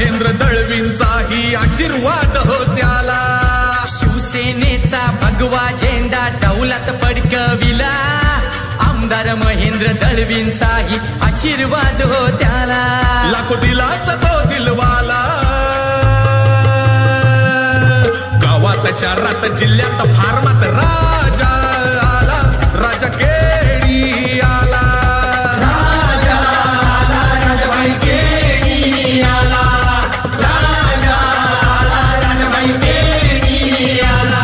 महेंद्र दळवींचाही आशीर्वाद हो त्याला. शिवसेनेचा भगवा झेंडा डौलात फडकविला, आमदार महेंद्र दळवींचाही आशीर्वाद हो त्याला. लाखो दिलाचा तो दिलवाला, गावात शहरात जिल्ह्यात फार्मात राजा आला, राजा केळी आला. राजा आला, राजाबाई केळी आला, राजा आला, राजाबाई केळी आला.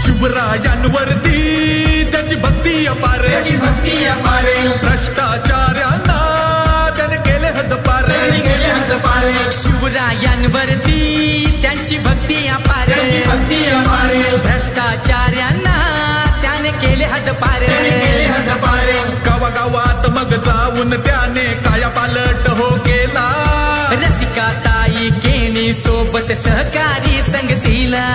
शिवरायांवरती त्याची भक्ती अपार, भ्रष्टाचार्यांना त्याने केले हद्दपार. शिवरायांवरती त्यांची भक्ती अपार, भ्रष्टाचार्यांना त्याने केले हद्दपार. गावागावात मग जाऊन त्याने कायापालट हो केला, रसिकाताई केणी सोबत सहकारी संगतीला.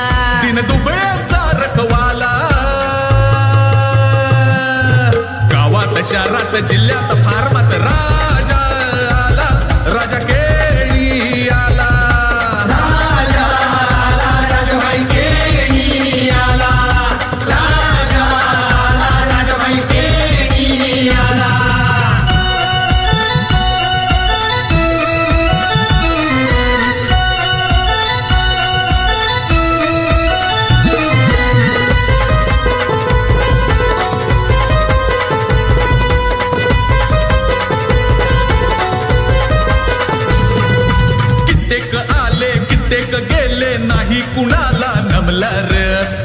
दिन दुबळ्यांचा रखवाला, गावात शहरात जिल्ह्यात फार्मात राजा आला, राजा केळी आला. राजा आला, राजाबाई केळी आला, राजा आला, राजाबाई केळी आला. कित्येक आले कित्येक गेले नाही कुणाला नमलार,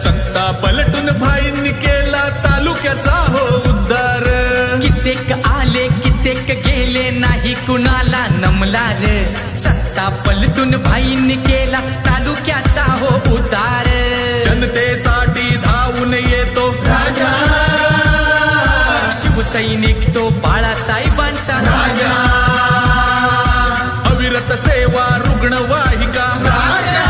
सत्ता पलटून भाईंनी केला तालुक्याचा हो उद्धार. कित्येक आले कित्येक गेले नाही कुणाला नमलार, सत्ता पलटून भाईंनी केला तालुक्याचा हो उद्धार. जनतेसाठी धावून येतो राजा, शिवसैनिक तो बाळासाहेबांचा राजा. अविरत सेवा रुग्णवाहिका राजा,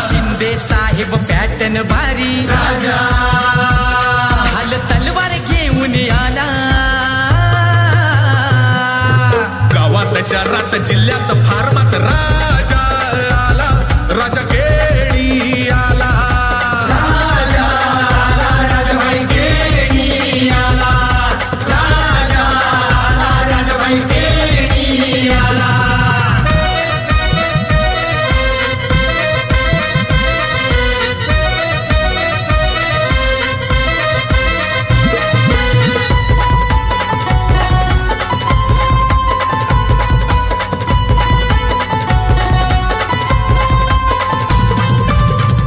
शिंदे साहेब पॅटर्न भारी राजा. हाल तलवार घेऊन आला, गावात शहरात जिल्ह्यात फार्मात राजा आला, राजा केळी आला. राजा आला, राजाबाई केळी आला, राजा आला, राजाबाई केळी आला.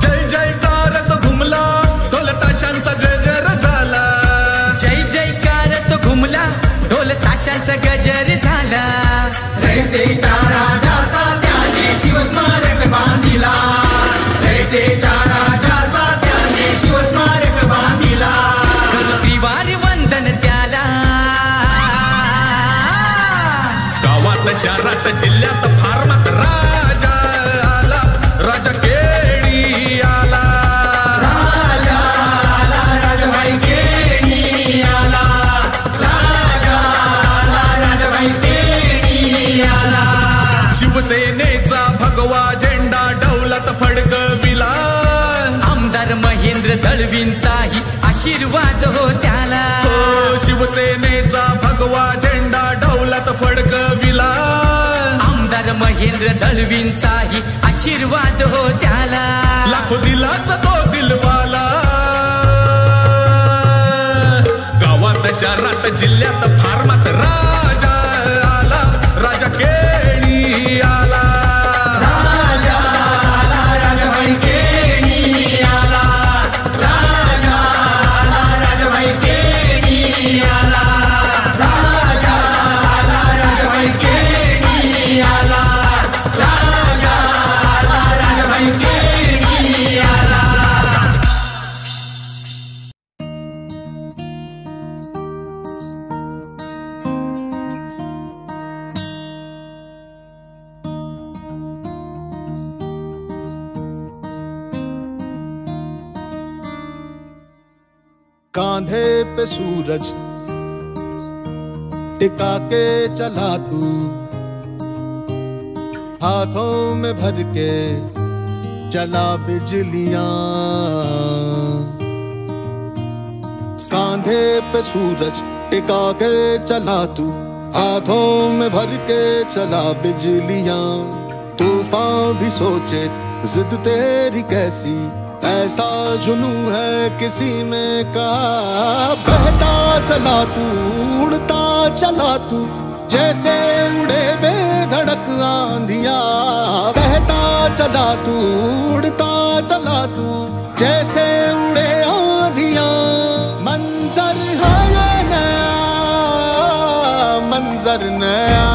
जय जयकारत घुमला, ढोल ताशांचा गजर झाला. जय जयकारत घुमला, ढोल ताशांचा गजर झाला. रयतेच्या राजाचा त्याने शिवस्मारक बांधिला, रयतेच्या राजाचा त्याने शिवस्मारक बांधिला. करू त्रिवार वंदन त्याला, गावात शहरात जिल्ह्यात फार्मात राजा आला, राजा केळी आला. राजा आला, राजाबाई केळी आला, राजा आला, राजाबाई केळी आला. शिवसेनेचा भगवा झेंडा डौलात फडकविला, आमदार महेंद्र दळवींचाही आशीर्वाद हो त्याला. शिवसेनेचा भगवा झेंडा डौलात फडकविला, आमदार महेंद्र दळवींचाही आशीर्वाद हो त्याला. लाखो दिलाचा तो दिलवाला, गावात शहरात जिल्ह्यात फार्मात राजा आला, राजा केळी आला. राजा आला, राजाबाई केळी आला, राजा आला, राजाबाई केळी आला, राजा आला, राजाबाई केळी आला, राजा आला, राजाबाई केळी आला. कांधे पे सूरज टिका के चला तू, हाथों में भर के चला बिजलियां। कांधे पे सूरज टिका के चला तू, हाथों में भर के चला बिजलियां। तूफान भी सोचे जिद तेरी कैसी, ऐसा जुनू है किसी में का। बहता चला तू, उड़ता चला तू, जैसे उड़े बेधड़क आंधिया। बहता चला तू, उड़ता चला तू, जैसे उड़े आंधिया। मंजर है ये नया, मंजर नया,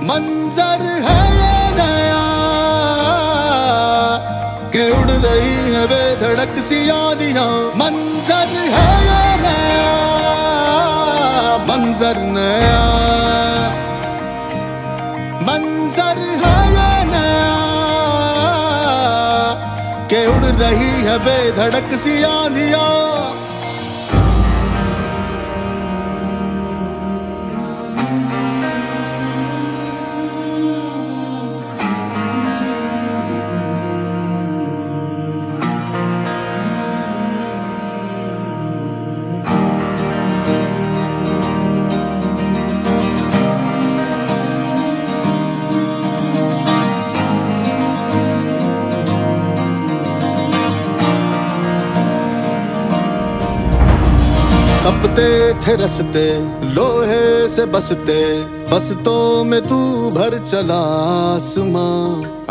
मंजर है ये नया, कि उड़ रही है बेधड़क सी आंधियां। मंजर है ये नया, मंजर नया, मंजर है ये नया, कि उड़ रही है बेधड़क सी आंधियां। तपते थे रस्ते लोहे से बसते, बसतों में तू भर चला आसमां।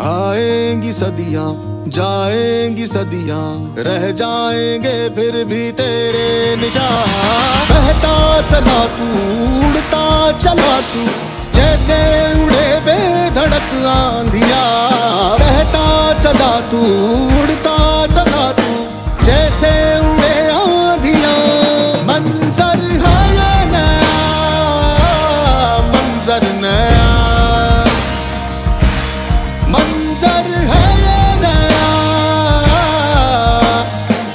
आएंगी सदियां, जाएंगी सदियां, रह जाएंगे फिर भी तेरे निशान। बहता चला तू, उड़ता चला तू, जैसे उड़े बेधड़क आंधिया। बहता चला तू, उड़ता चला तू, जैसे उड़े आंधिया। मंजर है ये नया, मंजर नया, मंजर है ये नया,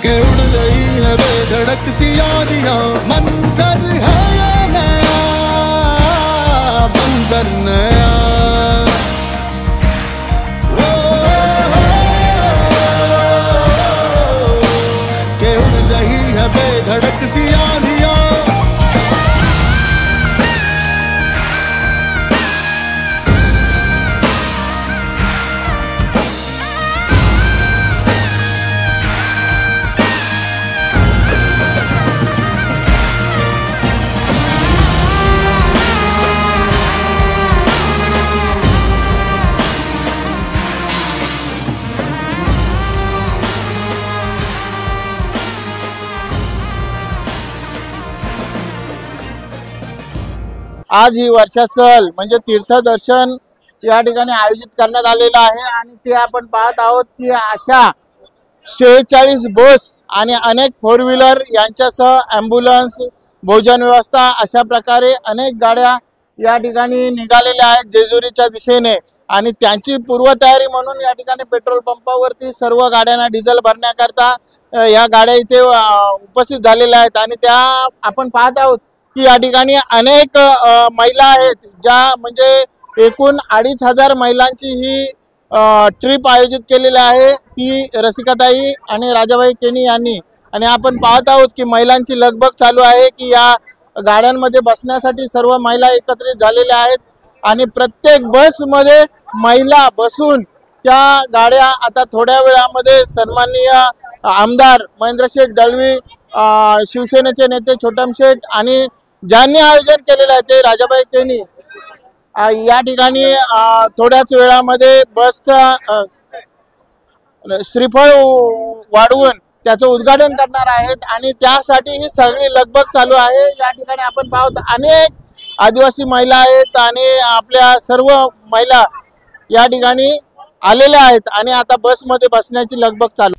कि उड़ रही है बेधड़क सी आंधियां। मंजर है ये नया, मंजर नया, कि उड़ रही है बेधड़क सी आंधियां। आज ही वर्षा सहल म्हणजे तीर्थदर्शन या ठिकाणी आयोजित करण्यात आलेलं आहे आणि ते आपण पाहत आहोत की अशा 46 बस आणि अनेक 4 व्हीलर यांच्यासह ॲम्ब्युलन्स, भोजन व्यवस्था अशा प्रकारे अनेक गाड्या या ठिकाणी निघालेल्या आहेत जेजुरीच्या दिशेने। आणि त्यांची पूर्वतयारी म्हणून या ठिकाणी पेट्रोल पंपावरती सर्व गाड्यांना डिझेल भरण्याकरता या गाड्या इथे उपस्थित झालेल्या आहेत। आणि त्या आपण पाहत आहोत की या ठिकाणी अनेक महिला आहेत, ज्या म्हणजे एकूण 2500 महिलांची ही ट्रिप आयोजित केलेली आहे ती रसिकाताई आणि राजाबाई केणी यांनी। आणि आपण पाहत आहोत की महिलांची लगबग चालू आहे की या गाड्यांमध्ये बसण्यासाठी सर्व महिला एकत्रित झालेल्या आहेत आणि प्रत्येक बसमध्ये महिला बसून त्या गाड्या आता थोड्या वेळामध्ये सन्माननीय आमदार महेंद्रशेठ दळवी, शिवसेनेचे नेते छोटम शेठ आणि ज्यांनी आयोजन केलेलं आहे ते राजाबाई केणी या ठिकाणी थोड्याच वेळामध्ये बसचा श्रीफळ वाढवून त्याचं उद्घाटन करणार आहेत आणि त्यासाठी ही सगळी लगबग चालू आहे। या ठिकाणी आपण पाहतो अनेक आदिवासी महिला आहेत आणि आपल्या सर्व महिला या ठिकाणी आलेल्या आहेत आणि आता बसमध्ये बसण्याची लगबग चालू।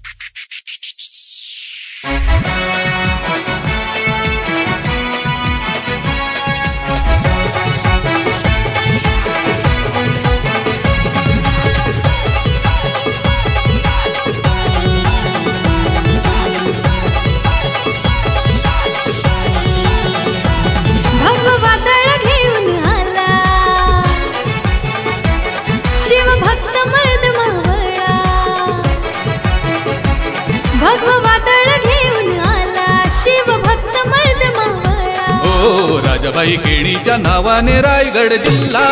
राजाबाई केणीच्या नावाने रायगड जिल्हा,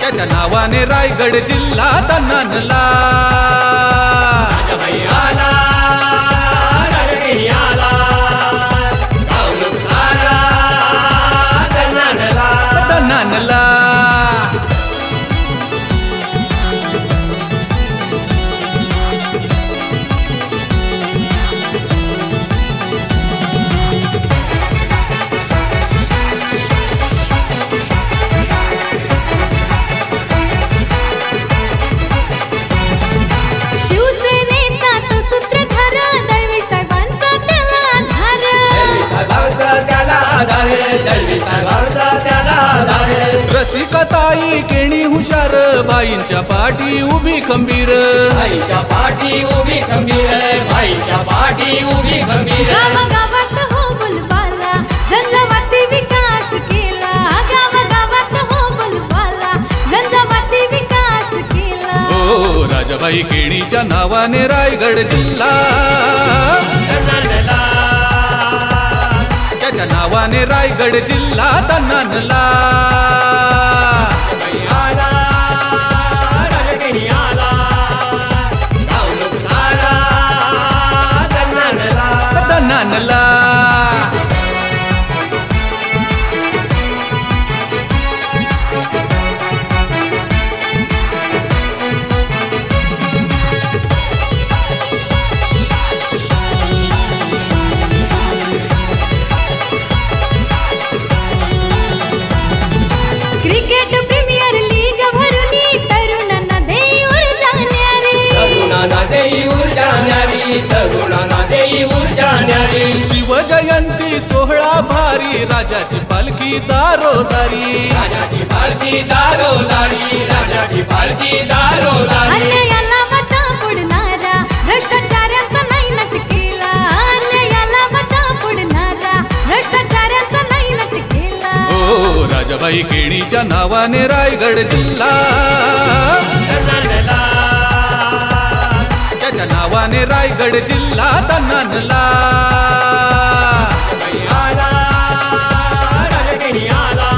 त्याच्या नावाने रायगड जिल्हा तन्नानला. राजाबाई आला, राजगिरी आला, गावलूक आला, तन्नानला. तन्नानला. रसिकताई केणी हुशार, बाईंच्या पाठी उभी खंबीर, बाईच्या पाठी उभी खंबीर, बाईच्या पाठी उभी खंबीर. गावागावात हो बोलबाला, झंझावाती विकास केला. गावागावात हो बोलबाला, झंझावाती विकास केला. ओ राजाबाई केणीच्या नावाने रायगड जिल्हा, त्याच्या नावाने रायगड जिल्हा तन्नानला. आला, राजगिरी आला, गावलूक आला, तन्नानला. तन्नानला. क्रिकेट प्रीमियर लीग भरुनी तरुणांना देई ऊर्जा न्यारी, तरुणांना देई ऊर्जा न्यारी, तरुणांना देई ऊर्जा न्यारी. शिवजयंती सोहळा भारी, राजाची पालखी दारोदारी, राजाची पालखी दारोदारी, राजाची पालखी दारोदारी. अन्यायाला वाचा फोडणारा, भ्रष्टाचाराचा नाही नट केला. अन्यायाला वाचा फोडणारा, भ्रष्टाचाराचा नाही नट केला. ओ राजाबाई केणीच्या नावाने रायगड जिल्हा, तन्नानला. त्याच्या नावाने रायगड जिल्हा तन्नानला. आला, राजगिरी आला,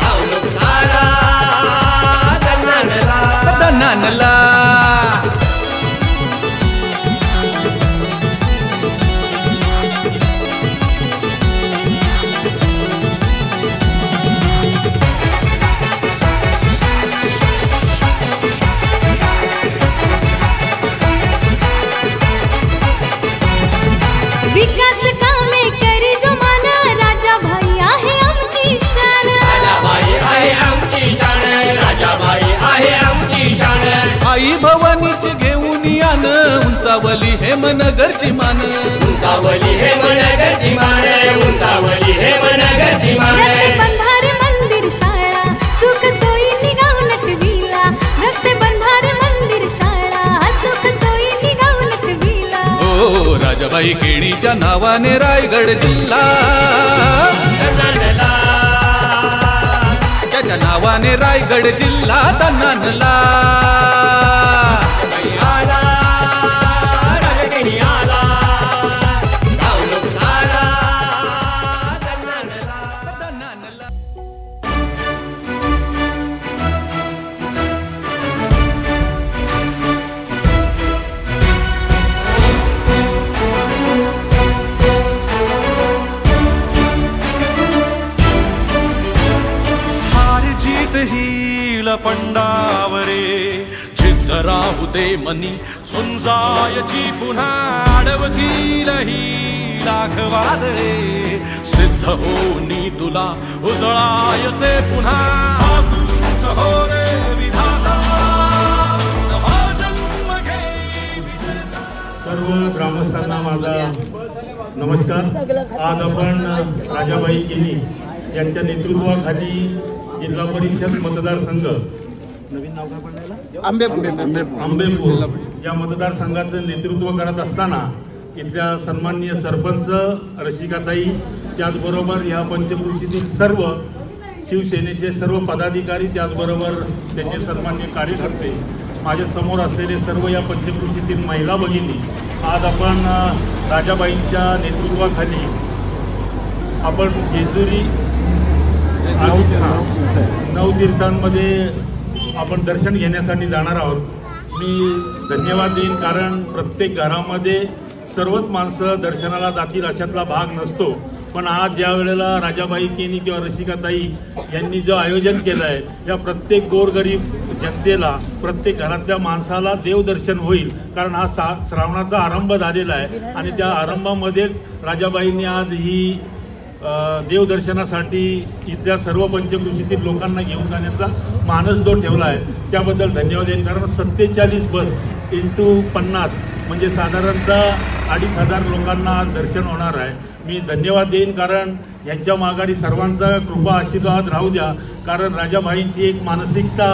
गावलूक आला, तन्नानला. तन्नानला. विकास कामे करी जो मान, राजाभाई आहे आमची शान. राजाबाई आहे आमची शान, राजाबाई आहे आमची शान. आई भवानीची घेऊन यान, उंचावली हेमनगरची मान, उंचावली हे मनगरची मान, उंचावली हे मनगरची मान. रस्ते बंधारे मंदिर शाळा, सुख सोयी निगाव नटविला. रस्ते बंधारे मंदिर शाळा, सुख सोयी निगाव नटविला. ओ राजाबाई केणीच्या नावाने रायगड जिल्हा, तन्नानला. त्याच्या नावाने रायगड जिल्हा तन्नानला. आला, राजगिरी आला, गावलूक आला, तन्नानला. तन्नानला. पंडावरे जिद्द राहू दे मनी, झुंजायची पुन्हा अडवतील ही लाख वादळे. सिद्ध होनी तुला उजळायचे पुन्हा, तूच हो रे विधाता, नवा जन्म घे. सर्व ग्रामस्थांना माझा नमस्कार. आज आपण राजाबाई केणी यांच्या नेतृत्वाखाली जिल्हा परिषद मतदारसंघ, नवीन नाव काय पडलेलं, आंबेपूर या मतदारसंघाचं नेतृत्व करत असताना इथल्या सन्माननीय सरपंच रसिकाताई, त्याचबरोबर या पंचकृषीतील सर्व शिवसेनेचे सर्व पदाधिकारी, त्याचबरोबर त्यांचे सन्माननीय कार्यकर्ते माझ्या समोर असलेले सर्व या पंचक्रोशीतील महिला भगिनी, आज आपण राजाबाईंच्या नेतृत्वाखाली आपण जेजुरी नवतीर्थांमध्ये आपण दर्शन घेण्यासाठी जाणार आहोत. मी धन्यवाद देईन, कारण प्रत्येक घरामध्ये सर्वच माणसं दर्शनाला जातील अशातला भाग नसतो. पण आज ज्या वेळेला राजाबाई केनी किंवा रसिकाताई यांनी जो आयोजन केलं आहे, या प्रत्येक गोरगरीब जनतेला, प्रत्येक घरातल्या माणसाला देवदर्शन होईल. कारण हा श्रावणाचा आरंभ झालेला आहे आणि त्या आरंभामध्येच राजाबाईंनी आज ही देवदर्शनासाठी इथल्या सर्व पंचक्रोशीतील लोकांना घेऊन जाण्याचा मानस जो ठेवला आहे त्याबद्दल धन्यवाद देईन. कारण 47 बस × 50 म्हणजे साधारणतः 2500 लोकांना आज दर्शन होणार आहे. मी धन्यवाद देईन, कारण यांच्या माघारी सर्वांचा कृपा आशीर्वाद राहू द्या. कारण राजाबाईंची एक मानसिकता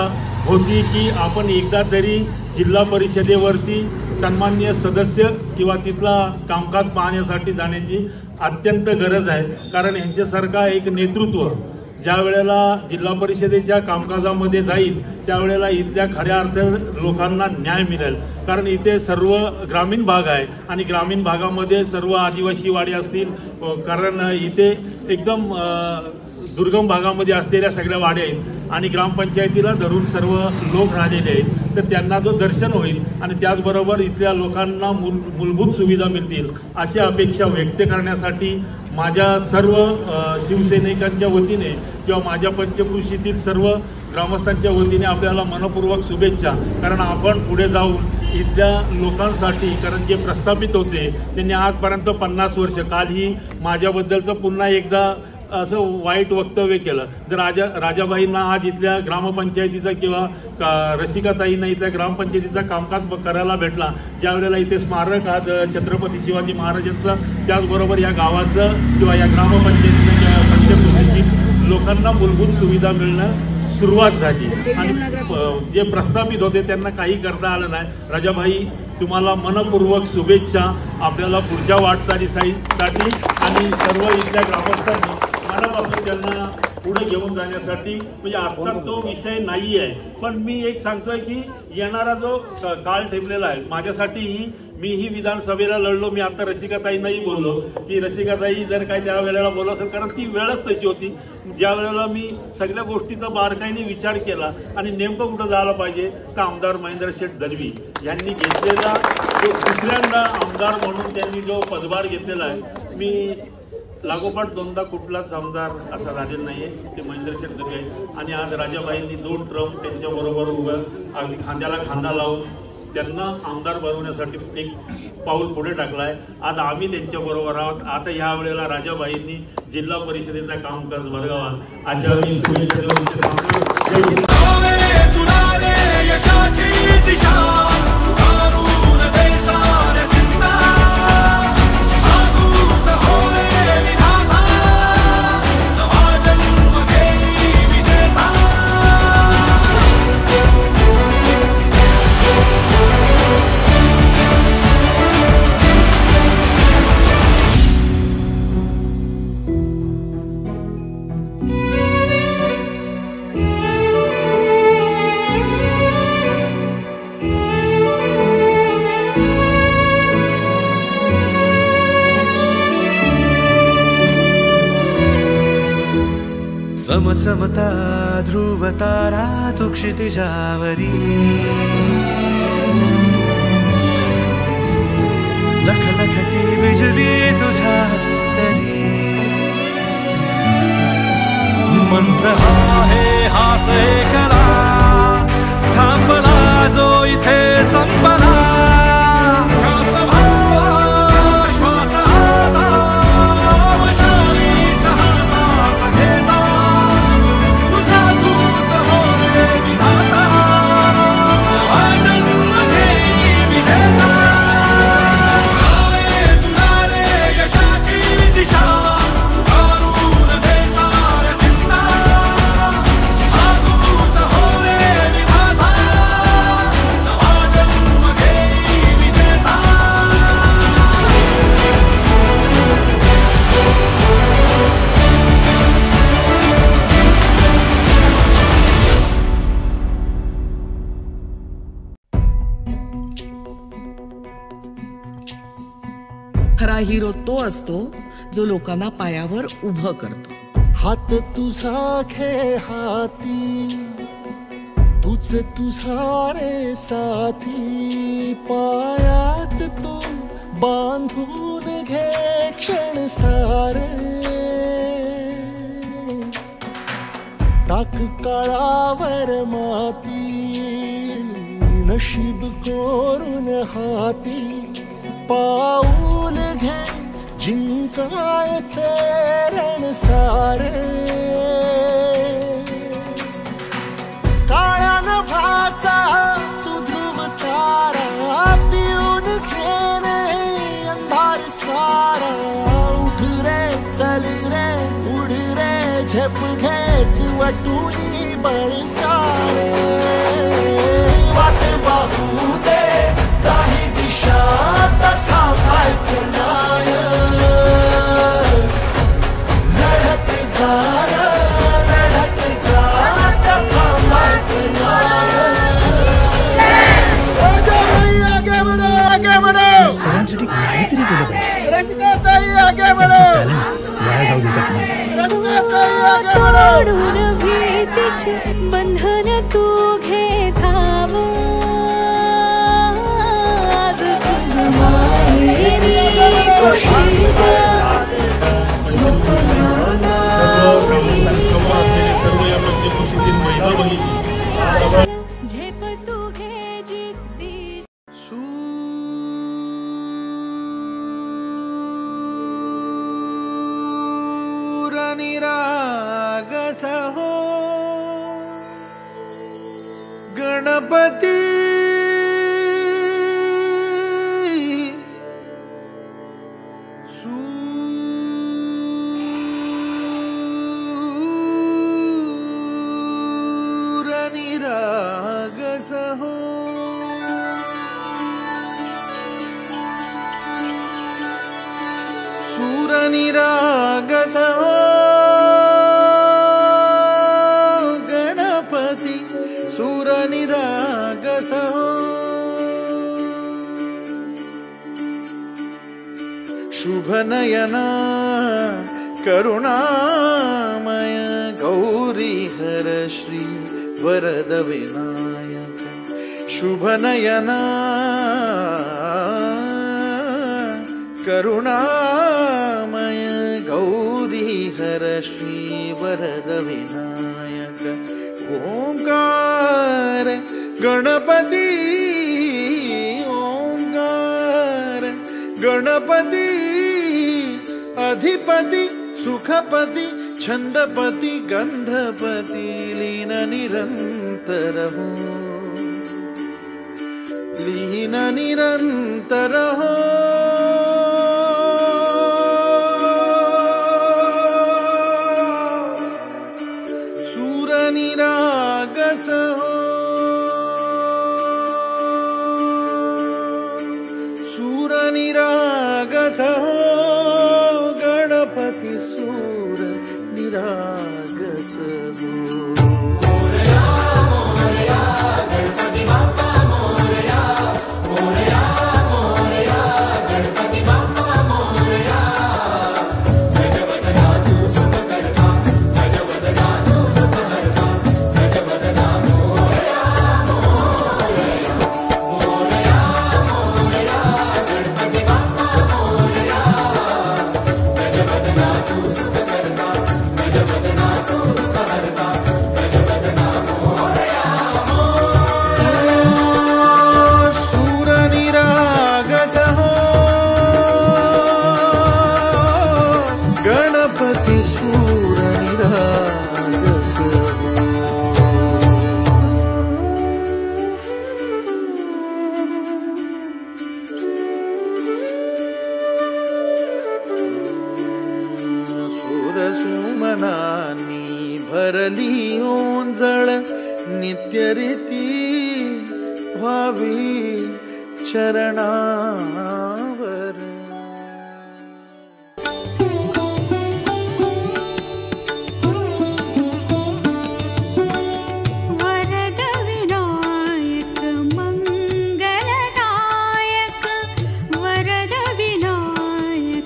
होती की आपण एकदा तरी जिल्हा परिषदेवरती सन्माननीय सदस्य किंवा तिथला कामकाज पाहण्यासाठी जाण्याची अत्यंत गरज आहे. कारण यांच्यासारखा एक नेतृत्व ज्या वेळेला जिल्हा परिषदेच्या कामकाजामध्ये जाईल त्यावेळेला इथल्या खऱ्या अर्थ लोकांना न्याय मिळेल. कारण इथे सर्व ग्रामीण भाग आहे आणि ग्रामीण भागामध्ये सर्व आदिवासी वाडी असतील, कारण इथे एकदम दुर्गम भागामध्ये असलेल्या सगळ्या वाड्या आहेत आणि ग्रामपंचायतीला धरून सर्व लोक राहिलेले आहेत. तर त्यांना जो दर्शन होईल आणि त्याचबरोबर इथल्या लोकांना मूलभूत सुविधा मिळतील अशी अपेक्षा व्यक्त करण्यासाठी माझ्या सर्व शिवसैनिकांच्या वतीने किंवा माझ्या पंचक्रोशीतील सर्व ग्रामस्थांच्या वतीने आपल्याला मनपूर्वक शुभेच्छा. कारण आपण पुढे जाऊन इथल्या लोकांसाठी, कारण जे प्रस्थापित होते त्यांनी आजपर्यंत 50 वर्ष, कालही माझ्याबद्दलचं पुन्हा एकदा असं वाईट वक्तव्य केलं. जर राजाबाईंना आज इथल्या ग्रामपंचायतीचा किंवा रसिकाताईंना इथल्या ग्रामपंचायतीचा कामकाज करायला भेटला, ज्या वेळेला इथे स्मारक आज छत्रपती शिवाजी महाराजांचं, त्याचबरोबर या गावाचं किंवा या ग्रामपंचायतीचं किंवा पंचक्रोशीतील लोकांना मूलभूत सुविधा मिळणं सुरुवात झाली आणि जे प्रस्थापित होते त्यांना काही करता आलं नाही. राजाबाई, तुम्हाला मनपूर्वक शुभेच्छा आपल्याला पुढच्या वाटचालीसाठी आणि सर्व इथल्या ग्रामस्थांनी मनापासून त्यांना पुढे घेऊन जाण्यासाठी. म्हणजे आजचा तो विषय नाही आहे, पण मी एक सांगतोय की येणारा जो काळ ठेवलेला आहे माझ्यासाठीही, मीही विधानसभेला लढलो. मी आता रसिकाताईंनाही बोललो की रसिकाताई जर काय त्या वेळेला बोललो असेल, कारण ती वेळच तशी होती ज्या वेळेला मी सगळ्या गोष्टीचा बारकाईने विचार केला आणि नेमकं कुठं जायला पाहिजे तर आमदार महेंद्र शेठ दलवी यांनी घेतलेला जो दुसऱ्यांदा आमदार म्हणून त्यांनी जो पदभार घेतलेला आहे, मी लागोपाठ दोनदा कुठलाच आमदार असा झालेला नाहीये, ते महेंद्र शेठ दलवी आहे. आणि आज राजाबाईंनी 2 ट्रम त्यांच्याबरोबर उभं अगदी खांद्याला खांदा लावून त्यांना आमदार बनवण्यासाठी एक पाऊल पुढे टाकलाय. आज आम्ही त्यांच्याबरोबर आहोत. आता या वेळेला राजाबाईंनी जिल्हा परिषदेचा कामकाज बघावा अशा मी शुभेच्छा. चमचमता ध्रुव तारा तू क्षितिजावरी, लखलखती बिजली तुझ्या तरी. मंत्र आहे हाच एकला, थांबला जो इथे संपला. हिरो तो असतो जो लोकांना पायावर उभं करतो. हात तुझा घे हाती, तुझ तुझारे साथी, पायात तू बांधून घे क्षण सारे. टाक काळावर माती, नशीब कोरून हाती, पाऊल घे जिंकायचे रण सारे. काळ्या नभाचा तू ध्रुव तारा, पिऊन घेणे अंधार सारा. उठ रे चल रे उड रे झेप घे वटुनी बळ सारे. वाट पाहू दे काही दिशा थांबायचं नाय. लढत जा थांबायचं नाय. सगळ्यांसाठी काहीतरी केलं पाहिजे. वाया जाऊ देतात नाही. तोडून भीतीची बंधन तू घे धाव. आज माहेरी कुशीत झेप तू घे जिद्दी. निरागसा हो गणपती. सूर निरागसा हो सूर निरागसा हो सूर निरागस हो. शुभ नयना करुणामय गौरी हर श्री वरद विनायक. शुभ नयना करुणामय गौरी हर श्री वरद विनायक. ओंकार गणपती, ओंकार गणपती. अधिपती सुखपती छंदपती गंधपती. लीन निरंतर हो, लीन निरंतर हो. निरागस हो सूर निरागस हो गणपती. सूर निरागस हो. मोरया मोरया गणपती बाप्पा मोरया. मोरया मोरया गणपती बाप्पा मोरया. गजवदना तू सुख करता, गजवदना तू सुख करता, गजवदना मोरया मोरया. मोरया मोरया गणपती बाप्पा मोरया. गजवदना तू सुख करता, गजवदना तू सुख करता, गजवदना मोरया मोरया. सूर निरागस हो गणपती. सूर निरागस हो. सूर सुमनानी भरली ओंजळ नित्य रीती व्हावी चरणावर. वरद विनायक मंगलदायक. वरद विनायक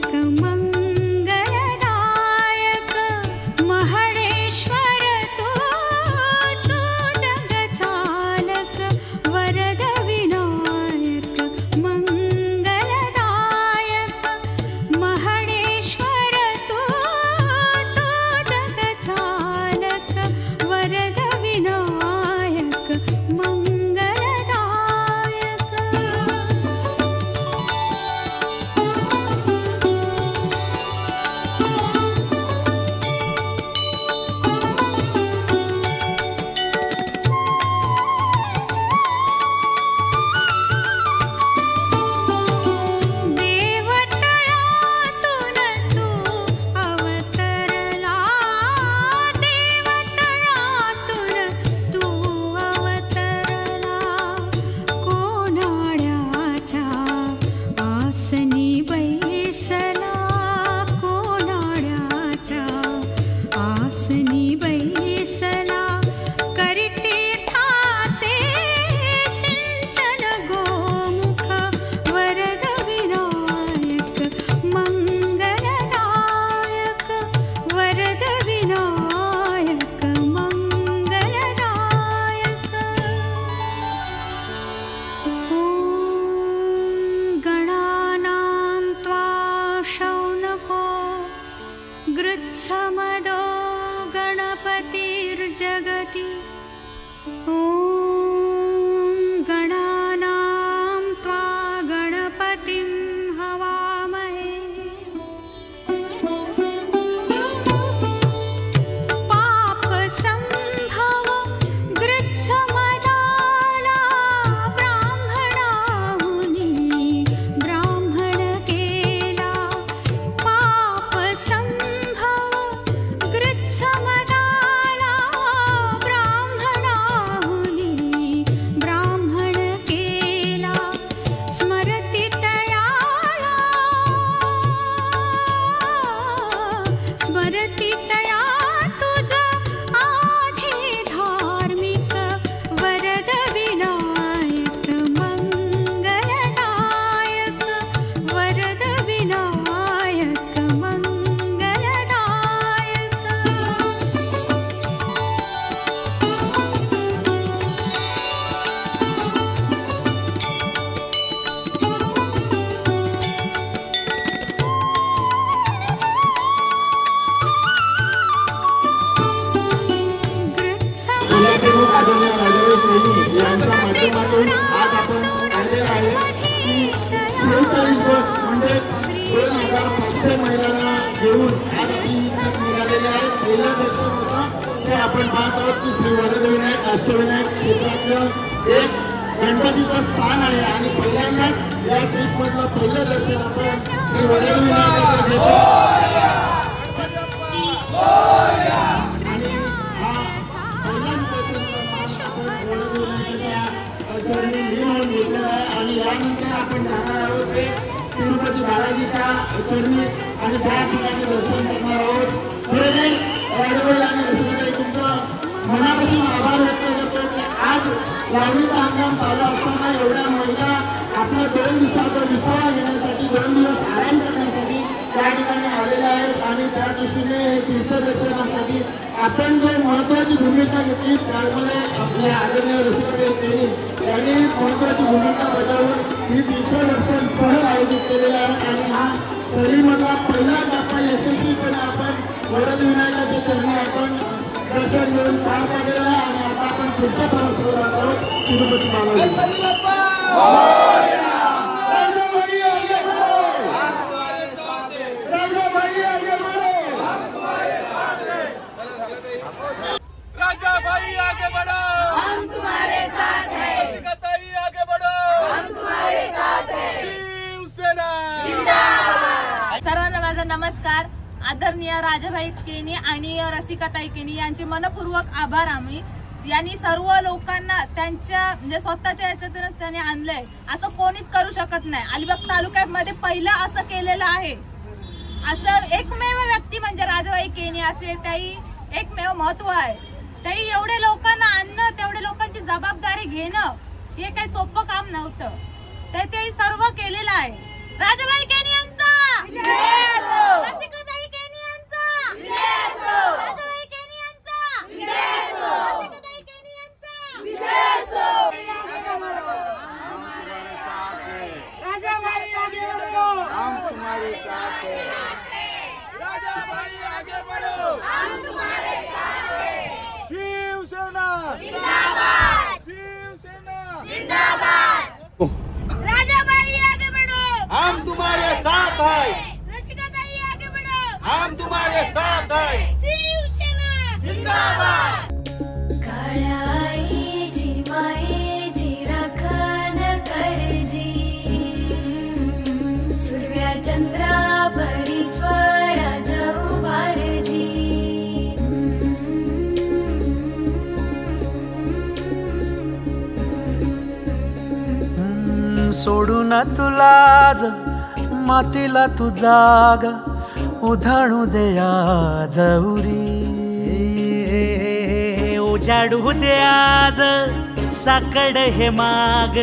जगति ॐ गणानां त्वा गणपतिं हवामहे पापसंभव गृत्समदाला ब्राह्मणाहुनी ब्राह्मण केला पापसंभव गृत्समदाला ब्राह्मणाहुनी ब्राह्मण केला स्मरति तयाला स्मरति तया तुझ आधी धार्मिक वरद विनायक मंगलदायक वरद विनायक मंगलदायक जिल्हाप्रमुख आदरणीय राजेश कोहली यांच्या माध्यमातून आज आपण पाहिलेलं आहे की 46 बस म्हणजे 2500 महिलांना घेऊन आज आपली ट्रिप निघालेली आहे. पहिलं दर्शन होतं ते आपण पाहत आहोत की श्री वरदविनायक अष्टविनायक क्षेत्रातलं एक गणपतीचं स्थान आहे आणि पहिल्यांदाच या ट्रिपमधलं पहिलं दर्शन आपण श्री वरदविनायकाचं घेतो. आणि हा पहिल्याच दर्शनाला मान आपण वरदविनायकाच्या चरणी म्हणून घेतलेला आहे आणि यानंतर आपण जाणार आहोत ते तिरुपती बालाजीच्या चरणी आणि त्या ठिकाणी दर्शन करणार आहोत. खरोखर राजभाई आणि रसिकाताई तुमचं मनापासून आभार व्यक्त करतो की आज लावणीचा हंगाम चालू असताना एवढ्या महिला आपल्या 2 दिवसाचा विसावा घेण्यासाठी 2 दिवस आराम करण्यासाठी त्या ठिकाणी आलेल्या आहेत आणि त्या दृष्टीने हे तीर्थदर्शनासाठी आपण जो महत्वाची भूमिका घेतली त्यामध्ये आपल्या आदरणीय रसिकाताई यांनी महत्वाची भूमिका बजावून ही तीर्थदर्शन सहल आयोजित केलेले आहे आणि हा सहलीमधला पहिला टप्पा यशस्वीपणे आपण वरदविनायकाच्या चरणी आपण दर्शन घेऊन पार पाडलेला आहे आणि आता आपण पुढच्या प्रवासाला जात आहोत तिरुपती बालाजी. राजा भाई आगे बढ़ो, हम तुम्हारे साथ हैं. रसिकाताई आगे बढ़ो, हम तुम्हारे साथ हैं. शिवसेना जिंदाबाद. सर्वांना माझा नमस्कार. आदरणीय राजाभाई केनी आणि रसिकाताई केनी यांचे मनपूर्वक आभार. आम्ही यांनी सर्व लोकांना त्यांच्या म्हणजे स्वतःच्या याच्यातूनच त्यांनी आणलंय. असं कोणीच करू शकत नाही. अलिबाग तालुक्यामध्ये पहिलं असं केलेलं आहे. असं एकमेव व्यक्ती म्हणजे राजाभाई केनी असे त्याही एकमेव महत्व आहे. त्याही एवढे लोकांना आणणं तेवढे लोकांची जबाबदारी घेणं हे काही सोपं काम नव्हतं. तर ते सर्व केलेलं आहे. राजाभाई केनी यांचा रसिकाताई केनी यांचा राजाभाई केनी यांचा रसिकाताई केनी यांचा राजाभाई आगे बढ़ो, हम तुम्हारे साथ हैं. राजाभाई आगे बढ़ो, हम तुम्हारे साथ हैं. शिवसेना जिंदाबाद, शिवसेना जिंदाबाद. राजाभाई आगे बढ़ो, हम तुम्हारे साथ हैं. रसिकाताई आगे बढ़ो, हम तुम्हारे साथ हैं. शिवसेना जिंदाबाद. काळ्या आईची मायेची राखण करजी सूर्या चंद्रा परिस्वरा जाऊ भारजी सोडून तुला मातीला तू जाग उधाणू दे आज उरी उजाडू दे आज साकड हे माग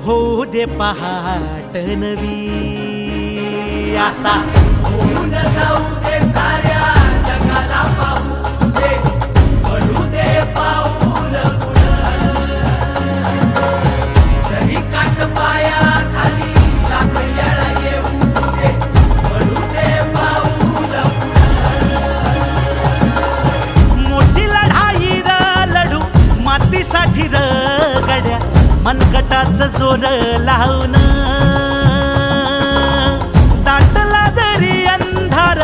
होऊ दे पहाट नवी आता होऊन जाऊ दे साऱ्या जगाला पाहू दे पडू दे पाऊल जरी काट पाया खाली लागल्याला येऊ दे पडू दे पाऊल मोठी लढाई मनगटाचं जोर लावून दाटला जरी अंधार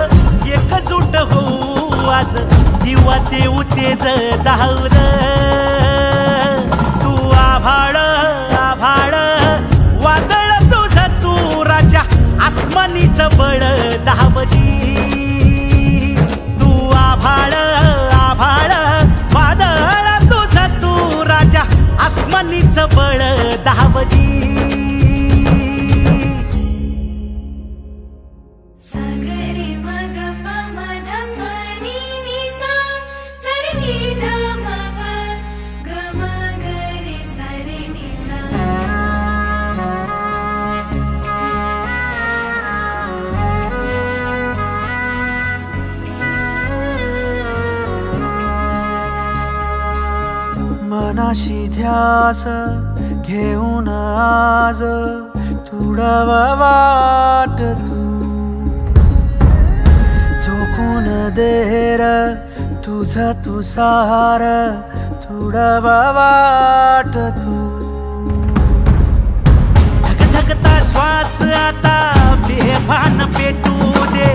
एकजूट होऊ आज दिवा देऊ तेज दावर तू आभाळ आभाळ वादळ तुझं तू राजा आसमानीचं बळ दावजी तू आभाळ आभाळ वादळ तुझं तू राजा आसमानीचं बळ दावजी मनाशी ध्यास घेऊन आज तुडवा वाट तू झोकून देर तुझा तू सार तुडवा वाट तू धगधगता श्वास आता बेभान पेटू दे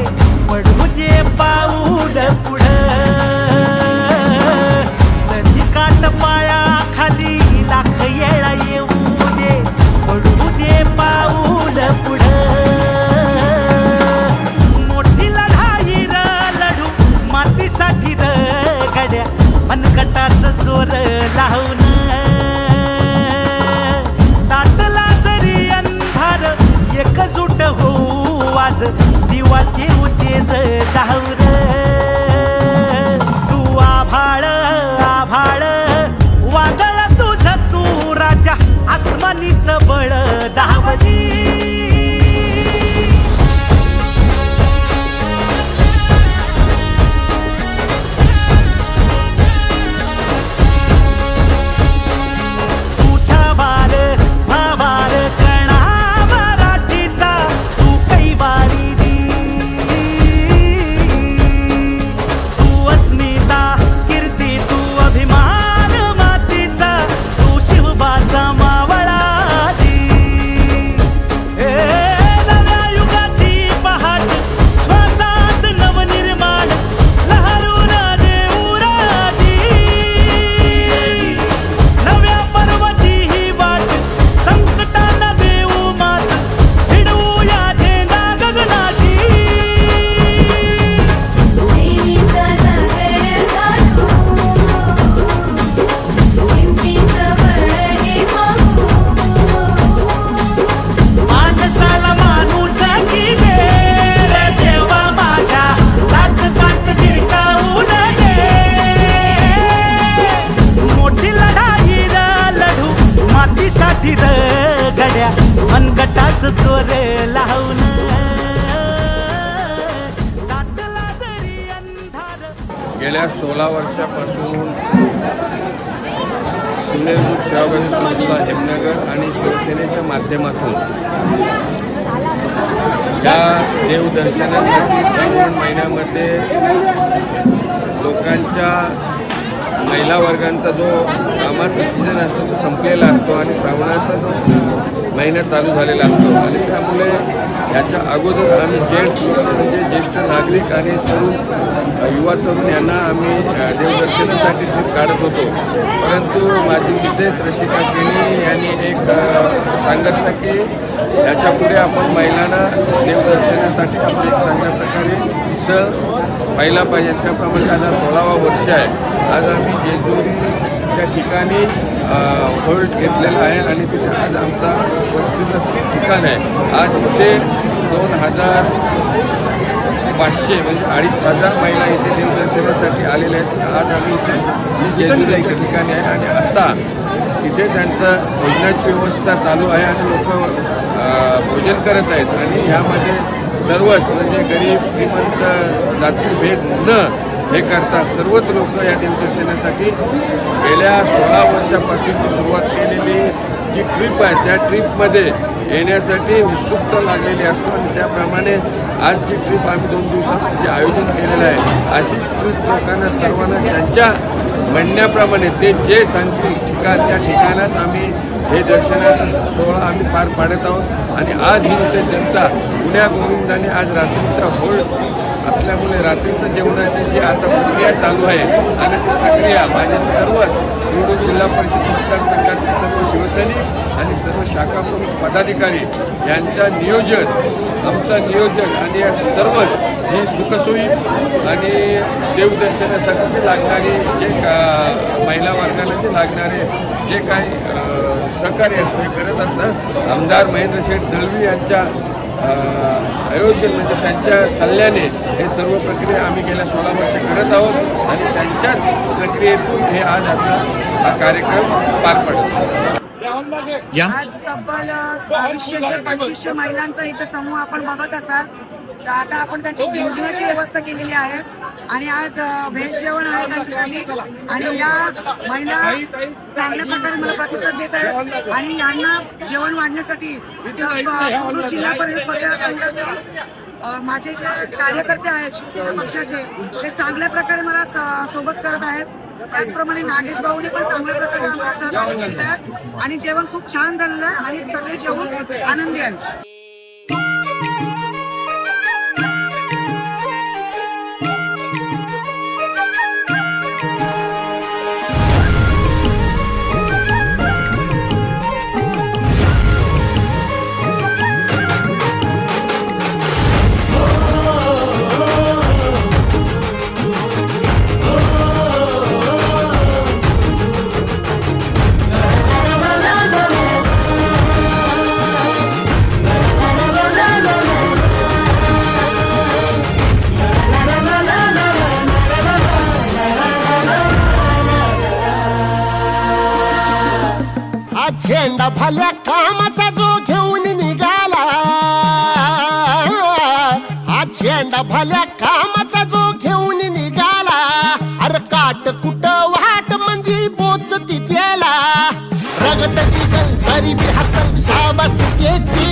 पडू दे पाऊल पुढं काट पाया खाली लाख येळा येऊ दे पडू दे पाऊल पुढं मोठी लढाई र लढू मातीसाठी र गड्या मनगटाचं जोर लावून दाटला जरी अंधार एकजूट होऊ आज दिवा देऊ तेज दावर तू आभाळ आभाळ वादळ तुझं तू राजा आसमानीचं बळ दावजी तुझा बार भावार कणा मराठीचा तू कैवारी तू अस्मिता कीर्ती तू अभिमान मातीचा तू शिवबाचा मावळाजी नव्या युगाची पहाट श्वासात नवनिर्माण लहरून देऊ राजी नव्या पर्वाची ही वाट संकटांना देऊ मात भिडवू या झेंडा गगनाशी देवीचा जागर दाखवू हिमतीचं बळ हे पाहू माणसाला माणूस की दे रे देवा माझ्या जात पात गिरकावून दे मोठी लढाई र लढू मातीसाठी र गड्या मनगटाचं जोर लावून दाटला जरी अंधार गेल्या 16 वर्षापासून सुनेलबुक सेवाभावी संस्था हेमनगर आणि शिवसेनेच्या माध्यमातून या देवदर्शनासाठी श्रावण महिन्यामध्ये लोकांच्या महिला वर्गांचा जो कामाचा सीझन असतो तो संपलेला असतो आणि श्रावणाचा जो महिना चालू झालेला असतो आणि त्यामुळे याच्या अगोदर आम्ही जेंट्स म्हणजे ज्येष्ठ नागरिक आणि युवा तरुण यांना आम्ही देवदर्शनासाठी ट्रिप काढत होतो परंतु माझी मिसेस रशिका केनी यांनी एक सांगितलं की याच्यापुढे आपण महिलांना देवदर्शनासाठी आपण एक चांगल्या प्रकारे सण पाहिला पाहिजे त्याप्रमाणे आता 16वा वर्ष आहे आज आम्ही जेजुरीच्या ठिकाणी होल्ड घेतलेला आहे आणि तिथे आज आमचा वस्तीचं ठिकाण आहे आज इथे 2500 म्हणजे 2500 महिला इथे देवदर्शनासाठी आलेल्या आहेत आज आम्ही इथे जेजुरीच्या ठिकाणी आहे आणि आता तिथे त्यांचं भोजनाची व्यवस्था चालू आहे आणि लोक भोजन करत आहेत आणि ह्यामध्ये सर्वच म्हणजे गरीब श्रीमंत जाती भेद न हे करता सर्वच लोक या देवदर्शनासाठी गेल्या 16 वर्षापासूनची सुरुवात केलेली जी ट्रिप आहे त्या ट्रिपमध्ये येण्यासाठी उत्सुकता लागलेली असतो आणि त्याप्रमाणे आज जी ट्रिप आम्ही 2 दिवसात जे आयोजन केलेलं आहे अशीच ट्रिप लोकांना सर्वांना त्यांच्या म्हणण्याप्रमाणे ते जे सांगतील ठिकाण त्या ठिकाणात आम्ही हे दर्शनाचा सोहळा आम्ही पार पाडत आहोत आणि आज ही इथे जनता पुण्या गोविंदाने आज रात्रीचा होल्ड असल्यामुळे रात्रीचं जेवणाची जी आता प्रक्रिया चालू आहे आणि ती प्रक्रिया माझे सर्व निवडून जिल्हा परिषद मतदारसंघातील सर्व शिवसैनिक आणि सर्व शाखा प्रमुख पदाधिकारी यांच्या नियोजन आमचं नियोजन आणि या सर्वच ही सुखसोयी आणि देवदर्शनासाठी लागणारी जे महिला वर्गाला जे लागणारे जे काही सहकार्य असतं हे करत असतात आमदार महेंद्र शेठ दळवी यांच्या आयोजन म्हणजे त्यांच्या सल्ल्याने हे सर्व प्रक्रिया आम्ही गेल्या 16 वर्ष करत आहोत आणि त्यांच्याच प्रक्रियेतून हे आज आपला हा कार्यक्रम पार पडतो. आज तब्बल 2200 ते 2500 महिलांचा इथं समूह आपण बघत असाल तर आता आपण त्यांची भोजनाची व्यवस्था केलेली आहे आणि आज व्हेज जेवण आहे त्यांच्यासाठी आणि या महिला चांगल्या प्रकारे मला प्रतिसाद देत आहेत आणि यांना जेवण वाढण्यासाठी जिल्हा परिषद मतदारसंघाचे माझे जे कार्यकर्ते आहेत शिवसेना पक्षाचे ते चांगल्या प्रकारे मला सोबत करत आहेत. त्याचप्रमाणे नागेश भाऊनी पण चांगल्या प्रकारे आम्हाला सहकार्य केलेलं आहे आणि जेवण खूप छान झालेलं आहे आणि सगळे जेवण आनंदी आहे. झेंडा भल्या कामाचा जो घेऊन निघाला हा झेंडा भल्या कामाचा जो घेऊन निघाला अरे काट कुट वाट मंदी बोचती त्याला रगत निघल तरी बी हसल शाबास केची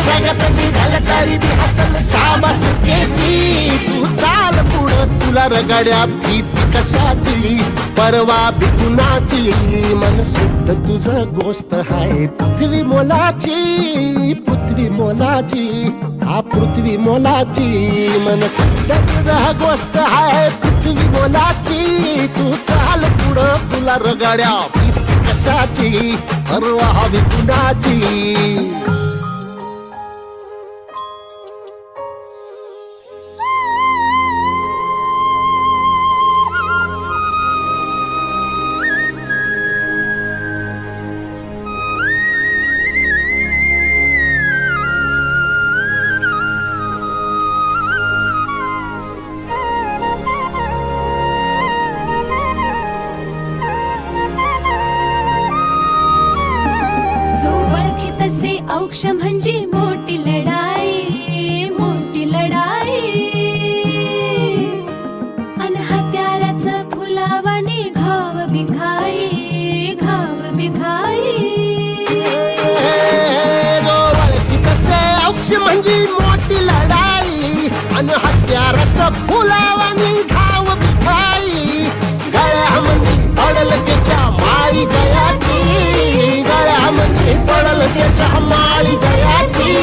रगत निघल तरी बी हसल शाबास केची तू चाल पुढं तुला रगड्या भीती कशाची परवा बी कुणाची मन शुद्ध तुझं गोष्ट आहे पृथ्वी मोलाची हा पृथ्वी मोलाची मन शुद्ध तुझं गोष्ट आहे पृथ्वी मोलाची तू चाल पुढं तुला रगड्या भीती कशाची परवा बी कुणाची. औक्ष म्हणजे मोठी लढाई अन हत्याराचं फुलावाने घाव बिघाई औक्ष म्हणजे मोठी लढाई अन हत्याराचं फुलावाने घाव बिघाई गळ्यामध्ये पडल त्याच्या माळी जयाची गळ्यामध्ये पडल त्याच्या माळी जयाची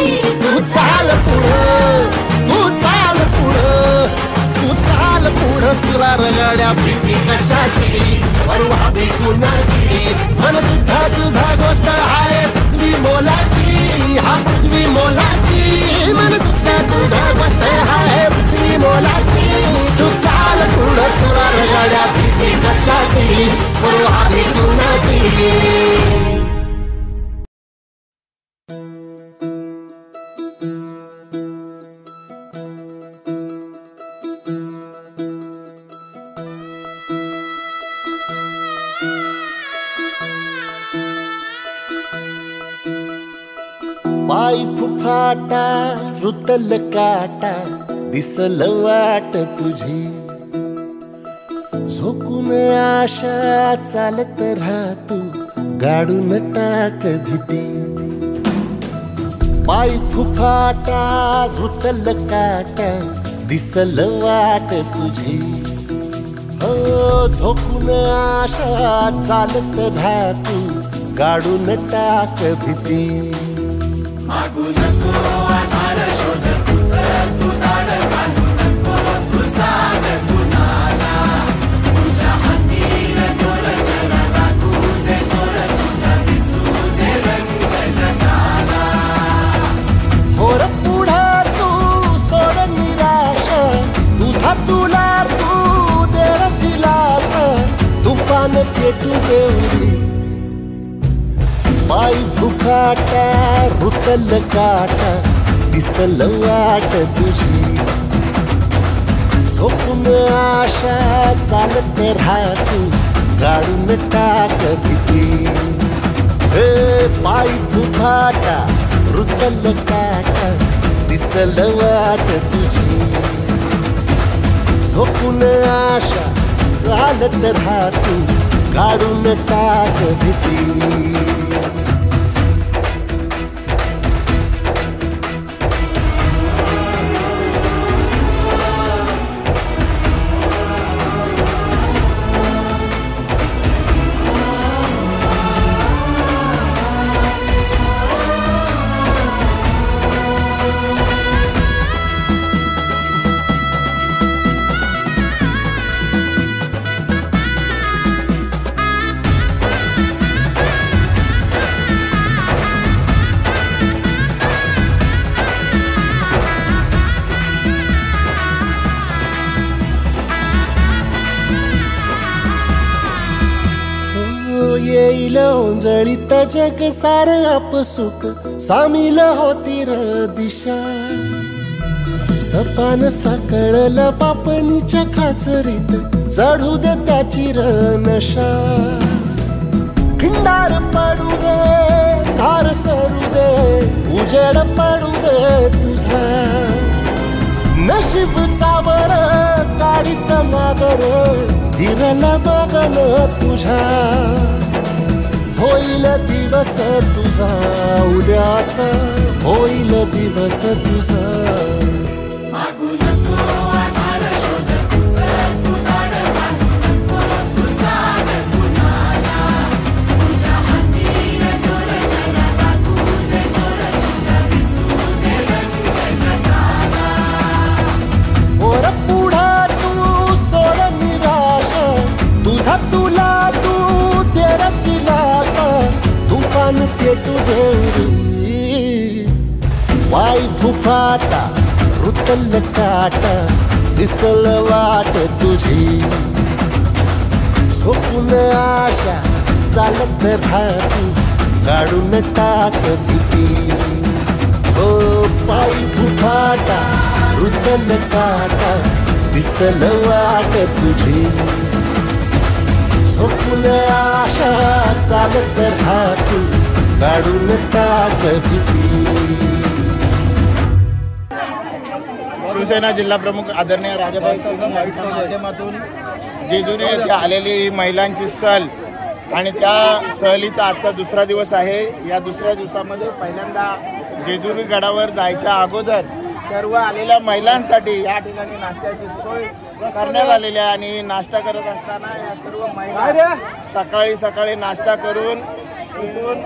तू चाल पुढं तुला रगड्या भीती कशाची परवा बी कुणाची मन सुद्धा तुझा गोष्ट आहे पृथ्वी मोलाची हा पृथ्वी मोलाची मन सुद्धा तुझा गोष्ट आहे पृथ्वी मोलाची तू चाल पुढं तुला रगड्या भीती कशाची परवा बी कुणाची. पाय फुफाटा रुतल काटा दिसल वाट तुझी झोकून आशा चालत राहतू गाडून टाक भीती पाय फुफाटा रुतल काटा दिसल वाट तुझी हो झोकून आशा चालत राहतू गाडून टाक भीती मागू नको आधार शोध तुझं तू दाड घालू नको तू साध कुणाला तुझ्या हातीन दोर जरा लागू दे जोर तुझा दिसू दे रंग जगाला होर पुढे तू सोड निराश तुझा तुला तू देव दिलास तुफान पेटू देवरी पाय फुफाटा रुतल काटा दिसल वाट तुझी झोपून आशा चालत राहतू गाडून टाक भीती पाय फुफाटा रुतल काटा दिसल वाट तुझी झोपून आशा चालत राहतू गाडून टाक भीती येईल ओंजळीत जग सार आपसुक सामील होती र दिशा सपान साकळल पापणीच्या खाचरीत चढू दे त्याची र नशा खिंडार पडू दे धार सरू दे उजेड पडू दे तुझा नशीब चावर काढीत मागर हिरल बगन तुझा होईल दिवस तुझा उद्याचा होईल दिवस तुझा मागू नको आधार शोध तुझं तू दाड घालू नको तू साध कुणाला तुझ्या हातीन दोर जरा लागू दे जोर तुझा दिसू दे रंग जगाला वर पुढे तू सोड निराश तुझा तुला तू तेरा दिलास तुफान पेटू देवरी पाय फुफाटा रुतल काटा दिसल वाट तुझी झोपून आशा चालत राहतू गाडून टाक भीती हो पाय फुफाटा रुतल काटा दिसल वाट तुझी झोपून आशा चालत राहतू गाडून टाक भीती शिवसेना जिल्हा प्रमुख आदरणीय राजाभाई यांच्या माध्यमातून जेजुरी येथे आलेली महिलांची सहल आणि त्या सहलीचा आजचा दुसरा दिवस आहे. या दुसऱ्या दिवसामध्ये पहिल्यांदा जेजुरी गडावर जायच्या अगोदर सर्व आलेल्या महिलांसाठी या ठिकाणी नाश्त्याची सोय करण्यात आलेली आहे आणि नाश्ता करत असताना या सर्व महिला सकाळी सकाळी नाश्ता करून इथून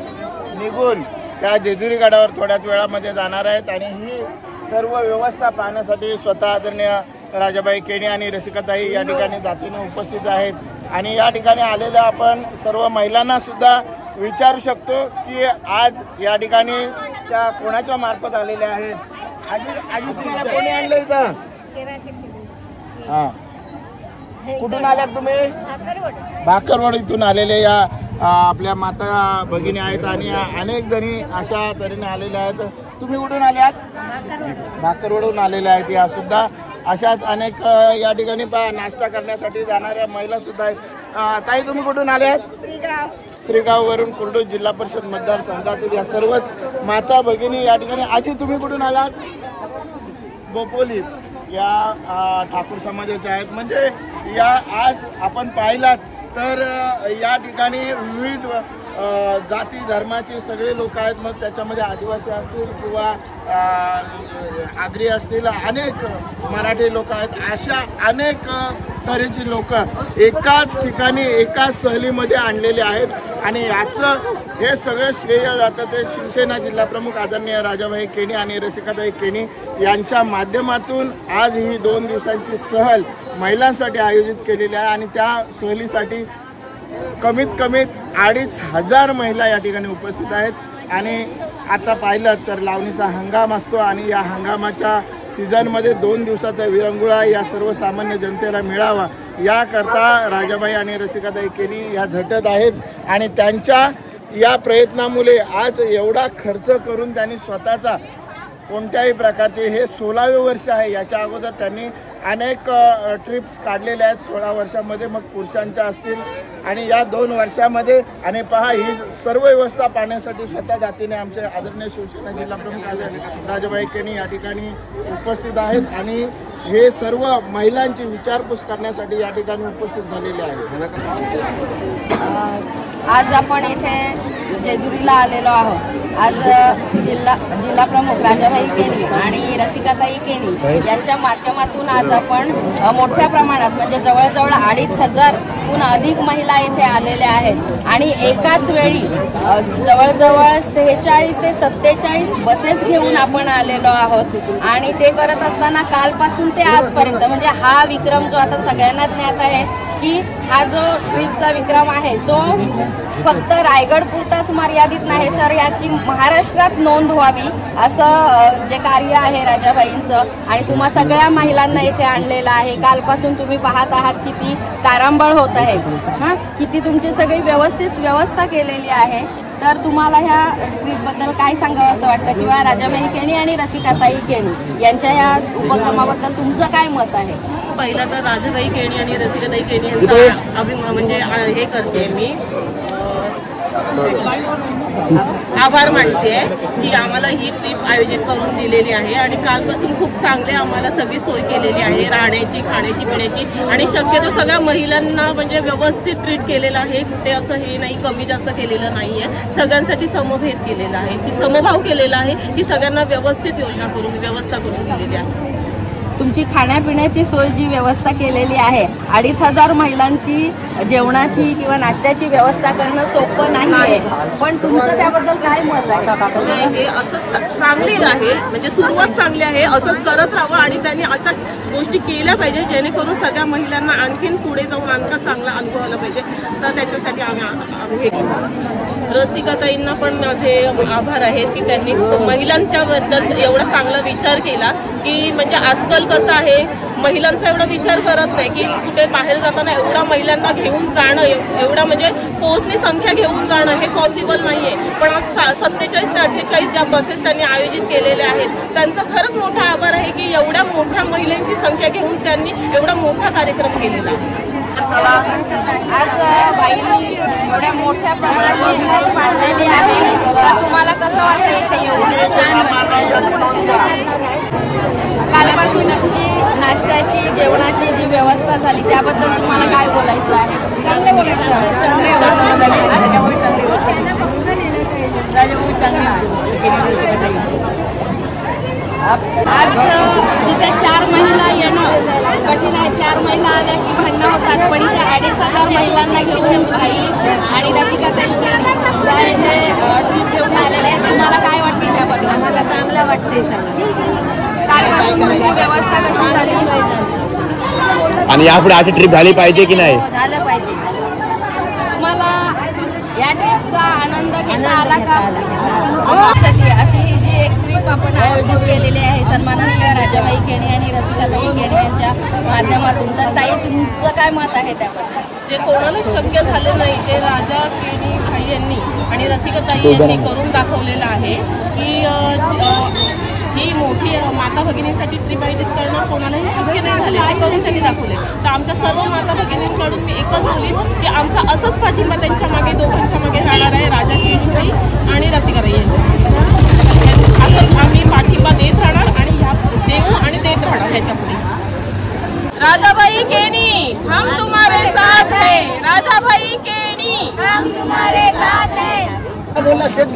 निघून त्या जेजुरी गडावर थोड्याच वेळामध्ये जाणार आहेत आणि ही सर्व व्यवस्था पाहण्यासाठी स्वतः आदरणीय राजाबाई केणी आणि रसिकाताई या ठिकाणी जातीने उपस्थित आहेत आणि या ठिकाणी आलेल्या आपण सर्व महिलांना सुद्धा विचारू शकतो की आज या ठिकाणी त्या कोणाच्या मार्फत आलेल्या आहेत. आजी तुम्हाला कोणी आणलं इथं? हा, कुठून आल्यात तुम्ही? भाकरवड इथून आलेले या आपल्या माता भगिनी आहेत आणि अनेक जणी अशा तऱ्हेने आलेल्या आहेत. तुम्ही कुठून आल्यात? भाकरवडून आलेल्या आहेत. या सुद्धा अशाच अनेक या ठिकाणी नाश्ता करण्यासाठी जाणाऱ्या महिला सुद्धा आहेत. ताई तुम्ही कुठून आल्यात? श्रीगाववरून कुर्डू जिल्हा परिषद मतदारसंघातील या सर्वच माता भगिनी या ठिकाणी. आजी तुम्ही कुठून आलात? बोपोली या ठाकूर समाजाच्या आहेत. म्हणजे या आज आपण पाहिलात तर या ठिकाणी विविध जाती धर्माचे सगळे लोक आहेत. मग त्याच्यामध्ये आदिवासी असतील किंवा आगरी असतील, अनेक मराठी लोक आहेत. अशा अनेक तऱ्हेची लोक एकाच ठिकाणी एकाच सहलीमध्ये आणलेले आहेत. आणि याचं हे सगळं श्रेय जातं ते शिवसेना जिल्हाप्रमुख आदरणीय राजाभाई केणी आणि रसिकाताई केणी यांच्या माध्यमातून आज ही 2 दिवसांची सहल महिलांसाठी आयोजित केलेली आहे. आणि त्या सहलीसाठी कमीत कमी 2,500 महिला या ठिकाणी उपस्थित आहेत. आणि आता पाहिलं तर लावणीचा हंगाम असतो आणि या हंगामाच्या सीझनमध्ये 2 दिवसाचा विरंगुळा या सर्वसामान्य जनतेला मिळावा याकरता राजाबाई आणि रसिकाताई केणी या झटत आहेत. आणि त्यांच्या या प्रयत्नामुळे आज एवढा खर्च करून त्यांनी स्वतःचा कोणत्याही प्रकारचे हे 16वे वर्ष आहे. याच्या अगोदर त्यांनी अनेक ट्रिप्स काढलेल्या आहेत 16 वर्षामध्ये, मग पुरुषांच्या असतील. आणि या 2 वर्षामध्ये आणि पहा ही सर्व व्यवस्था पाहण्यासाठी स्वतः जातीने आमचे आदरणीय शिवसेना जिल्हाप्रमुख राजाबाई केणी या ठिकाणी उपस्थित आहेत. आणि हे सर्व महिलांची विचारपूस करण्यासाठी या ठिकाणी उपस्थित झालेले आहेत. आज आपण इथे जेजुरीला आलेलो आहोत. आज जिल्हा प्रमुख राजाभाई केणी आणि रसिकाताई केणी यांच्या माध्यमातून आज आपण मोठ्या प्रमाणात म्हणजे जवळजवळ 2,500हून अधिक महिला इथे आलेल्या आहेत. आणि एकाच वेळी जवळजवळ 46 ते 47 बसेस घेऊन आपण आलेलो आहोत. आणि ते करत असताना कालपासून ते आजपर्यंत म्हणजे हा विक्रम जो आता सगळ्यांना ज्ञात आहे की हा जो ट्रिपचा विक्रम आहे तो फक्त रायगड पुरताच मर्यादित नाही तर याची महाराष्ट्रात नोंद व्हावी असं जे कार्य आहे राजाबाईंचं. आणि तुम्हा सगळ्या महिलांना इथे आणलेलं आहे. कालपासून तुम्ही पाहत आहात किती तारांबळ होत आहे, किती तुमची सगळी व्यवस्थित व्यवस्था केलेली आहे. तर तुम्हाला ह्या ट्रिपबद्दल काय सांगावं असं वाटतं किंवा राजाबाई केणी आणि रसिकाताई केणी यांच्या या उपक्रमाबद्दल तुमचं काय मत आहे? पहिला तर राजाबाई केणी आणि रसिकाताई केणी यांचा म्हणजे हे करते मी आभार मानते की आम्हाला ही ट्रिप आयोजित करून दिलेली आहे. आणि कालपासून खूप चांगले आम्हाला सगळी सोय केलेली आहे, राहण्याची, खाण्याची, पिण्याची. आणि शक्यतो सगळ्या महिलांना म्हणजे व्यवस्थित ट्रीट केलेलं आहे. कुठे असं हे नाही कमी जास्त केलेलं नाहीये. सगळ्यांसाठी समभेद केलेला आहे की समभाव केलेला आहे की सगळ्यांना व्यवस्थित व्यवस्था करून दिलेली आहे. तुमची खाण्यापिण्याची सोय जी व्यवस्था केलेली आहे 2,500 महिलांची जेवणाची किंवा नाश्त्याची व्यवस्था करणं सोपं नाही आहे. पण तुमचं त्याबद्दल काय मत आहे? हे असं चांगली आहे म्हणजे सुरुवात चांगली आहे. असंच करत राहावं आणि त्यांनी अशा गोष्टी केल्या पाहिजे जेणेकरून सगळ्या महिलांना आणखीन पुढे जाऊन आणखा चांगला अनुभव आला पाहिजे. तर त्याच्यासाठी आम्ही रसिकाताईंना पण माझे आभार आहेत की त्यांनी महिलांच्या बद्दल एवढा चांगला विचार केला की म्हणजे आजकाल कसं आहे महिलांचा एवढा विचार करत नाही की कुठे बाहेर जाताना एवढा महिलांना घेऊन जाणं एवढा म्हणजे पोहोचणी संख्या घेऊन जाणं हे पॉसिबल नाहीये. पण 47 ते 48 ज्या बसेस त्यांनी आयोजित केलेल्या आहेत त्यांचा खरंच मोठा आभार आहे की एवढ्या मोठ्या महिलांची संख्या घेऊन त्यांनी एवढा मोठा कार्यक्रम केलेला आहे. आज बाईंनी एवढ्या मोठ्या प्रमाणात पाडलेली आहे तर तुम्हाला कसं वाटतं? कालपासून तुमची नाश्त्याची जेवणाची जी व्यवस्था झाली त्याबद्दल तुम्हाला काय बोलायचं आहे? चांगलं बोलायचं आज जिथे 4 महिला येणं कठीण आहे. 4 महिला आल्या की भांडणं होतात. पण इथे 2,500 महिलांना घेऊन भाई आणि रसिकाताई ट्रिप घेऊन आलेले आहे. तुम्हाला काय वाटते त्याबद्दल? आम्हाला चांगलं वाटतंय. कालपासून तुमची व्यवस्था कशी झाली आणि यापुढे अशी ट्रिप झाली पाहिजे की नाही? झालं पाहिजे. तुम्हाला या ट्रिपचा आनंद घेता आला का? अशी ही जी एक ट्रिप आपण आयोजित केलेली आहे सन्माननीय राजाबाई केणी आणि रसिकाताई केणी यांच्या माध्यमातून. तर ताई तुमचं काय मत आहे त्याबद्दल? जे कोणाला शक्य झालं नाही ते राजा केणी भाई यांनी आणि रसिकाताई यांनी करून दाखवलेलं आहे की ही मोठी माता भगिनींसाठी ट्रिप आयोजित करणं कोणालाही शक्य नाही झाले. ते करून त्यांनी दाखवले. तर आमच्या सर्व माता भगिनींकडून मी एकच बोलीन की आमचा असंच पाठिंबा त्यांच्या मागे दोघांच्या मागे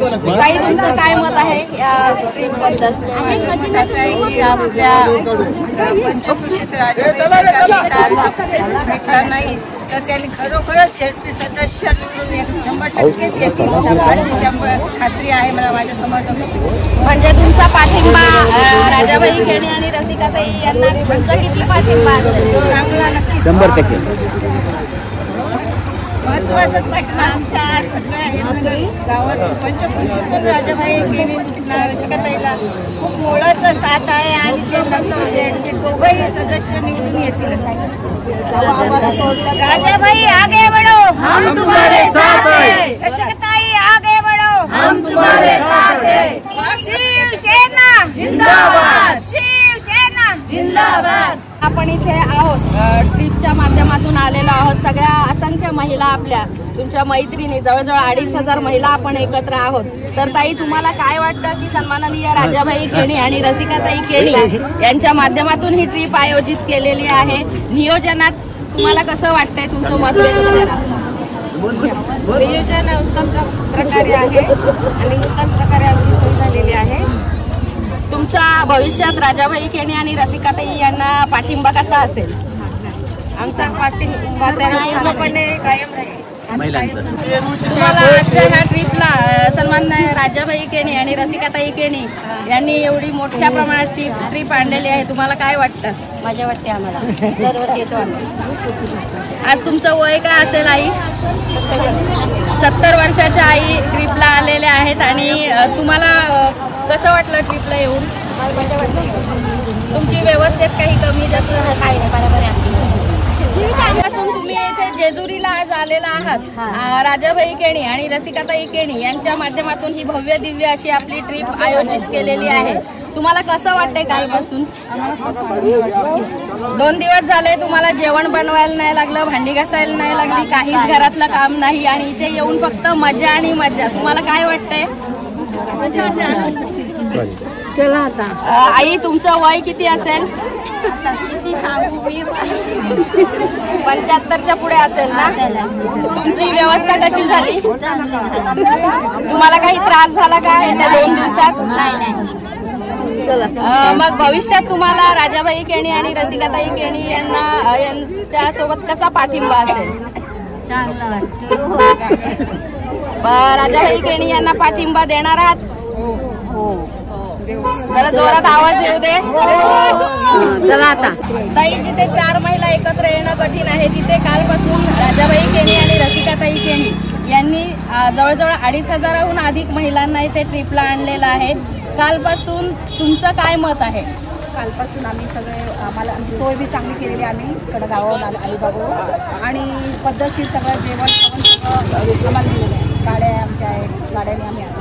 ताई तुमचं काय मत आहे या ट्रिप बद्दल? नाही तर त्यांनी खरोखरच झेडपी सदस्य निवडून 100% येतील अशी खात्री आहे मला माझ्या समर्थक. म्हणजे तुमचा पाठिंबा राजाबाई केणी आणि रसिकाताई यांना तुमचा किती पाठिंबा असेल? चांगला नक्की 100%. महत्वाचं पाठिंबा आमच्या सगळ्या गावात पंचकृषीतून राजाबाई केणी रसिकाताईला खूप मोलाचा साथ आहे आणि ते नक्की दोघंही सदस्य निवडून येतील. राजाबाई आगे बढ़ो, हम तुम्हारे साथ हैं. रसिकाताई आगे बढ़ो, हम तुम्हारे साथ हैं. शिवसेना जिंदाबाद, शिवसेना जिंदाबाद. आपण इथे आहोत ट्रिपच्या माध्यमातून आलेलो आहोत. सगळ्या असंख्य महिला आपल्या तुमच्या मैत्रिणी जवळजवळ 2,500 महिला आपण एकत्र आहोत. तर ताई तुम्हाला काय वाटतं की सन्माननीय राजाबाई केणी आणि रसिकाताई केणी यांच्या माध्यमातून ही ट्रिप आयोजित केलेली आहे, नियोजनात तुम्हाला कसं वाटतंय? तुमचं मत व्यक्त करा. नियोजन उत्तम प्रकारे आहे आणि उत्तम प्रकारे आमची सोय झालेली आहे. तुमचा भविष्यात राजाबाई केणी आणि रसिकाताई यांना पाठिंबा कसा असेल? आमचा पाठिंबा पूर्णपणे कायम राहील. तुम्हाला आजच्या ह्या ट्रिपला सन्माननीय राजाबाई केणी आणि रसिकाताई केणी यांनी एवढी मोठ्या प्रमाणात ट्रिप आणलेली आहे, तुम्हाला काय वाटतं? मजा वाटते आम्हाला, दरवर्षी येतो आम्ही. आज तुमचं वय काय असेल आई? 70 वर्षाच्या आई ट्रिपला आलेल्या आहेत. आणि तुम्हाला कसं वाटलं ट्रिपला येऊन? तुमची व्यवस्थेत काही कमी जास्त काही नाही, बरोबर आहे. पासून तुम्ही इथे जेजुरीला आज आलेला आहात. राजाबाई केणी आणि रसिकाताई केणी यांच्या माध्यमातून ही भव्य दिव्य अशी आपली ट्रिप आयोजित केलेली आहे. तुम्हाला कसं वाटतंय कालपासून? 2 दिवस झाले तुम्हाला जेवण बनवायला नाही लागलं, भांडी घासायला नाही लागली, काहीच घरातलं काम नाही आणि इथे येऊन फक्त मजा आणि मजा. तुम्हाला काय वाटतंय? चला आता. आई तुमचं वय किती असेल? 75च्या पुढे असेल ना? तुमची व्यवस्था कशी झाली? तुम्हाला काही त्रास झाला का त्या 2 दिवसात? मग भविष्यात तुम्हाला राजाबाई केणी आणि रसिकाताई केणी यांच्या सोबत कसा पाठिंबा असेल? राजाबाई केणी यांना पाठिंबा देणार आहात? जरा जोरात आवाज येऊ दे. चला आता. ताई जिथे 4 महिला एकत्र येणं कठीण आहे तिथे कालपासून राजाबाई केणी आणि रसिकाताई केणी यांनी जवळजवळ 2,500हून अधिक महिलांना इथे ट्रिपला आणलेलं आहे. कालपासून तुमचं काय मत आहे? कालपासून आम्ही सगळे आम्हाला आमची सोय बी चांगली केलेली आम्ही इकडं गावावर अलिबागवर आणि पद्धतशीर सगळं जेवण आम्हाला दिलेलं आहे. गाड्या आमच्या आहेत, गाड्याने आम्ही आलो.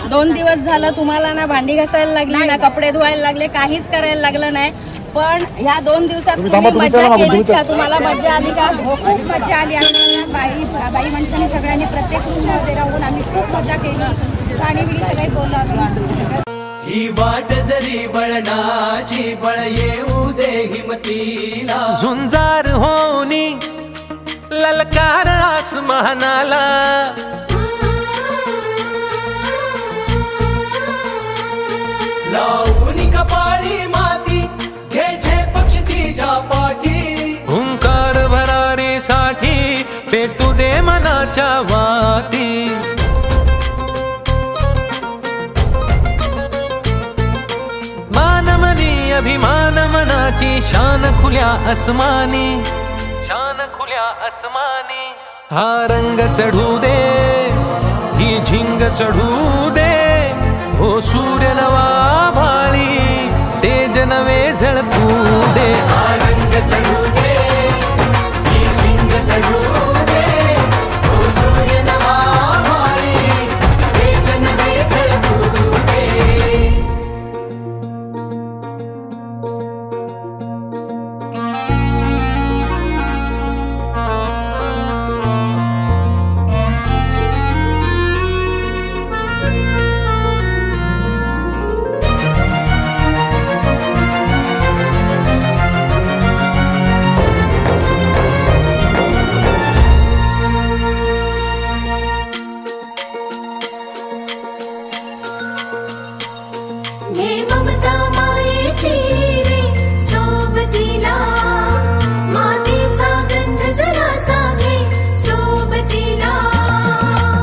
2 दिवस झालं तुम्हाला ना भांडी घासायला लागली ना कपडे धुवायला लागले, काहीच करायला लागलं नाही. पण ह्या 2 दिवसात तुम्ही मजा केली का? तुम्हाला मजा आली का? खूप मजा आली. आणि बाई माणसाने सगळ्यांनी प्रत्येक रूममध्ये राहून आम्ही खूप मजा केली. गाणी बिणी सगळे बोललो आम्ही. ही वाट जरी बळणाची बळ येऊ दे हिमतीला. झुंजार होनी ललकार आसमानाला. लावून कपाळी माती घ्यायचे पक्ष तिच्या पाठी. हुंकार भरारीसाठी पेटू दे मनाच्या वाती. मानमनी अभिमान मनाची शान खुल्या आसमानी. शान खुल्या आसमानी. हा रंग चढू दे, ही झिंग चढू दे. हो सूर्य नवा भाळी तेज नवे झळकू दे. रंग चढू दे, ही झिंग चढू दे. हो सूर्य नवा भाळी तेज नवे झळकू दे.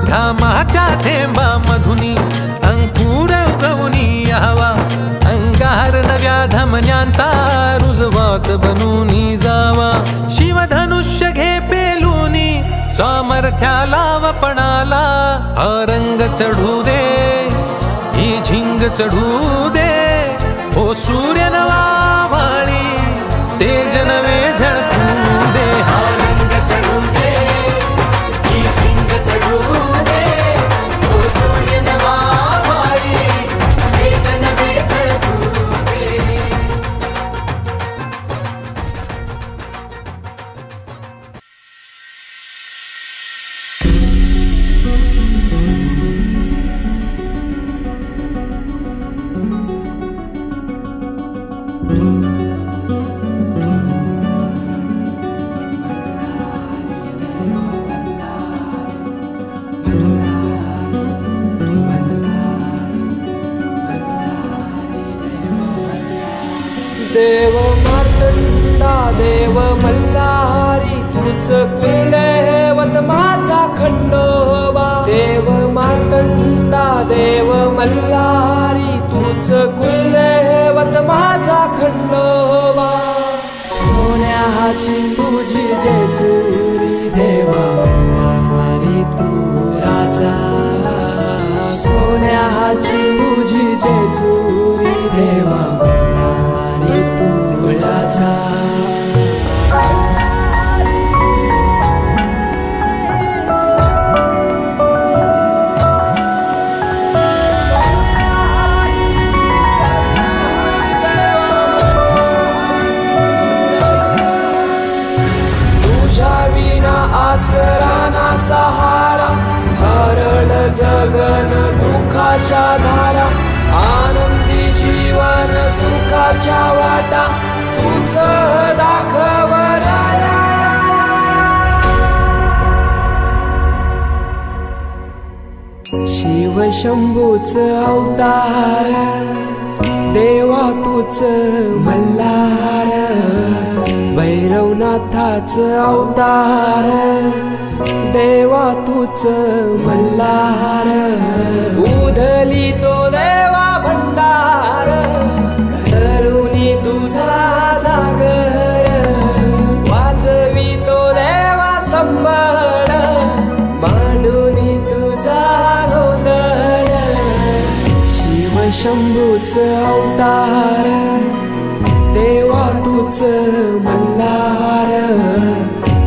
घामाच्या थेंबा मधुनी अंकुर उगवूनी यावा, अंगार नव्या धमन्यांचा रुजवात बनूनी जावा. शिवधनुष्य घे पेलूनी सामर्थ्याला वपणाला, हा रंग चढू दे ही झिंग चढू दे. ओ सूर्य नवा वाळी तेज नवे झळकू दे. हा रंग चढू दे ही झिंग चढू दे. ओ सूर्य नवा वाळी तेज नवे झळकू दे. देव मार्तंडा देव मल्हारी तूच कुलदैवत माझा खंडोबा. देव मार्तंडा देव मल्हारी तूच कुलदैवत माझा खंडोबा. सोन्याची तुझी जेजुरी देवा मल्हारी तू राजा. सोन्याची तुझी जेजुरी देवा तुळाचा. तुझ्या विना आसरा ना सहारा, हरळ जगन दुःखाच्या धारा. आनंदी जीवन सुखाच्या वाटा तूच दाखव राया. शिव शंभूच अवतार देवा तूच मल्हार. भैरवनाथाच अवतार देवा तूच मल्हार. उधली तो देवा भंडार धरुनी तुझा जागर. वाजवी तो देवा संबळ मांडुनी तुझा गोंधळ. शिव शंभूच अवतार देवा तूच मल्हार.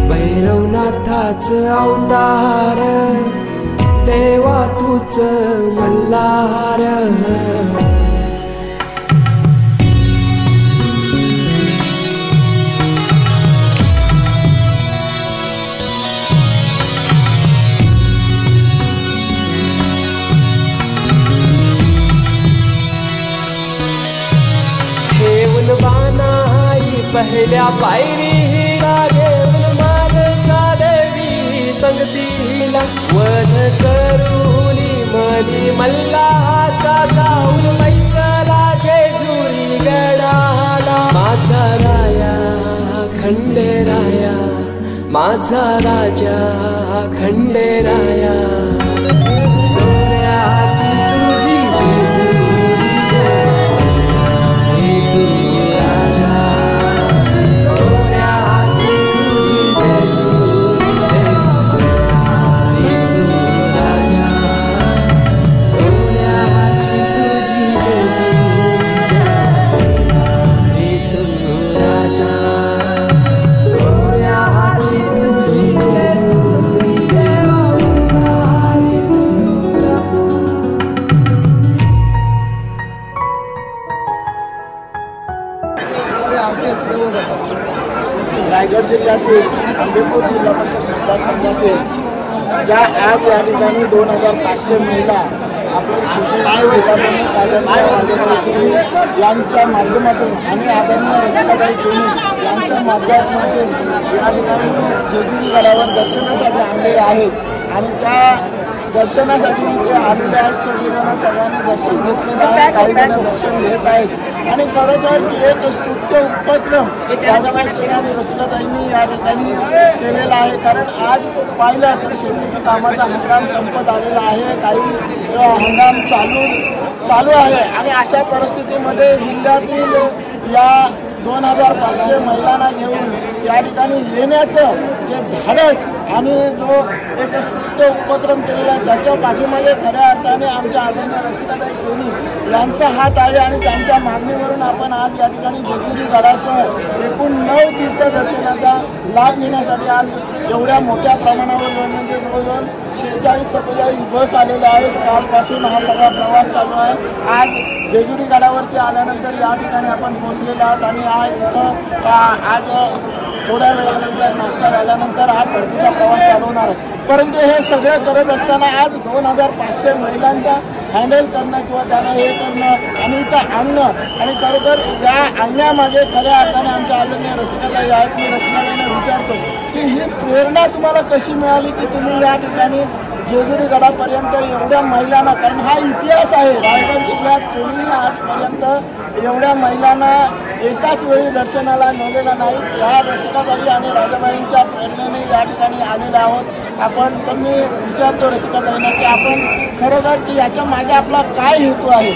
भैरवनाथाच अवतार देवा तूच मल्हार. ठेवून बानाई पहिल्या पायरीला, घेऊन मानसा देवी संगतीला. वध करूनी मनी मल्हाचा जाऊन बैसला जेजुरी गडाला. माझा राया खंडेराया माझा राजा खंडेराया. सोन्याची तुझी जेजुरी तू राजा. सोन्याची तुझी जेजुरी तू राजा. सोन्याची तुझी जेजुरी तू राजा. सोन्याची तुझी जेजुरी रायगड जिल्ह्यातील आंबेपूर जिल्हा परिषद मतदारसंघातील ज्या आज या ठिकाणी 2500 महिला आपली शिक्षण यांच्या माध्यमातून आणि आदरणीय रसिकाताई केणी यांच्या माध्यमातून या ठिकाणी जेजुरी गडावर दर्शनासाठी आणलेले आहेत. आणि त्या दर्शनासाठी इथे आलेले आहेत. सगळ्यांना दर्शन घेतलेलं आहे, काही जण दर्शन घेत आहेत आणि खरोखर एक स्तुत्य उपक्रम राजाबाई केणी आणि रसिकाताईंनी या ठिकाणी केलेला आहे. कारण आज पाहिलं तर शेतीच्या कामाचा हंगाम संपत आलेला आहे, काही हंगाम चालू आहे आणि अशा परिस्थितीमध्ये जिल्ह्यातील या 2500 महिलांना घेऊन या ठिकाणी येण्याचं जे धाडस आणि जो एक स्तुत्य उपक्रम केलेला आहे त्याच्या पाठीमागे खऱ्या अर्थाने आमच्या आदरणीय रसिकाताई केणी यांचा हात आहे आणि त्यांच्या मागणीवरून आपण आज या ठिकाणी जेजुरी गडासह एकूण 9 तीर्थदर्शनाचा लाभ घेण्यासाठी आज एवढ्या मोठ्या प्रमाणावर म्हणजे जवळजवळ 46-47 बस आलेल्या आहेत. कालपासून हा सगळा प्रवास चालू आहे. आज जेजुरी गडावरती आल्यानंतर या ठिकाणी आपण पोहोचलेलो आहोत आणि आज थोड्या वेळानंतर नाश्ता झाल्यानंतर हा परतीचा प्रवास चालू होणार आहे. परंतु हे सगळं करत असताना आज 2500 महिलांचा हँडल करणं किंवा त्यांना हे करणं आणि इथं आणणं आणि खरोखर या आणण्यामागे खऱ्या अर्थाने आमच्या आदरणीय रसिकाताई आहेत. मी रसिकाताईंना विचारतो की ही प्रेरणा तुम्हाला कशी मिळाली की तुम्ही या ठिकाणी जेजुरी गडापर्यंत एवढ्या महिलांना, कारण हा इतिहास आहे रायगड जिल्ह्यात कोणीही आजपर्यंत एवढ्या महिलांना एकाच वेळी दर्शनाला नेलेला नाही. या रसिकाताई आणि राजाबाईंच्या प्रेरणेने या ठिकाणी आलेले आहोत आपण. तर मी विचारतो रसिकाताईंना की आपण खरोखर की याच्या मागे आपला काय हेतू आहे?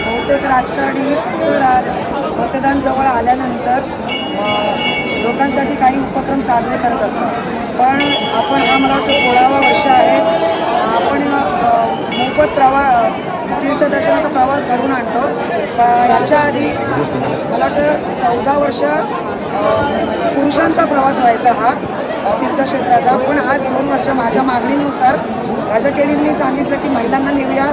बहुतेक राजकारणी मतदान जवळ आल्यानंतर लोकांसाठी काही उपक्रम साजरे करत असतात, पण आपण हा मला वाटतं 16वा वर्ष आहे. आपण मोफत तीर्थदर्शनाचा प्रवास घडवून आणतो. याच्या आधी मला वाटतं 14 वर्ष पुरुषांचा प्रवास व्हायचा हा तीर्थक्षेत्राचा, पण आज 2 वर्ष माझ्या मागणीनुसार राजा केणींनी सांगितलं की महिलांना नेऊया.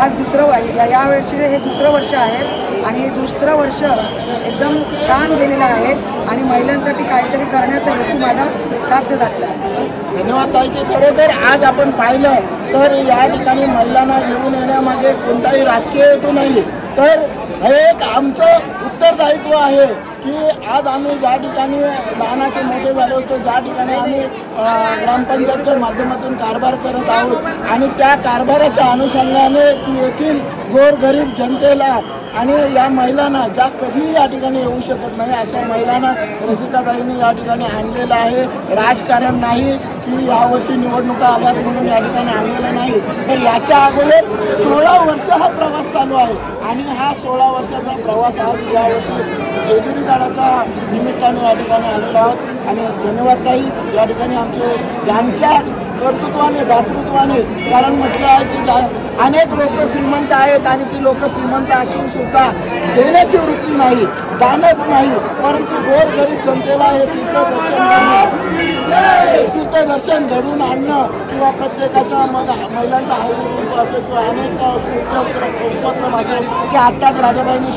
आज यावर्षी हे 2रं वर्ष आहे आणि हे 2रं वर्ष एकदम छान गेलेलं आहे आणि महिलांसाठी काहीतरी करण्याचा हेतू माझा साध्य झालेला आहे. धन्यवाद ताई. की खरोखर आज आपण पाहिलं तर या ठिकाणी महिलांना घेऊन येण्यामागे कोणताही राजकीय हेतू नाही, तर हे एक आमचं उत्तरदायित्व आहे की आज आम्ही ज्या ठिकाणी लहानाचे मोठे झालो होतो, ज्या ठिकाणी आम्ही ग्रामपंचायतच्या माध्यमातून कारभार करत आहोत आणि त्या कारभाराच्या अनुषंगाने येथील गोरगरीब जनतेला आणि या महिलांना ज्या कधीही या ठिकाणी येऊ शकत नाही अशा महिलांना रसिकाताईंनी या ठिकाणी आणलेलं आहे. राजकारण नाही की यावर्षी निवडणुका आल्यात म्हणून या ठिकाणी आणलेलं नाही, तर याच्या अगोदर 16 वर्ष हा प्रवास चालू आहे आणि हा 16 वर्षाचा प्रवास आज यावर्षी जेजुरी गडाच्या निमित्ताने या ठिकाणी आलेला आहोत. आणि धन्यवाद ताई. या ठिकाणी आमचे ज्यांच्या कर्तृत्वाने दातृत्वाने, कारण म्हटलं आहे की अनेक लोक श्रीमंत आहेत आणि ती लोक श्रीमंत असून सुद्धा देण्याची वृत्ती नाही, दानच नाही, परंतु गोरगरीब जनतेला हे तीर्थदर्शन घडून आणणं किंवा प्रत्येकाच्या महिलांचा हौस असेल किंवा अनेक उपक्रम असेल की आत्ताच राजाबाईंनी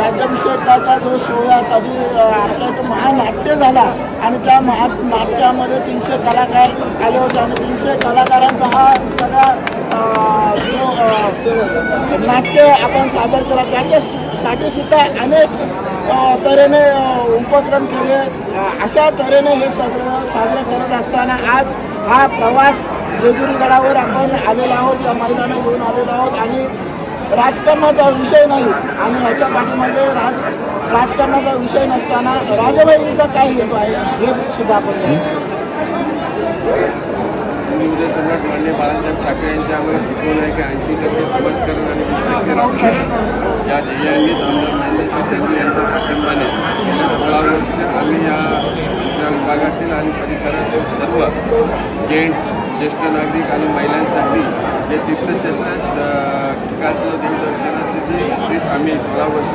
राज्याभिषेकाचा जो 16 साली आपल्याचं महानाट्य झाला आणि त्या महानाट्यामध्ये 300 कलाकार आले होते आणि 300 कलाकारांचा हा सगळा नाट्य आपण सादर केला. त्याच्यासाठी सुद्धा अनेक तऱ्हेने उपक्रम केले. अशा तऱ्हेने हे सगळं साजरं करत असताना आज हा प्रवास जेजुरी गडावर आपण आलेलो आहोत, या महिलांना घेऊन आलेलो आहोत आणि राजकारणाचा विषय नाही आणि याच्या पाठीमागे राजकारणाचा विषय नसताना राजाबाईंचा काय हेतू आहे हे सुद्धा आपण उदय सम्राट माननीय बाळासाहेब ठाकरे यांनी आम्हाला शिकवलं आहे की 80% समाजकारण आणि 20% राजकारण या ध्येयाने आमदार ज्ञानेश्वर देशमुख यांच्या पाठिंबाने गेल्या 16 वर्ष आम्ही या विभागातील आणि परिसरातील सर्व जेंट्स, ज्येष्ठ नागरिक आणि महिलांसाठी जे तीर्थक्षेत्र ठिकाणचं देवदर्शनाची जी ट्रीप आम्ही 16 वर्ष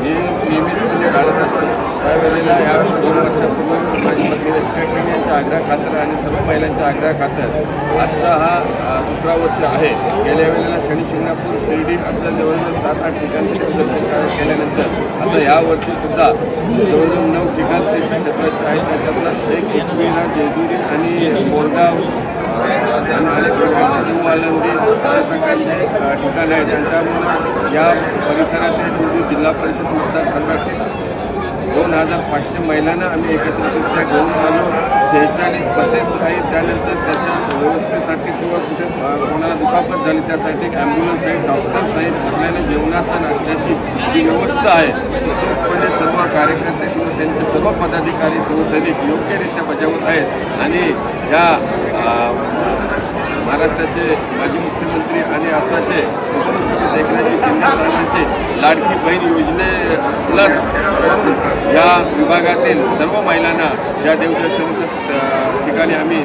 हे नियमितपणे काढत असतो. त्यावेळेला या 2 वर्षापूर्वी माझी पत्नी रसिका केणी यांच्या आग्रहाखातर आणि सर्व महिलांच्या आग्रहाखातर आजचा हा 2रा वर्ष आहे. गेल्या वेळेला शनी शिंगणापूर, शिर्डी असं जवळजवळ 7-8 ठिकाणी तीर्थदर्शन केल्यानंतर आता या वर्षी सुद्धा जवळजवळ 9 ठिकाण तीर्थक्षेत्राचे आहेत. त्याच्यातलं एक एकविरा, जेजुरी आणि मोरगाव आणि अनेक प्रकारचे आळंदी अशा प्रकारचे ठिकाण आहेत. त्यामुळे या परिसरातील जिल्हा परिषद मतदारसंघातील 2500 महिलांना आम्ही एकत्रितरित्या घेऊन आलो. 46 बसेस आहेत. त्यानंतर त्याच्या व्यवस्थेसाठी किंवा कुठे कोणाला दुखापत झाली त्यासाठी एक ॲम्ब्युलन्स आहे, डॉक्टर्स आहेत. सगळ्यांना जेवणाचा नाश्त्याची जी व्यवस्था आहे चोखपणे सर्व कार्यकर्ते शिवसेनेचे सर्व पदाधिकारी शिवसैनिक योग्यरित्या बजावत आहेत. आणि या महाराष्ट्राचे माजी मुख्यमंत्री आणि आताचे उपमुख्यमंत्री एकनाथजी शिंदे साहेबांचे लाडकी बहीण योजनेला करून या विभागातील सर्व महिलांना या देवदर्शनाच्या ठिकाणी आम्ही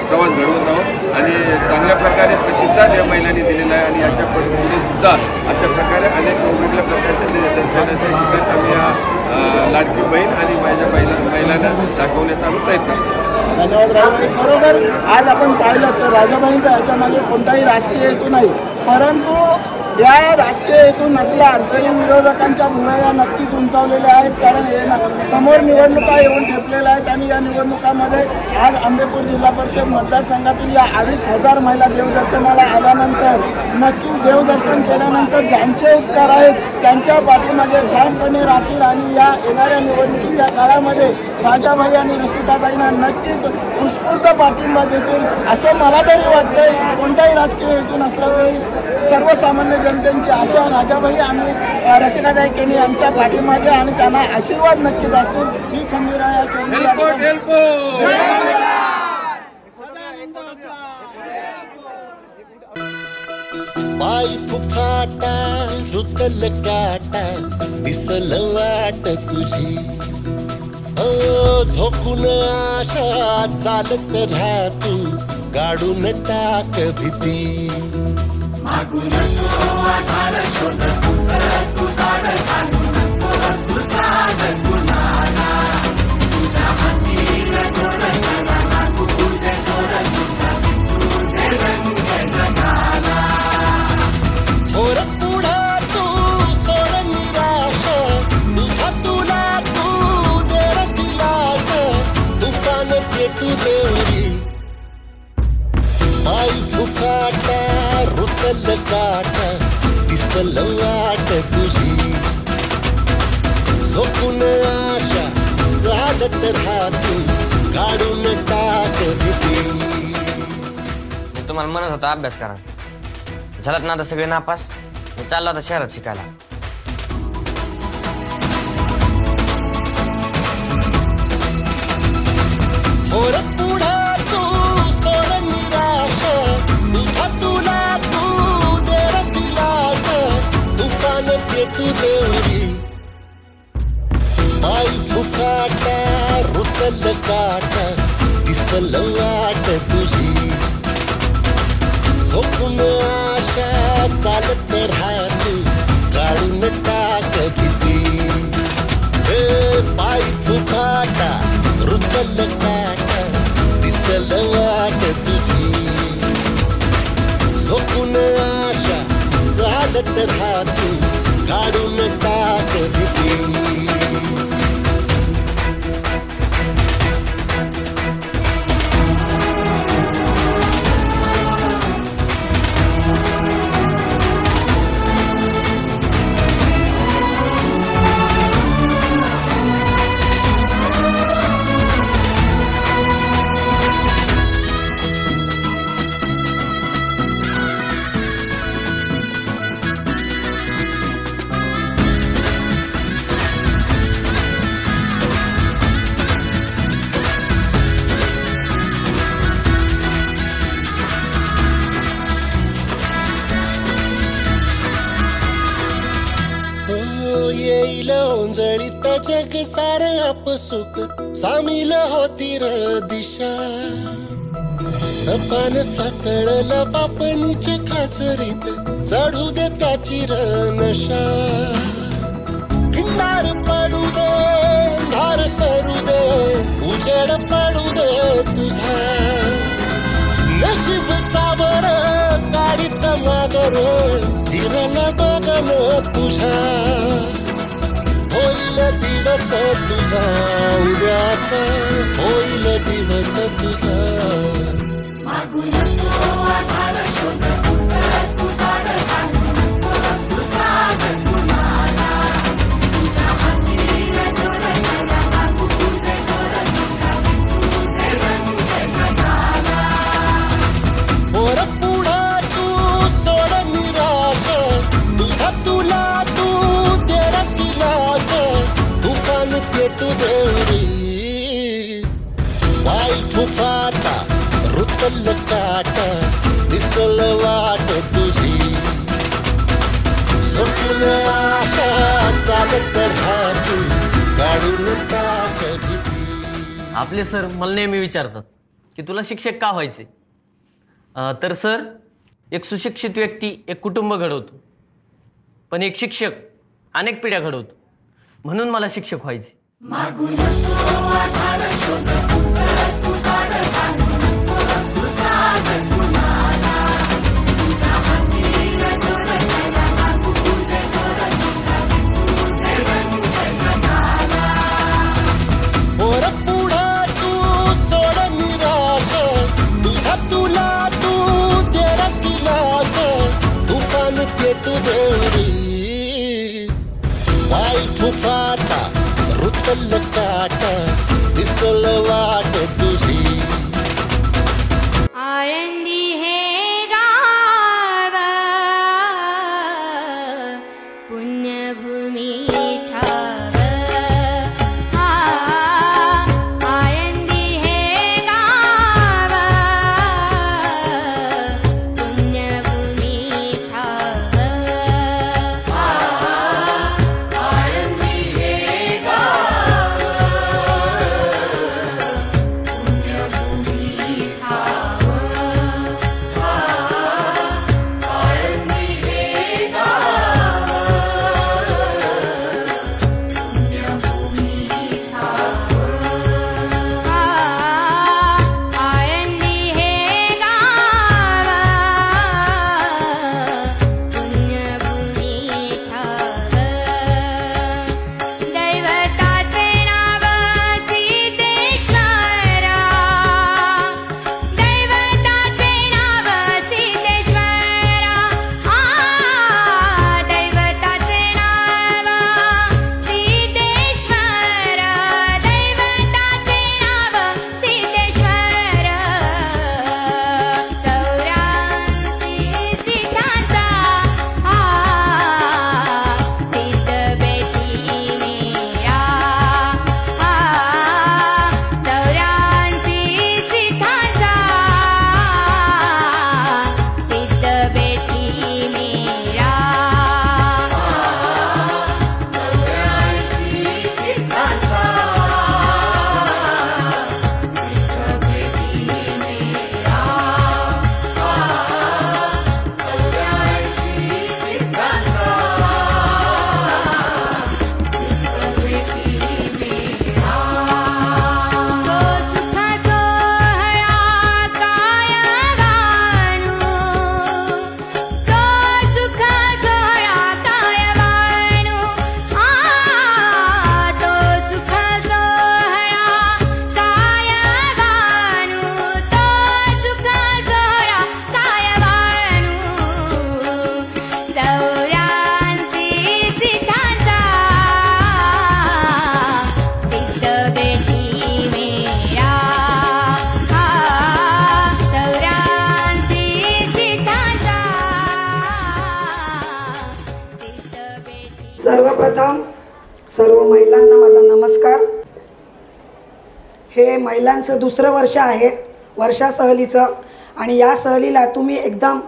प्रवास घडवत आहोत आणि चांगल्या प्रकारे प्रतिसाद या महिलांनी दिलेला आहे. आणि याच्या पुढे सुद्धा अशा प्रकारे अनेक वेगवेगळ्या प्रकारचे दर्शनाच्या ठिकाणी आम्ही या लाडकी बहीण आणि माझ्या महिलांना दाखवण्याचा आम्ही प्रयत्न करतो. धन्यवाद राजाबाई. बरोबर, आज आपण पाहिलं तर राजाबाईंचा याच्यामागे कोणताही राजकीय हेतू नाही, परंतु या राजकीय हेतू नसला तरी विरोधकांच्या भुवया नक्कीच उंचावलेल्या आहेत. कारण हे समोर निवडणुका येऊन ठेपलेल्या आहेत आणि या निवडणुकामध्ये आज आंबेपूर जिल्हा परिषद मतदारसंघातील या 2,500 महिला देवदर्शनाला आल्यानंतर नक्कीच देवदर्शन केल्यानंतर ज्यांचे उपकार आहेत त्यांच्या पाठीमागे ठामपणे राहतील आणि या येणाऱ्या निवडणुकीच्या काळामध्ये राजाबाई आणि रसिकाताईंना नक्कीच उत्स्फूर्त पाठिंबा देतील असं मला तरी वाटतंय. कोणताही राजकीय हेतू नसला तरी सर्वसामान्य जनतेची आशा राजाबाई आणि रसिकाताई केनी यांच्या पाठीमागे आणि त्यांना आशीर्वाद नक्कीच असतील. ही खंबीराया पाय फुफाटा रुतल काटा दिसल वाट तुझी झोकून आशा चालत राहा तू गाडून टाक भीती मागू नको आधार शोध तू दाड घालू नको तू साध कुणाला तुझ्या हातीन गोड जरा लागू दे जोर तुझा दिसू दे रंग जगाला होर पुढा तू सोड निराश तुझा तुला तू देर दिलास तुफान पेटू देवरी पाय फुफाटा रुतल काटा दिसल वाट तुझी झोपून आशा चालत राहा तू काढून टाक भीती. मी तुम्हाला म्हणत होता अभ्यास करा, झालात ना आता सगळे नापास. मी चाललो आता शहरात शिकायला. होर पुढा तू सोड निराश तुझा तुला तू देर दिलास तुफान पेटू देवरी पाय फुफाटा रुतल काटा दिसल वाट तुझी झोपून आशा चालत राहा तू काढून टाक भीती पाय फुफाटा रुतल काटा दिसल वाट तुझी झोपून आशा चालत राहा तू काढून टाक भीती. येईल जग सार अपसुख सामील होती र दिशा सपान साकळलं बापनीच्या खाचरीत चढू दे त्याची र नशा भिंगार पडू दे धार सरू दे उजेड पडू दे तुझा नशीब सावर गाडीत मागर फिरल बघन तुझ्या होईल दिवस तुझा उद्याचा होईल दिवस तुझा मागू नको आधार शोध तू दाड घालू नको तू साध कुणाला तुझ्या हातीन रुतल काटा दिसल वाट तुझी स्वप्न आशा चालत राहू काढून टाक भीती. आपले सर मला नेहमी विचारतात की तुला शिक्षक का व्हायचे. तर सर, एक सुशिक्षित व्यक्ती एक कुटुंब घडवतो, पण एक शिक्षक अनेक पिढ्या घडवतो, म्हणून मला शिक्षक व्हायचे. मागू नको आधार शोध तुझं तू तार घालू नको तू सागर कुणाला तुझ्या हातीर दोर चला लागू दे जोर तुझा दिसू दे रंग जगाला. पोर पुढं तू सोड निराश तुझा तुला तू तेरा दिलास तुफान पेटू देवरी वाईट फुफाटा रुतल काटा दिसल वाट तुझी. आळंदी हे गाव पुण्यभूमी ठाव. आळंदी हे गाव पुण्यभूमी ठाव. आळंदी हे गाव पुण्यभूमी ठाव. आळंदी हे गाव पुण्यभूमी ठाव. आळंदी हे गाव पुण्यभूमी ठाव. दैवताचे नाव सिद्धेश्वरा. दैवताचे नाव सिद्धेश्वरा. दैवताचे नाव सिद्धेश्वरा. दैवताचे नाव सिद्धेश्वरा. 84 सिद्धांचा सिद्ध बेटी मेरा. 84 सिद्धांचा सिद्ध बेटी मेरा. 84 सिद्धांचा सिद्ध बेटी मेरा. 84 सिद्धांचा सिद्ध बेटी मेरा. तो सुख सोहळा काय गाणू. तो सुख सोहळा काय गाणू. तो सुख सोहळा काय गाणू. तो सुख सोहळा काय गाणू. 84 सिद्धांचा सिद्ध बेटी मेरा. 84 सिद्धांचा सिद्ध बेटी. सर्वप्रथम सर्व महिलांना माझा नमस्कार. हे महिलांचं दुसरं वर्ष आहे वर्षा सहलीचं, आणि या सहलीला तुम्ही एकदम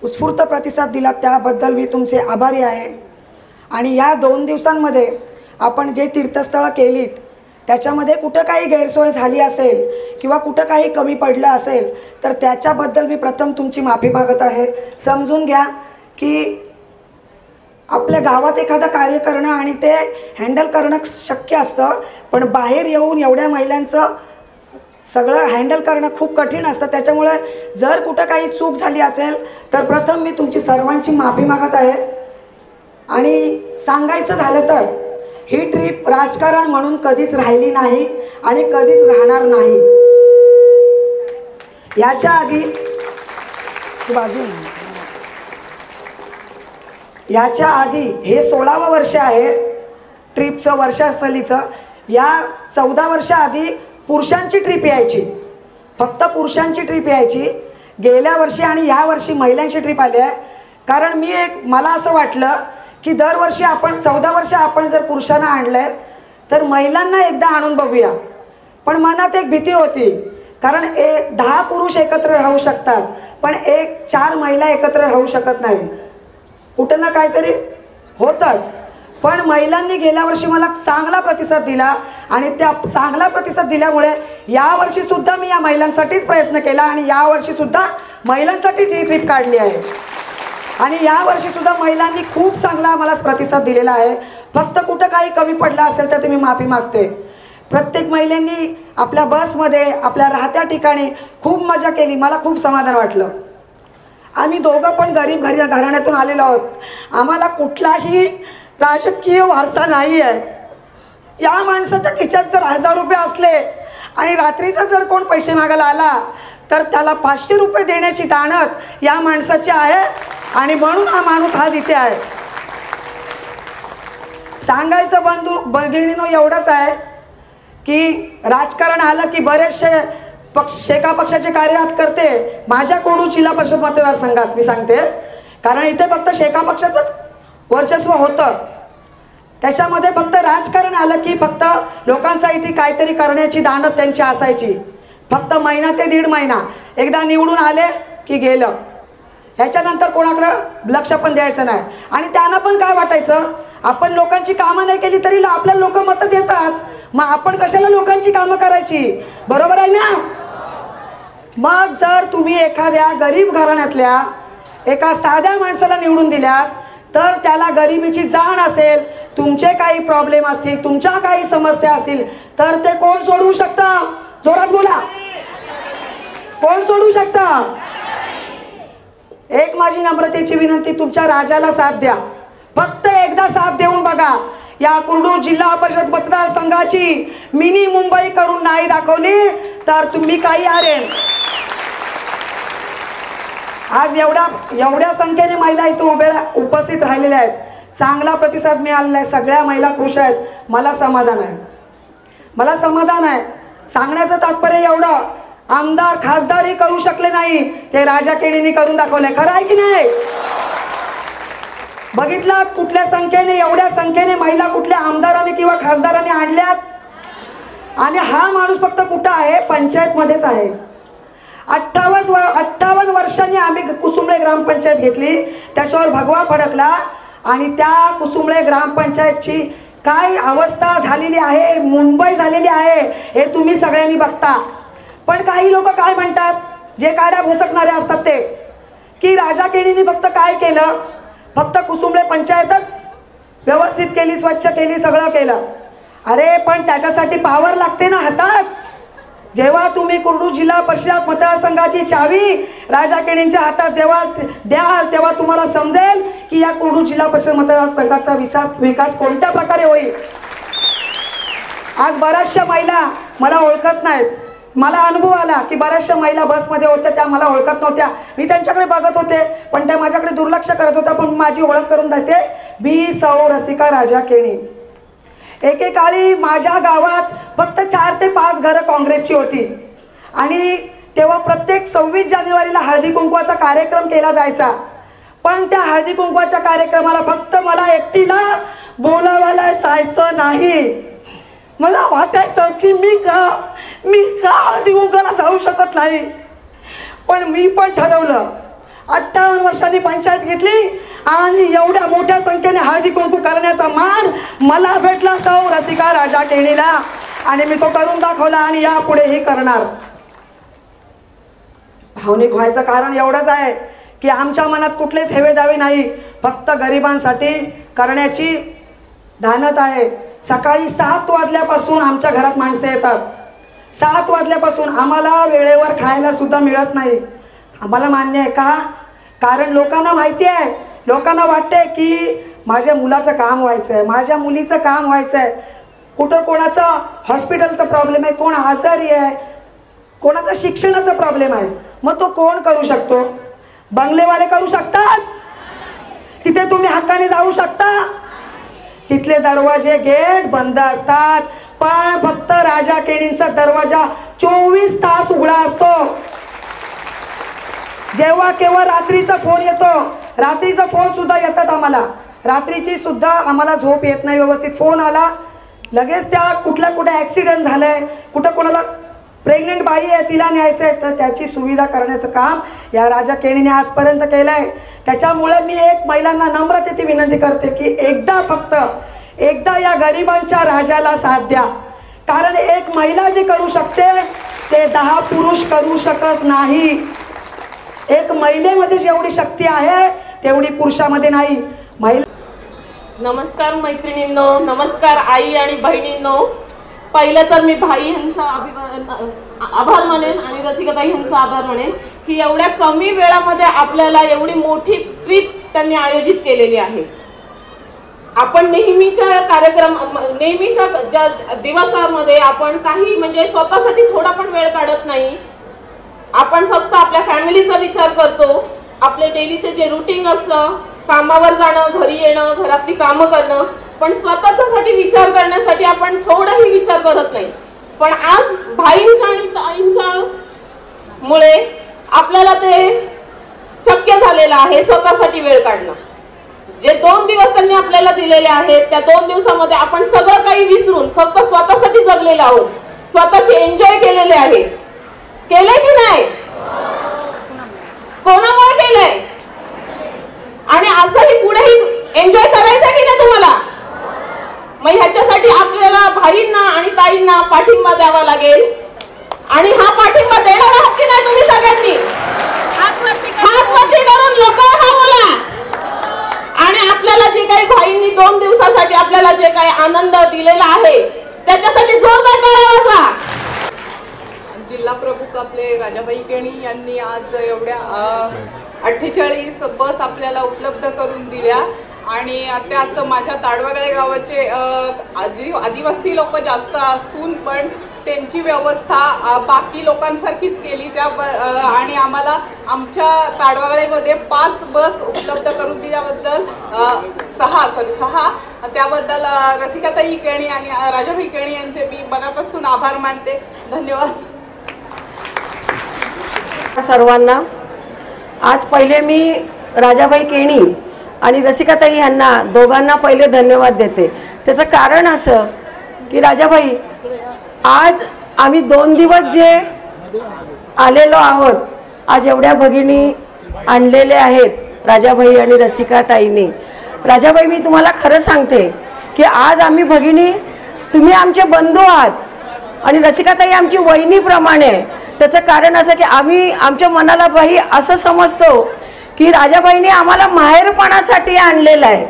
उत्स्फूर्त प्रतिसाद दिला त्याबद्दल मी तुमचे आभारी आहे. आणि या 2 दिवसांमध्ये आपण जे तीर्थस्थळं केलीत त्याच्यामध्ये कुठं काही गैरसोय झाली असेल किंवा कुठं काही कमी पडलं असेल तर त्याच्याबद्दल मी प्रथम तुमची माफी मागत आहे. समजून घ्या की आपल्या गावात एखादं कार्य करणं आणि ते हँडल करणं शक्य असतं, पण बाहेर येऊन एवढ्या महिलांचं सगळं हँडल करणं खूप कठीण असतं. त्याच्यामुळे जर कुठं काही चूक झाली असेल तर प्रथम मी तुमची सर्वांची माफी मागत आहे. आणि सांगायचं झालं तर ही ट्रिप राजकारण म्हणून कधीच राहिली नाही आणि कधीच राहणार नाही. याच्या आधी याच्या आधी हे 16वं वर्ष आहे ट्रिपचं वर्षा सहलीचं. या 14 वर्षाआधी पुरुषांची ट्रिप यायची, फक्त पुरुषांची ट्रिप यायची. गेल्या वर्षी आणि ह्या वर्षी महिलांची ट्रिप आली आहे. कारण मला असं वाटलं की दरवर्षी आपण 14 वर्ष आपण जर पुरुषांना आणलं तर महिलांना एकदा आणून बघूया. पण मनात एक भीती होती कारण 10 पुरुष एकत्र राहू शकतात पण 4 महिला एकत्र राहू शकत नाही. कुठं ना काहीतरी होतच. पण महिलांनी गेल्या वर्षी मला चांगला प्रतिसाद दिला आणि त्या चांगला प्रतिसाद दिल्यामुळे यावर्षी सुद्धा मी या महिलांसाठीच प्रयत्न केला आणि यावर्षी सुद्धा महिलांसाठी ही ट्रिप काढली आहे. आणि यावर्षी सुद्धा महिलांनी खूप चांगला मला प्रतिसाद दिलेला आहे. फक्त कुठं काही कमी पडलं असेल तर मी माफी मागते. प्रत्येक महिलांनी आपल्या बसमध्ये आपल्या राहत्या ठिकाणी खूप मजा केली. मला खूप समाधान वाटलं. आम्ही दोघं पण गरीब घराण्यातून आलेलो आहोत. आम्हाला कुठलाही राजकीय वारसा नाही आहे. या माणसाच्या खिशात जर 1000 रुपये असले आणि रात्रीचा जर कोण पैसे मागायला आला तर त्याला 500 रुपये देण्याची दानत या माणसाची आहे आणि म्हणून हा माणूस हा तिथे आहे. सांगायचं भगिनीनो एवढंच आहे की राजकारण आलं की बरेचसे शेका पक्षाचे कार्यकर्ते माझ्या कोडू जिल्हा परिषद मतदारसंघात मी सांगते, कारण इथे फक्त शेका पक्षाचंच वर्चस्व होतं. त्याच्यामध्ये फक्त राजकारण आलं की फक्त लोकांसाठी काहीतरी करण्याची दानत त्यांची असायची. फक्त महिना ते 1.5 महिना एकदा निवडून आले की गेलं. ह्याच्यानंतर कोणाकडं लक्ष पण द्यायचं नाही. आणि त्यांना पण काय वाटायचं, आपण लोकांची कामं नाही केली तरी आपल्याला लोक मतं देतात, मग आपण कशाला लोकांची कामं करायची. बरोबर आहे ना. मग जर तुम्ही एखाद्या गरीब घराण्यातल्या एका साध्या माणसाला निवडून दिल्यात तर त्याला गरिबीची जाण असेल, तुमचे काही प्रॉब्लेम असतील, तुमच्या काही समस्या असतील तर ते कोण सोडवू शकतं. जोरात बोला, कोण सोडवू शकतं. एक माझी नम्रतेची विनंती, तुमच्या राजाला साथ द्या. फक्त एकदा साथ देऊन बघा. या कुर्डू जिल्हा परिषद मतदारसंघाची मिनी मुंबई करून नाही दाखवली तर तुम्ही काही हरेल. आज एवढ्या संख्येने महिला इथे उपस्थित राहिलेल्या आहेत. चांगला प्रतिसाद मिळालेला आहे. सगळ्या महिला खुश आहेत. मला समाधान आहे. मला समाधान आहे. सांगण्याचं तात्पर्य एवढं, आमदार खासदारही करू शकले नाही, ते राजा केणींनी करून दाखवले. खरं आहे की नाही. बघितलात कुठल्या संख्येने, एवढ्या संख्येने महिला कुठल्या आमदाराने किंवा खासदाराने आणल्यात. आणि हा माणूस फक्त कुठं आहे, पंचायत मध्येच आहे. 58 वर्षांनी आम्ही कुसुंबळे ग्रामपंचायत घेतली, त्याच्यावर भगवा फडकला आणि त्या कुसुंबळे ग्रामपंचायतची काय अवस्था झालेली आहे, मुंबई झालेली आहे, हे तुम्ही सगळ्यांनी बघता. पण काही लोक काय म्हणतात, जे काड्या भुसकणारे असतात ते, की राजा केणींनी फक्त काय केलं, फक्त कुसुंबळे पंचायतच व्यवस्थित केली, स्वच्छ केली, सगळं केलं. अरे पण त्याच्यासाठी पावर लागते ना हातात. जेव्हा तुम्ही कुर्डू जिल्हा परिषद मतदारसंघाची चावी राजा केणींच्या हातात द्याल तेव्हा तुम्हाला समजेल की या कुर्डू जिल्हा परिषद मतदारसंघाचा विकास कोणत्या प्रकारे होईल. आज बऱ्याचशा महिला मला ओळखत नाहीत. मला अनुभव आला की बऱ्याचशा महिला बसमध्ये होत्या, त्या मला ओळखत नव्हत्या. मी त्यांच्याकडे बघत होते पण त्या माझ्याकडे दुर्लक्ष करत होत्या. पण माझी ओळख करून देते, मी सौ रसिका राजा केणी. एकेकाळी माझ्या गावात फक्त 4 ते 5 घरं काँग्रेसची होती आणि तेव्हा प्रत्येक 26 जानेवारीला हळदी कुंकवाचा कार्यक्रम केला जायचा. पण त्या हळदी कुंकवाच्या कार्यक्रमाला फक्त मला एकटीला बोलावायला जायचं नाही. मला वाटायचं की मी का हळदी कुंकवाला जाऊ शकत नाही. पण मी पण ठरवलं, 58 वर्षांनी पंचायत घेतली आणि एवढ्या मोठ्या संख्येने हळदी कुंकू करण्याचा मान मला भेटला सौ रसिका राजा केणीला आणि मी तो करून दाखवला आणि यापुढे हे करणार. भावनिक व्हायचं कारण एवढंच आहे की आमच्या मनात कुठलेच हेवे दावे नाही, फक्त गरिबांसाठी करण्याची धानत आहे. सकाळी 7 वाजल्यापासून आमच्या घरात माणसं येतात. 7 वाजल्यापासून आम्हाला वेळेवर खायला सुद्धा मिळत नाही. आम्हाला मान्य आहे का, कारण लोकांना माहिती आहे, लोकांना वाटते की माझ्या मुलाचं काम व्हायचं आहे, माझ्या मुलीचं काम व्हायचं आहे. कुठं कोणाचं हॉस्पिटलचा प्रॉब्लेम आहे, कोण आजारी आहे, कोणाचा शिक्षणाचा प्रॉब्लेम आहे, मग तो कोण करू शकतो. बंगलेवाले करू शकतात. तिथे तुम्ही हक्काने जाऊ शकता. तिथले दरवाजे गेट बंद असतात, पण फक्त राजा केणींचा दरवाजा 24 तास उघडा असतो. जेव्हा केव्हा रात्रीचा फोन येतो, रात्रीचा फोन सुद्धा येतात आम्हाला, रात्रीची सुद्धा आम्हाला झोप येत नाही व्यवस्थित. फोन आला लगेच त्या कुठे ॲक्सिडेंट झालंय, कुठं कोणाला प्रेग्नेंट बाई आहे तिला न्यायचं आहे तर त्याची सुविधा करण्याचं काम या राजा केणीने आजपर्यंत केलं आहे. त्याच्यामुळे मी एक महिलांना नम्रतेने विनंती करते की एकदा या गरिबांच्या राजाला साथ द्या. कारण एक महिला जे करू शकते ते 10 पुरुष करू शकत नाही. एक महिलेमध्ये जेवढी शक्ती आहे तेवढी पुरुषामध्ये नाही. नमस्कार मैत्रिणींनो, नमस्कार आई आणि बहिणींनो. पहिलं तर मी भाई यांचा आभार मानेन आणि रसिकाताई यांचा आभार मानेन की एवढ्या कमी वेळामध्ये आपल्याला एवढी मोठी ट्रिप त्यांनी आयोजित केलेली आहे. आपण नेहमीच्या ज्या दिवसामध्ये आपण काही म्हणजे स्वतःसाठी थोडा पण वेळ काढत नाही. आपण फक्त आपल्या फॅमिलीचा विचार करतो. आपले डेलीचे जे रुटीन असतं, कामावर जाणं, घरी येणं, घरातली कामं करणं, पण स्वतःसाठी विचार करण्यासाठी आपण थोडाही विचार करत नाही. पण आज भाईंच्या आणि ताईंच्या मुळे आपल्याला ते शक्य झालेलं आहे स्वतःसाठी वेळ काढणं. जे 2 दिवस त्यांनी आपल्याला दिलेले आहेत त्या 2 दिवसामध्ये आपण सगळं काही विसरून फक्त स्वतःसाठी जगलेलो आहोत. स्वतःचे एन्जॉय केलेले आहे. केले की नाही? कोणामुळे केलंय? आणि असंही पुढेही एन्जॉय करायचं की नाही तुम्हाला? मग ह्याच्यासाठी आपल्याला भाईंना आणि ताईंना पाठिंबा द्यावा लागेल. आणि हा पाठिंबा देणार आहात की नाही तुम्ही सगळ्यांनी? हात वरती करून लोक हा बोला. आणि आपल्याला जे काही भाईंनी 2 दिवसासाठी आपल्याला जे काही आनंद दिलेला आहे त्याच्यासाठी जोरदार टाळ्या वाजवा. जिल्हा प्रमुख आपले राजाबाई केणी यांनी आज एवढ्या 48 बस आपल्याला उपलब्ध करून दिल्या. आणि त्यात माझ्या ताडवागळे गावाचे आदिवासी लोक जास्त असून पण त्यांची व्यवस्था बाकी लोकांसारखीच केली. आणि आम्हाला आमच्या ताडवागळेमध्ये 5 बस उपलब्ध करून दिल्याबद्दल 6 त्याबद्दल रसिकाताई केणी आणि राजाबाई केणी यांचे मी मनापासून आभार मानते. धन्यवाद सर्वांना. आज पहिले मी राजाबाई केणी आणि रसिकाताई यांना दोघांना पहिले धन्यवाद देते. त्याचं कारण असं की राजाबाई आज आम्ही 2 दिवस जे आलेलो आहोत, आज एवढ्या भगिनी आणलेले आहेत राजाबाई आणि रसिकाताईंनी. राजाबाई मी तुम्हाला खरं सांगते की आज आम्ही भगिनी, तुम्ही आमचे बंधू आहात आणि रसिकाताई आमची वहिनीप्रमाणे. त्याचं कारण असं की आम्ही आमच्या मनाला बाई असं समजतो की राजाबाईंनी आम्हाला माहेरपणासाठी आणलेलं आहे.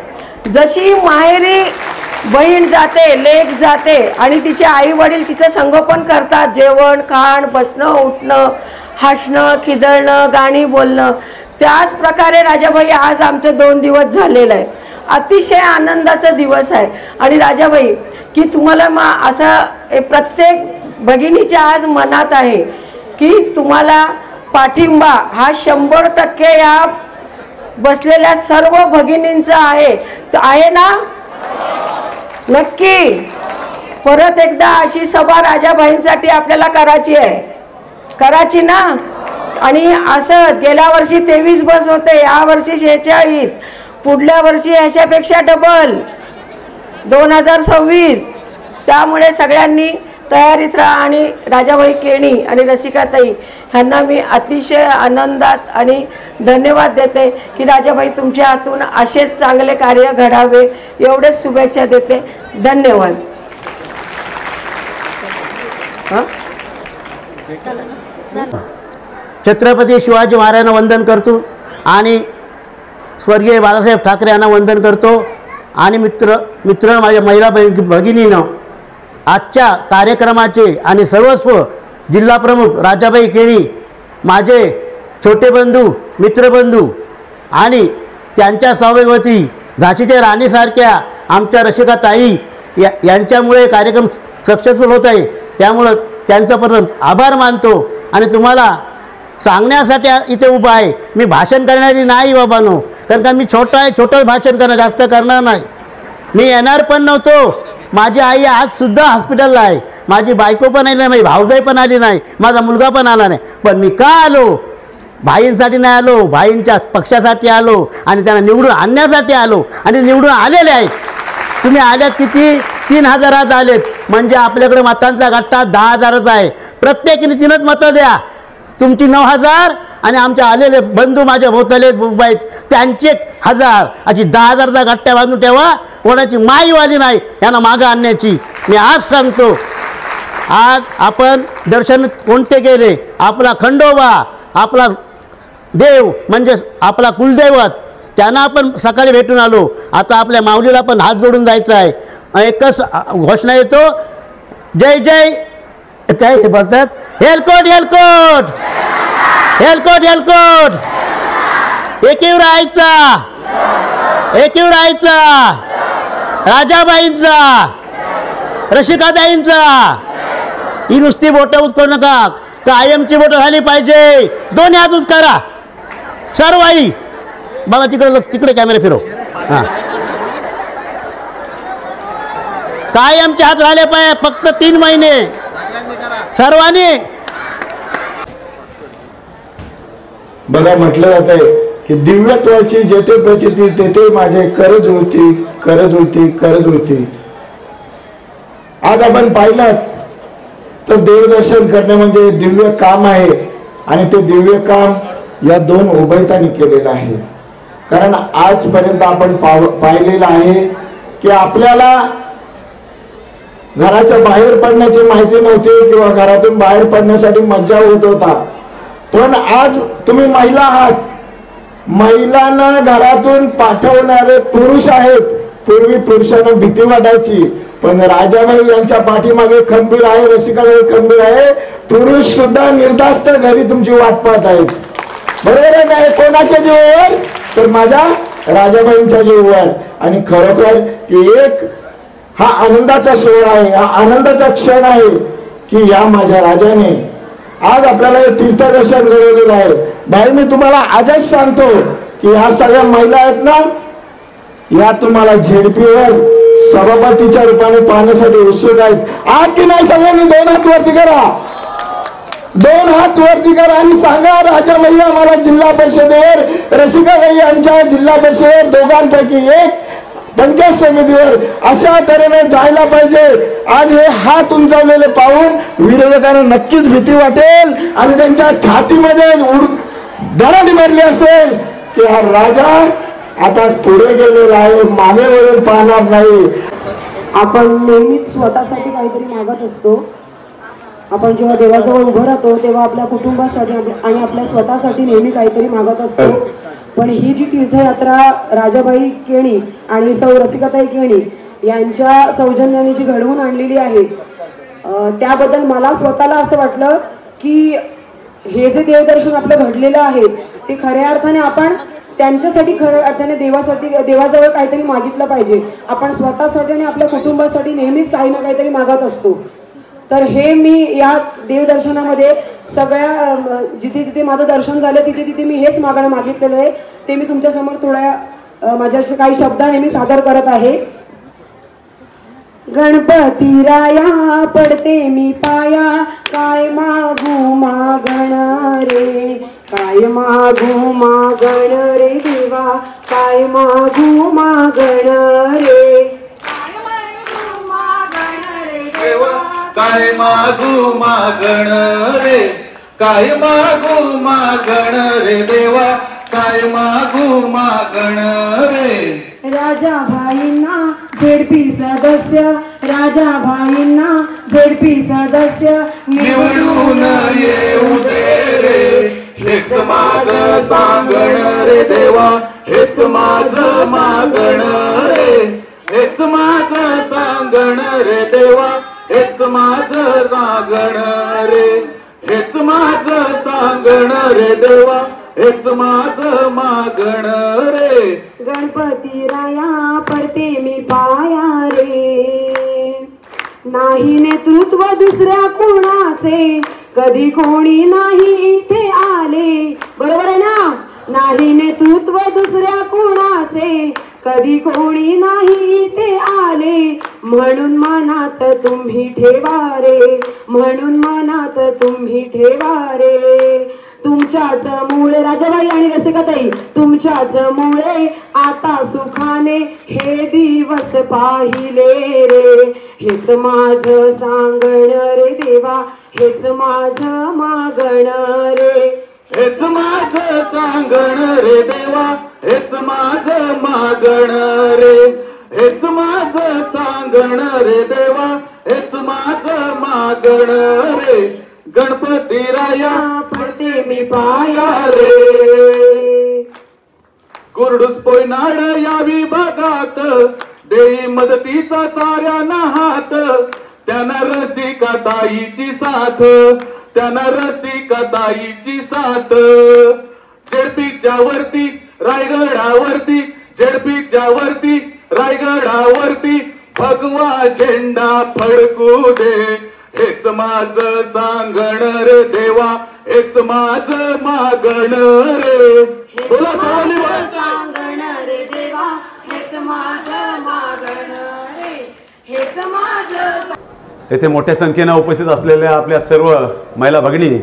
जशी माहेरी बहीण जाते, लेक जाते आणि तिचे आई वडील तिचं संगोपन करतात, जेवण खाण, बसणं उठणं, हसणं खिदळणं, गाणी बोलणं, त्याच प्रकारे राजाबाई आज आमचे 2 दिवस झालेलं आहे. अतिशय आनंदाचा दिवस आहे. आणि राजाबाई की तुम्हाला असं प्रत्येक भगिनीच्या आज मनात आहे की तुम्हाला पाठिंबा हा 100% या बसलेल्या सर्व भगिनींचा आहे ना? नक्की. परत एकदा अशी सभा राजाबाईंसाठी आपल्याला करायची ना. आणि असं गेल्या वर्षी 23 बस होते, या वर्षी 46, पुढल्या वर्षी ह्याच्यापेक्षा डबल 2026. त्यामुळे सगळ्यांनी तयारीत राहा. आणि राजाबाई केणी आणि रसिकाताई ह्यांना मी अतिशय आनंदात आणि धन्यवाद देते की राजाबाई तुमच्या हातून असेच चांगले कार्य घडावे एवढेच शुभेच्छा देते. धन्यवाद. छत्रपती शिवाजी महाराजांना वंदन करतो आणि स्वर्गीय बाळासाहेब ठाकरे यांना वंदन करतो. आणि मित्र माझ्या महिला भगिनीनं आजच्या कार्यक्रमाचे आणि सर्वस्व जिल्हा प्रमुख राजाबाई केणी, माझे छोटे बंधू, मित्रबंधू आणि त्यांच्या सौभाग्यवती झाशीच्या राणीसारख्या आमच्या रसिकाताई यांच्यामुळे कार्यक्रम सक्सेसफुल होत आहे. त्यामुळं त्यांचा पण आभार मानतो. आणि तुम्हाला सांगण्यासाठी इथे उभा आहे. मी भाषण करणारी नाही बाबांनो, कारण का मी छोटं भाषण करणार, जास्त करणार नाही. मी येणार पण नव्हतो. माझी आई आजसुद्धा हॉस्पिटलला आहे, माझी बायको पण आली नाही, माझी भाऊजाई पण आली नाही, माझा मुलगा पण आला नाही. पण मी का आलो? भाईंसाठी नाही आलो, भाईंच्या पक्षासाठी आलो आणि त्यांना निवडून आणण्यासाठी आलो. आणि निवडून आलेले आहेत. तुम्ही आल्यात किती? 3000 आलेत. म्हणजे आपल्याकडे मतांचा गट्टा 10,000च आहे. प्रत्येकीने 3च मतं द्या. तुमची 9,000 आणि आमच्या आलेले बंधू माझ्या भोवताले आहेत त्यांचे 1,000 अशी 10,000चा गट्ट्या बांधून ठेवा. कोणाची माईवाली नाही यांना मागं आणण्याची. मी आज सांगतो, आज आपण दर्शन कोणते केले? आपला खंडोबा, आपला देव म्हणजे आपला कुलदैवत, त्यांना आपण सकाळी भेटून आलो. आता आपल्या माऊलीला पण हात जोडून जायचं आहे. एकच घोषणा येतो, जय जय काय हे बोलतात, हेलकोट हेलकोट हेलकोट हेलकोट, एकीव राहायचा, एकीव राहायचा, राजाबाईंचा, रसिकाताईंचा. ही नुसती बोटं उचकू नका, कायमची बोटं झाली पाहिजे. दोन्ही हात उचकारा सर्व. आई बघा तिकडे, तिकडे कॅमेरा फिरव. हां, कायमचे हात झाले पाहिजे. फक्त 3 महिने सर्वांनी. बघा म्हटलं जात आहे की दिव्यत्वाची जेथे प्रचिती तेथे माझे कर जुळती, कर जुळती, कर जुळती. आज आपण पाहिलं तर देवदर्शन करणे म्हणजे दिव्य काम आहे आणि ते दिव्य काम या 2 उभयतांनी केलेलं आहे. कारण आजपर्यंत आपण पाहिलेलं आहे की आपल्याला घराच्या बाहेर पडण्याची माहिती नव्हती किंवा घरातून बाहेर पडण्यासाठी मज्जा होत होता. पण आज तुम्ही महिला आहात, महिलांना घरातून पाठवणारे पुरुष आहेत. पूर्वी पुरुषांना भीती वाटायची, पण राजाबाई यांच्या पाठीमागे खंबीर आहे, रसिकाबाई खंबीर आहे. पुरुष सुद्धा निर्धास्त घरी तुमची वाट पाहत आहेत. बरोबर आहे नाही? कोणाच्या जीवावर? तर माझ्या राजाबाईंच्या जीवावर. आणि खरोखर की एक हा आनंदाचा सोहळा आहे, हा आनंदाचा क्षण आहे की या माझ्या राजाने आज आपल्याला हे तीर्थदर्शन घडवलेलं आहे. भाई मी तुम्हाला आजच सांगतो की ह्या सगळ्या महिला आहेत ना, या तुम्हाला झेडपीवर सभापतीच्या रूपाने पाहण्यासाठी उत्सुक आहेत. आज की नाही? सगळ्यांनी 2 हात वरती करा, 2 हात वरती करा आणि सांगा राजाबाई आम्हाला जिल्हा परिषदेवर, रसिकाबाई आमच्या जिल्हा परिषदेवर, दोघांपैकी एक पंचायत समितीवर अशा तऱ्हेने जायला पाहिजे. आज हे हात उंचावलेले पाहून विरोधकांना नक्कीच भीती वाटेल आणि त्यांच्या छातीमध्ये दरड भरली असेल की हा राजा आता पुढे गेलेला आहे, मागे वळून पाहणार नाही. आपण नेहमीच स्वतःसाठी काहीतरी मागत असतो. आपण जेव्हा देवाजवळ उभं राहतो तेव्हा आपल्या कुटुंबासाठी आणि आपल्या स्वतःसाठी नेहमी काहीतरी मागत असतो. पण ही जी तीर्थयात्रा राजाबाई केणी आणि सौ रसिकाताई केणी यांच्या सौजन्याने जी घडवून आणलेली आहे, त्याबद्दल मला स्वतःला असं वाटलं की हे जे देवदर्शन आपलं घडलेलं आहे ते खऱ्या अर्थाने आपण त्यांच्यासाठी खऱ्या अर्थाने देवाजवळ काहीतरी मागितलं पाहिजे. आपण स्वतःसाठी आणि आपल्या कुटुंबासाठी नेहमीच काही ना काहीतरी मागत असतो. तर हे मी या देवदर्शनामध्ये सगळ्या जिथे जिथे माझं दर्शन झालं तिथे तिथे मी हेच मागणं मागितलेलं आहे. ते मी तुमच्यासमोर थोड्या माझ्या काही शब्दाने मी सादर करत आहे. गणपती राया पडते मी पाया, काय मागू मागण रे, काय मागू मागण रे देवा, काय मागू मागण रे, काय मागू मागण रे, काय मागू मागण रे देवा, काय मागू मागण रे. राजाभाईंना झेडपी सदस्य, राजाभाईंना झेडपी सदस्य निवडून येऊ दे रे, हेच माझं सांगण रे देवा, हेच माझं मागण रे, हेच माझं सांगण रे देवा, हेच माझं सांगण रे, हेच माझं सांगण रे देवा, हेच माझं मागण रे. गणपती राया पडते मी पाया रे, नाही नेतृत्व दुसऱ्या कोणाचे, कधी कोणी नाही इथे आले. बरोबर आहे ना? नाही नेतृत्व दुसऱ्या कोणाचे, कधी कोणी नाही इथे आले. म्हणून मनात तुम्ही ठेवा रे, म्हणून मनात तुम्ही ठेवा रे. तुमच्याच मुळे राजाबाई आणि रसिकाताई तुमच्याच मुळे आता सुखाने हे दिवस पाहिले रे. हेच माझं सांगण रे देवा, हेच माझं मागण रे. हेच माझं सांगण रे देवा, हेच माझं मागण रे. हेच माझं सांगण रे देवा, हेच माझं मागण रे. गणपती राया पडते मी पाया रे. कुरडूस पोयनाड या विभागात देई मदतीचा साऱ्यांना हात. त्यानं रसिकाताईची साथ, त्यानं रसिकाताईची साथ. जेडपीच्या वरती रायगडावरती, जेडपीच्या वरती रायगडावरती भगवा झेंडा फडकू दे. हेच माझं सांगण रे देवा, हेच माझं मागण रे. बोला सर्वांनी बोला. सांगण रे देवा, हेच माझं मागण रे. हेच माझं. येथे मोठ्या संख्येने उपस्थित असलेल्या आपल्या सर्व महिला भगिनी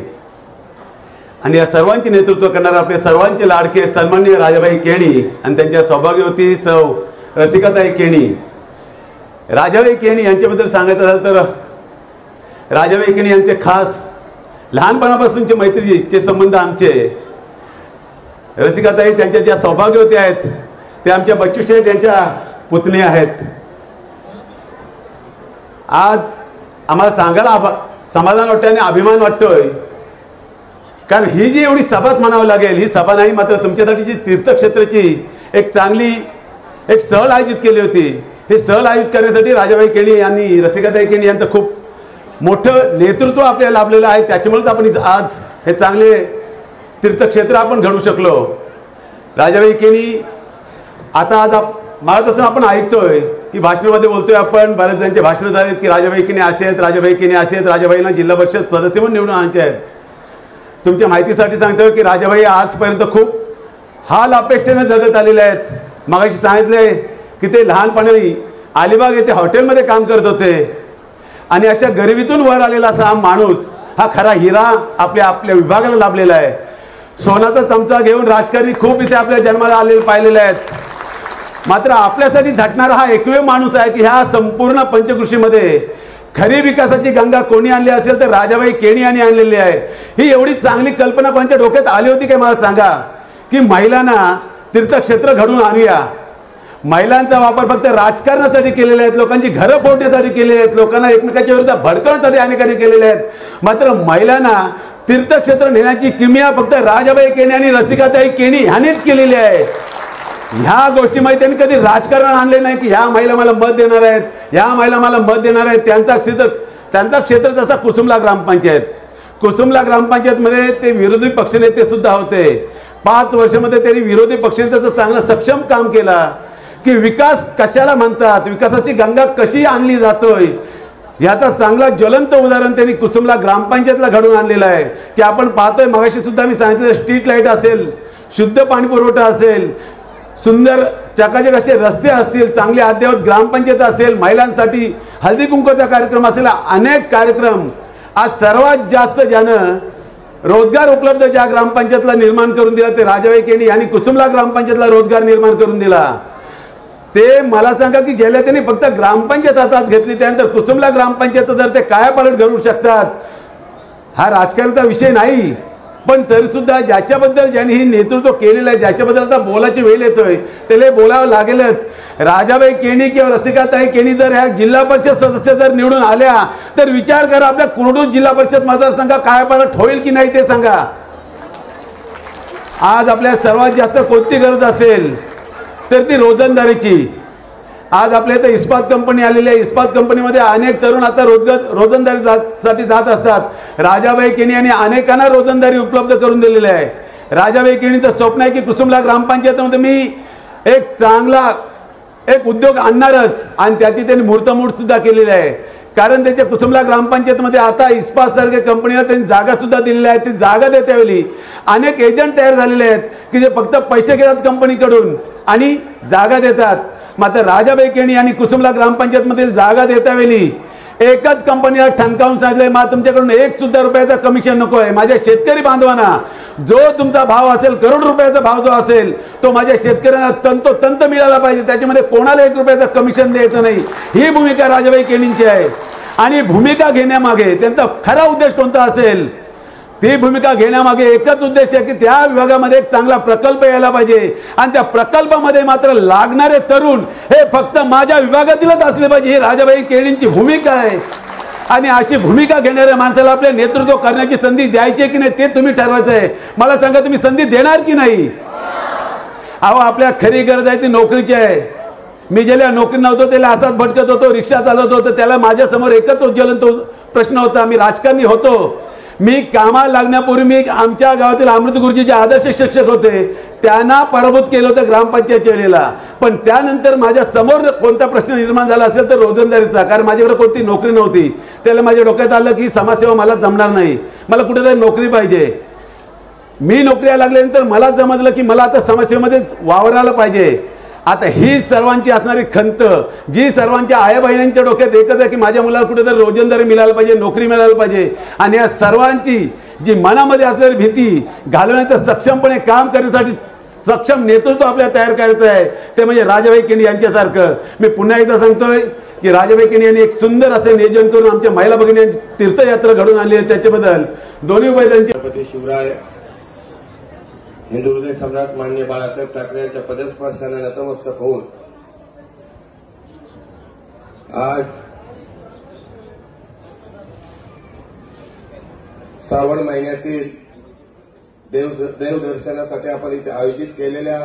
आणि या सर्वांचे नेतृत्व करणारे आपले सर्वांचे लाडके सन्माननीय राजाबाई केणी आणि त्यांच्या सौभाग्यवती सौ रसिकाताई केणी. राजाबाई केणी यांच्याबद्दल सांगायचं झालं तर राजाबाई केणी यांचे खास लहानपणापासूनचे मैत्रीचे संबंध आमचे. रसिकाताई त्यांच्या ज्या सौभाग्यवती आहेत ते आमच्या बच्चू शेठ यांच्या पुतणी आहेत. आज आम्हाला सांगायला समाधान वाटतं आणि अभिमान वाटतोय, कारण ही जी एवढी सभाच म्हणावं लागेल, ही सभा नाही मात्र तुमच्यासाठी जी तीर्थक्षेत्राची एक चांगली एक सहल आयोजित केली होती. हे सहल आयोजित करण्यासाठी राजाबाई केणी आणि रसिकाताई केणी यांचं खूप मोठं नेतृत्व आपल्याला लाभलेलं आहे. त्याच्यामुळेच आपण आज हे चांगले तीर्थक्षेत्र आपण घडवू शकलो. राजाबाई केणी आता आज मागपासून आपण ऐकतोय की भाषणामध्ये बोलतोय आपण, बरेच जणांचे भाषणं झालेत की राजाबाई केणी असे आहेत, राजाबाई केणी असे आहेत, राजाबाईंना जिल्हा परिषद सदस्य म्हणून निवडून आणायचे आहेत. तुमच्या माहितीसाठी सांगतोय की राजाबाई आजपर्यंत खूप हाल अपेक्षेने जगत आलेले आहेत. मगाशी सांगितले की ते लहानपणी अलिबाग येथे हॉटेलमध्ये काम करत होते आणि अशा गरिबीतून वर आलेला असा हा माणूस, हा खरा हिरा आपल्या विभागाला लाभलेला आहे. सोनाचा चमचा घेऊन राजकारणी खूप इथे आपल्या जन्माला आलेले पाहिलेले आहेत, मात्र आपल्यासाठी झटणारा हा एकमेव माणूस आहे की ह्या संपूर्ण पंचकृषीमध्ये खरी विकासाची गंगा कोणी आणली असेल तर राजाबाई केणी यांनी आणलेली आहे. ही एवढी चांगली कल्पना कोणत्या डोक्यात आली होती काय मला सांगा, की महिलांना तीर्थक्षेत्र घडवून आणूया. महिलांचा वापर फक्त राजकारणासाठी केलेले आहेत, लोकांची घरं फोडण्यासाठी केलेले आहेत, लोकांना एकमेकांच्या विरुद्ध भडकवण्यासाठी अनेकांनी केलेले आहेत. मात्र महिलांना तीर्थक्षेत्र नेण्याची किमया फक्त राजाबाई केणी आणि रसिकाताई केणी ह्यांनीच केलेली आहे. ह्या गोष्टीमध्ये त्यांनी कधी राजकारण आणले नाही की ह्या महिला मला मत देणार आहेत, ह्या महिला मला मत देणार आहेत. त्यांचा क्षेत्र जसा कुसुमला ग्रामपंचायत, कुसुमला ग्रामपंचायतमध्ये ते विरोधी पक्षनेते सुद्धा होते. 5 वर्षामध्ये त्यांनी विरोधी पक्षनेत्याचं चांगलं सक्षम काम केलं की विकास कशाला म्हणतात, विकासाची गंगा कशी आणली जातोय याचा चांगला ज्वलंत उदाहरण त्यांनी कुसुमला ग्रामपंचायतला घडवून आणलेलं आहे. की आपण पाहतोय, मगाशी सुद्धा मी सांगितलं, स्ट्रीट लाईट असेल, शुद्ध पाणी पुरवठा असेल, सुंदर चकाचक असे रस्ते असतील, चांगले अद्ययावत ग्रामपंचायत असेल, महिलांसाठी हळदी कुंकूचा कार्यक्रम असेल, अनेक कार्यक्रम. आज सर्वात जास्त ज्यानं रोजगार उपलब्ध ज्या ग्रामपंचायतला निर्माण करून दिला ते राजाबाई केणी यांनी कुसुमला ग्रामपंचायतला रोजगार निर्माण करून दिला. ते मला सांगा की ज्याला त्यांनी फक्त ग्रामपंचायत हातात घेतली त्यानंतर कुसुमला ग्रामपंचायत जर ते कायापालट घडवू शकतात, हा राजकारणाचा विषय नाही. पण तरीसुद्धा ज्याच्याबद्दल ज्यांनी ही नेतृत्व केलेलं आहे, ज्याच्याबद्दल आता बोलायची वेळ येतोय त्याला बोलावं लागेलच. राजाबाई केणी किंवा रसिकाताई केणी जर ह्या जिल्हा परिषद सदस्य जर निवडून आल्या तर विचार करा आपल्या कुरडूस जिल्हा परिषद मतदारसंघ कायापालट होईल की नाही ते सांगा. आज आपल्या सर्वात जास्त कोणती गरज असेल तर ती रोजंदारीची. आज आपल्या इथं इस्पात कंपनी आलेली आहे, इस्पात कंपनीमध्ये अनेक तरुण आता रोजंदारीसाठी जात असतात. राजाबाई केणी यांनी अनेकांना रोजंदारी उपलब्ध करून दिलेली आहे. राजाबाई केणीचं स्वप्न आहे की कुसुमला ग्रामपंचायतीमध्ये मी एक चांगला एक उद्योग आणणारच आणि त्याची त्यांनी मुहूर्तमूठ सुद्धा केलेली आहे. कारण त्यांच्या कुसुमला ग्रामपंचायतमध्ये आता इस्पात सारख्या कंपनीला त्यांनी जागा सुद्धा दिलेली आहे. ती जागा देत्यावेळी अनेक एजंट तयार झालेले आहेत की जे फक्त पैसे घेतात कंपनीकडून आणि जागा देतात. मात्र राजाबाई केणी यांनी कुसुमला ग्रामपंचायतमधील जागा देत्यावेळी एकच कंपनीला ठणकावून सांगितलंय, मला तुमच्याकडून ₹1 कमिशन नको आहे. माझ्या शेतकरी बांधवांना जो तुमचा भाव असेल, करोड रुपयाचा भाव जो असेल, तो माझ्या शेतकऱ्यांना तंतोतंत मिळाला पाहिजे. त्याच्यामध्ये कोणाला ₹1 कमिशन द्यायचं नाही. ही भूमिका राजाबाई केणींची आहे. आणि भूमिका घेण्यामागे त्यांचा खरा उद्देश कोणता असेल, ती भूमिका घेण्यामागे एकच उद्देश आहे की त्या विभागामध्ये एक चांगला प्रकल्प यायला पाहिजे आणि त्या प्रकल्पामध्ये मात्र लागणारे तरुण हे फक्त माझ्या विभागातीलच असले पाहिजे. ही राजाबाई केणींची भूमिका आहे. आणि अशी भूमिका घेणाऱ्या माणसाला आपले नेतृत्व करण्याची संधी द्यायची की नाही ते तुम्ही ठरवायचं आहे. मला सांगा, तुम्ही संधी देणार की नाही? अहो, आपल्या खरी गरज आहे ती नोकरीची आहे. मी ज्याला नोकरी नव्हतो त्याला हातात भटकत होतो, रिक्षा चालवत होतो, त्याला माझ्यासमोर एकच ज्वलंत प्रश्न होता. मी राजकारणी होतो. मी कामाला लागण्यापूर्वी मी आमच्या गावातील अमृत गुरुजी जे आदर्श शिक्षक होते त्यांना पराभूत केलं होतं ग्रामपंचायतच्या वेळेला. पण त्यानंतर माझ्या समोर कोणता प्रश्न निर्माण झाला असेल तर रोजंदारीचा, कारण माझ्याकडे कोणती नोकरी नव्हती. त्याला माझ्या डोक्यात आलं की समाजसेवा मला जमणार नाही, मला कुठेतरी नोकरी पाहिजे. मी नोकरीला लागल्यानंतर मला समजलं की मला आता समाजसेवेमध्ये वावरायला पाहिजे. आता ही सर्वांची असणारी खंत, जी सर्वांच्या आया बहिणींच्या डोक्यात एकच आहे की माझ्या मुलाला कुठेतरी रोजंदारी मिळायला पाहिजे, नोकरी मिळायला पाहिजे. आणि या सर्वांची जी मनामध्ये असलेली भीती घालवण्याचं सक्षमपणे काम करण्यासाठी सक्षम नेतृत्व आपल्याला तयार करायचं आहे, ते म्हणजे राजाबाई केणी यांच्यासारखं. मी पुन्हा एकदा सांगतोय की राजाबाई केणी यांनी एक सुंदर असे नियोजन करून आमच्या महिला भगिनींची तीर्थयात्रा घडून आणली आहे. त्याच्याबद्दल दोन्ही उभय शिवराय हिंदू हृदय सम्राट मान्य बाळासाहेब ठाकरे यांच्या पदस्पर्शाने नतमस्तक होऊन आज श्रावण महिन्यातील देवदर्शनासाठी आपण इथे आयोजित केलेल्या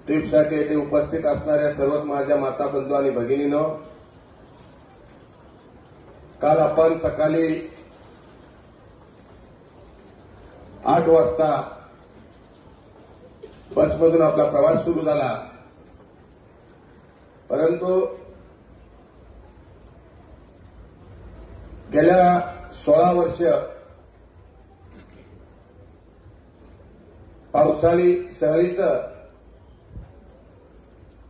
ट्रिपसाठी येथे उपस्थित असणाऱ्या सर्वच माझ्या माता बंधू आणि भगिनींनो, काल आपण सकाळी 8 वाजता बसमधून आपला प्रवास सुरू झाला. परंतु गेल्या 16 वर्ष पावसाळी सहलीचं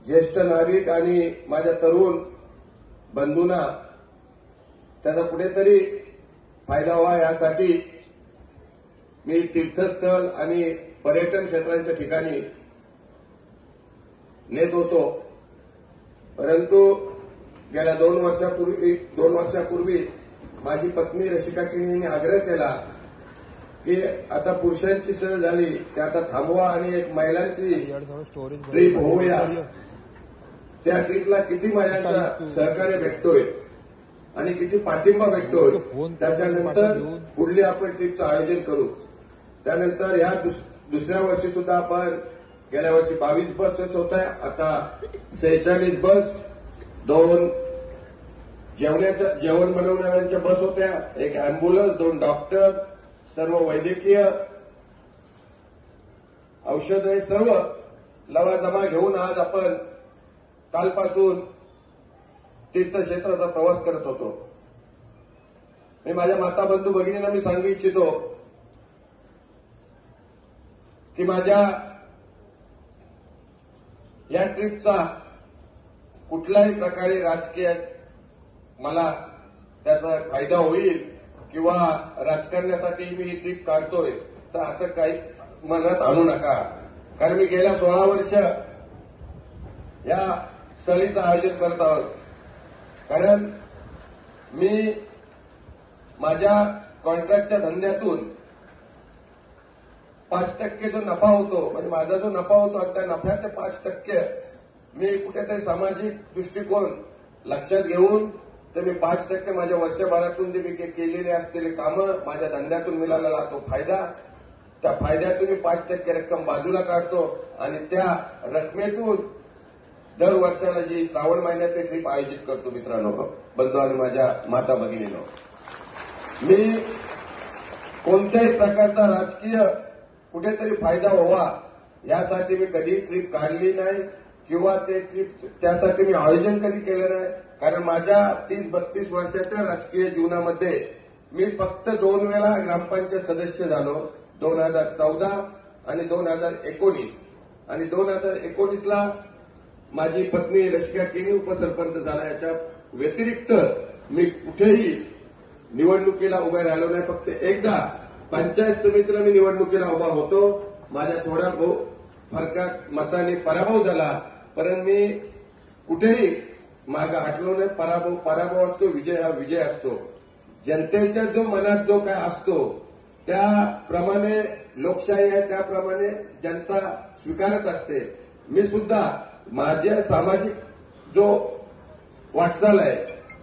ज्येष्ठ नागरिक आणि माझ्या तरुण बंधूंना त्याचा कुठेतरी फायदा व्हावा यासाठी मी तीर्थस्थळ आणि पर्यटन क्षेत्रांच्या ठिकाणी नेत होतो. परंतु गेल्या 2 वर्षापूर्वी माझी पत्नी रसिका केणींनी आग्रह केला की आता पुरुषांची सहल झाली की आता थांबवा आणि एक महिलांची ट्रीप होऊया. त्या ट्रीपला किती महिलांचा सहकार्य भेटतोय आणि किती पाठिंबा भेटतोय, त्याच्यानंतर पुढली आपण ट्रीपचं आयोजन करू. त्यानंतर या दुसऱ्या वर्षी सुद्धा आपण गेल्या वर्षी 22 बसेस होत्या, आता 46 बस, 2 जेवण बनवणाऱ्यांच्या बस होत्या, 1 अँब्युलन्स, 2 डॉक्टर, सर्व वैद्यकीय औषध हे सर्व लवाजमा घेऊन आज आपण कालपासून तीर्थक्षेत्राचा प्रवास करत होतो. मी माझ्या माता बंधू भगिनींना मी सांगू इच्छितो की माझ्या या ट्रीपचा कुठल्याही प्रकारे राजकीय मला त्याचा फायदा होईल किंवा राजकारण्यासाठी मी ही ट्रीप काढतोय तर असं काही मनात आणू नका. कारण मी गेल्या 16 वर्ष या सहलीचं आयोजन करत आहोत. कारण मी माझ्या कॉन्ट्रॅक्टच्या धंद्यातून 5% जो नफा होतो, म्हणजे माझा जो नफा होतो त्या नफ्याचे 5% मी कुठेतरी सामाजिक दृष्टिकोन लक्षात घेऊन तर मी 5% माझ्या वर्षभरातून जे मी केलेले असलेले कामं, माझ्या धंद्यातून मिळालेला तो फायदा, त्या फायद्यातून मी 5% रक्कम बाजूला काढतो आणि त्या रकमेतून दर वर्षाला जी श्रावण महिन्यात ट्रीप आयोजित करतो. मित्रांनो, बंधू आणि माझ्या माता भगिनींनो, मी कोणत्याही प्रकारचा राजकीय कुठेतरी फायदा व्हावा यासाठी मी कधी ट्रीप काढली नाही किंवा ते ट्रीप त्यासाठी मी आयोजन कधी केलं नाही. कारण माझ्या 30-32 वर्षाच्या राजकीय जीवनामध्ये मी फक्त 2 वेळा ग्रामपंचायत सदस्य झालो, 2014 आणि 2019. आणि 2019ला माझी पत्नी रसिका केणी उपसरपंच झाला. याच्या व्यतिरिक्त मी कुठेही निवडणुकीला उभे राहिलो नाही. फक्त एकदा पंचायत समितीला मी निवडणुकीला उभा होतो. माझ्या थोड्या फरकात मताने पराभव झाला, परंतु मी कुठेही मागे हटलो नाही. पराभव असतो, विजय हा विजय असतो. जनतेच्या जो मनात जो काय असतो त्याप्रमाणे लोकशाही आहे, त्याप्रमाणे जनता स्वीकारत असते. मी सुद्धा माझ्या सामाजिक जो वाटचाल आहे,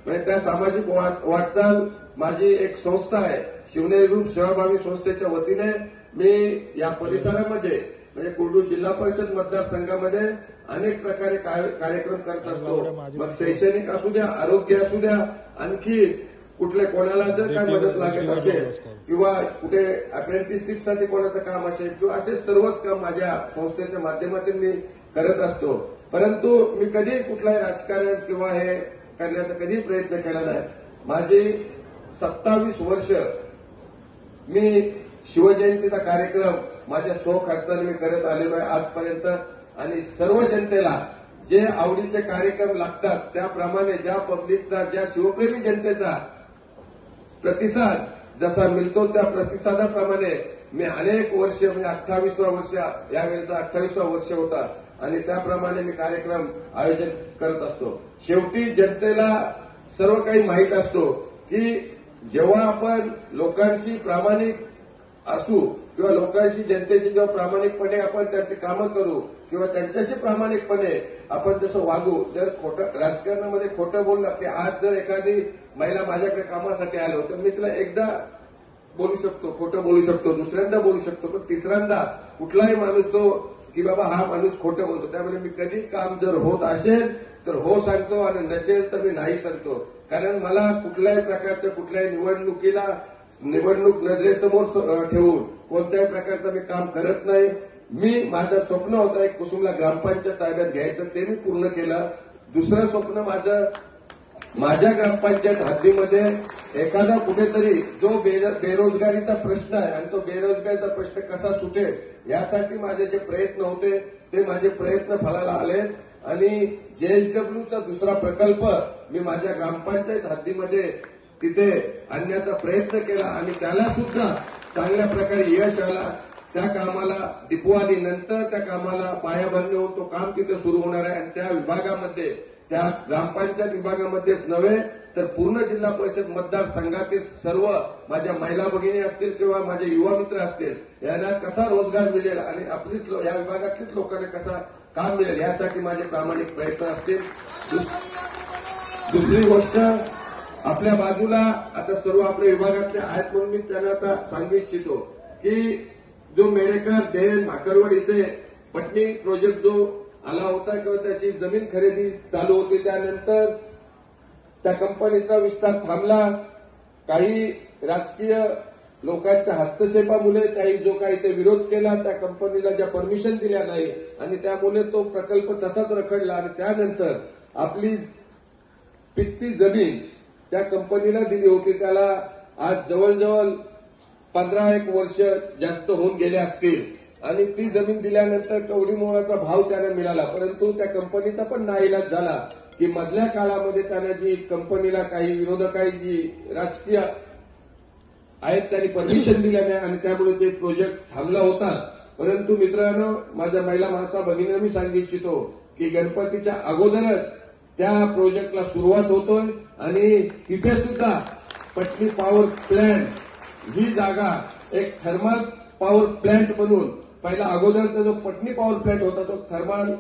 म्हणजे त्या सामाजिक वाटचाल माझी एक संस्था आहे, शिवनेरी ग्रुप सेवाभावी संस्थेच्या वतीने मी या परिसरामध्ये म्हणजे कुर्डू जिल्हा परिषद मतदारसंघामध्ये अनेक प्रकारे कार्यक्रम करत असतो. मग शैक्षणिक असू द्या, आरोग्य असू द्या, आणखी कुठले कोणाला जर काय मदत लागत असेल किंवा कुठे अप्रेंटिसशिपसाठी कोणाचं काम असेल किंवा असे सर्वच काम माझ्या संस्थेच्या माध्यमातून मी करत असतो. परंतु मी कधी कुठलाही राजकारण किंवा हे करण्याचा कधी प्रयत्न केला नाही. माझी 27 वर्ष मी शिवजयंतीचा कार्यक्रम माझ्या स्वखर्चाने मी करत आलेलो आहे आजपर्यंत. आणि सर्व जनतेला जे आवडीचे कार्यक्रम लागतात त्याप्रमाणे ज्या पब्लिकचा, ज्या शिवप्रेमी जनतेचा प्रतिसाद जसा मिळतो त्या प्रतिसादाप्रमाणे मी अनेक वर्ष म्हणजे 28वा वर्ष, यावेळेचा 28वा वर्ष होता आणि त्याप्रमाणे मी कार्यक्रम आयोजन करत असतो. शेवटी जनतेला सर्व काही माहीत असतो की जेव्हा आपण लोकांशी प्रामाणिक असू किंवा लोकांशी, जनतेशी जेव्हा प्रामाणिकपणे आपण त्यांची कामं करू किंवा त्यांच्याशी प्रामाणिकपणे आपण जसं वागू, जर खोटं राजकारणामध्ये खोटं बोललं की आज जर एखादी महिला माझ्याकडे कामासाठी आलो तर मी तिला एकदा बोलू शकतो, खोटं बोलू शकतो, दुसऱ्यांदा बोलू शकतो, पण तिसऱ्यांदा कुठलाही माणूस तो की बाबा हा माणूस खोटं बोलतो. त्यामुळे मी कधी काम जर होत असेल तर हो सांगतो आणि नसेल तर मी नाही सांगतो. कारण मला कुठल्याही प्रकारच्या कुठल्याही निवडणूक नजरेसमोर ठेवून कोणत्याही प्रकारचं मी काम करत नाही. मी माझं स्वप्न होतं एक कुसुमला ग्रामपंचायत ताब्यात घ्यायचं, ते मी पूर्ण केलं. दुसरं स्वप्न माझ्या ग्रामपंचायत हद्दीमध्ये एखादा कुठेतरी जो बेरोजगारीचा प्रश्न आहे आणि तो बेरोजगारीचा प्रश्न कसा सुटेल यासाठी माझे जे प्रयत्न होते ते माझे प्रयत्न फळाला आले. आणि जेएसडब्ल्यूचा दुसरा प्रकल्प मी माझ्या ग्रामपंचायत हद्दीमध्ये तिथे आणण्याचा प्रयत्न केला आणि त्याला सुद्धा चांगल्या प्रकारे यश आला. त्या कामाला दिपवाली नंतर त्या कामाला पायाभरणी होऊन तो काम तिथे सुरू होणार आहे. आणि त्या विभागामध्ये, त्या ग्रामपंचायत विभागामध्येच नव्हे तर पूर्ण जिल्हा परिषद मतदारसंघातील सर्व माझ्या महिला भगिनी असतील किंवा माझे युवा मित्र असतील यांना कसा रोजगार मिळेल आणि आपलीच या विभागातलीच लोकांना कसा काम मिळेल यासाठी माझे प्रामाणिक प्रयत्न असतील. दुसरी गोष्ट, आपल्या बाजूला आता सर्व आपल्या विभागातले आहेत म्हणून मी त्यांना आता सांगू इच्छितो की जो मेरेकर देन भाकरवड इथे पटणी प्रोजेक्ट जो आला होता किंवा त्याची जमीन खरेदी चालू होती, त्यानंतर त्या कंपनीचा विस्तार थांबला. काही राजकीय लोकांच्या हस्तक्षेपामुळे काही जो काही ते विरोध केला, त्या कंपनीला ज्या परमिशन दिल्या नाही आणि त्यामुळे तो प्रकल्प तसाच रखडला. आणि त्यानंतर आपली पिकती जमीन त्या कंपनीला दिली होती, त्याला आज जवळजवळ 15-1 वर्ष जास्त होऊन गेले असतील. आणि ती जमीन दिल्यानंतर कवडी मोलाचा भाव त्यांना मिळाला, परंतु त्या कंपनीचा पण नाईलाज झाला की मधल्या काळामध्ये त्यांना जी कंपनीला काही विरोधकांनी जी राजकीय आहेत त्यांनी परमिशन दिल्या नाही आणि त्यामुळे ते प्रोजेक्ट थांबला होता. परंतु मित्रांनो, माझ्या महिला माता भगिनींना मी सांगू इच्छितो की गणपतीच्या अगोदरच त्या प्रोजेक्टला सुरुवात होतोय आणि तिथे सुद्धा पटणी पॉवर प्लॅन्ट ही जागा एक थर्मल पॉवर प्लॅन्ट म्हणून पहिला अगोदरचा जो पटणी पॉवर प्लॅन्ट होता तो थर्मल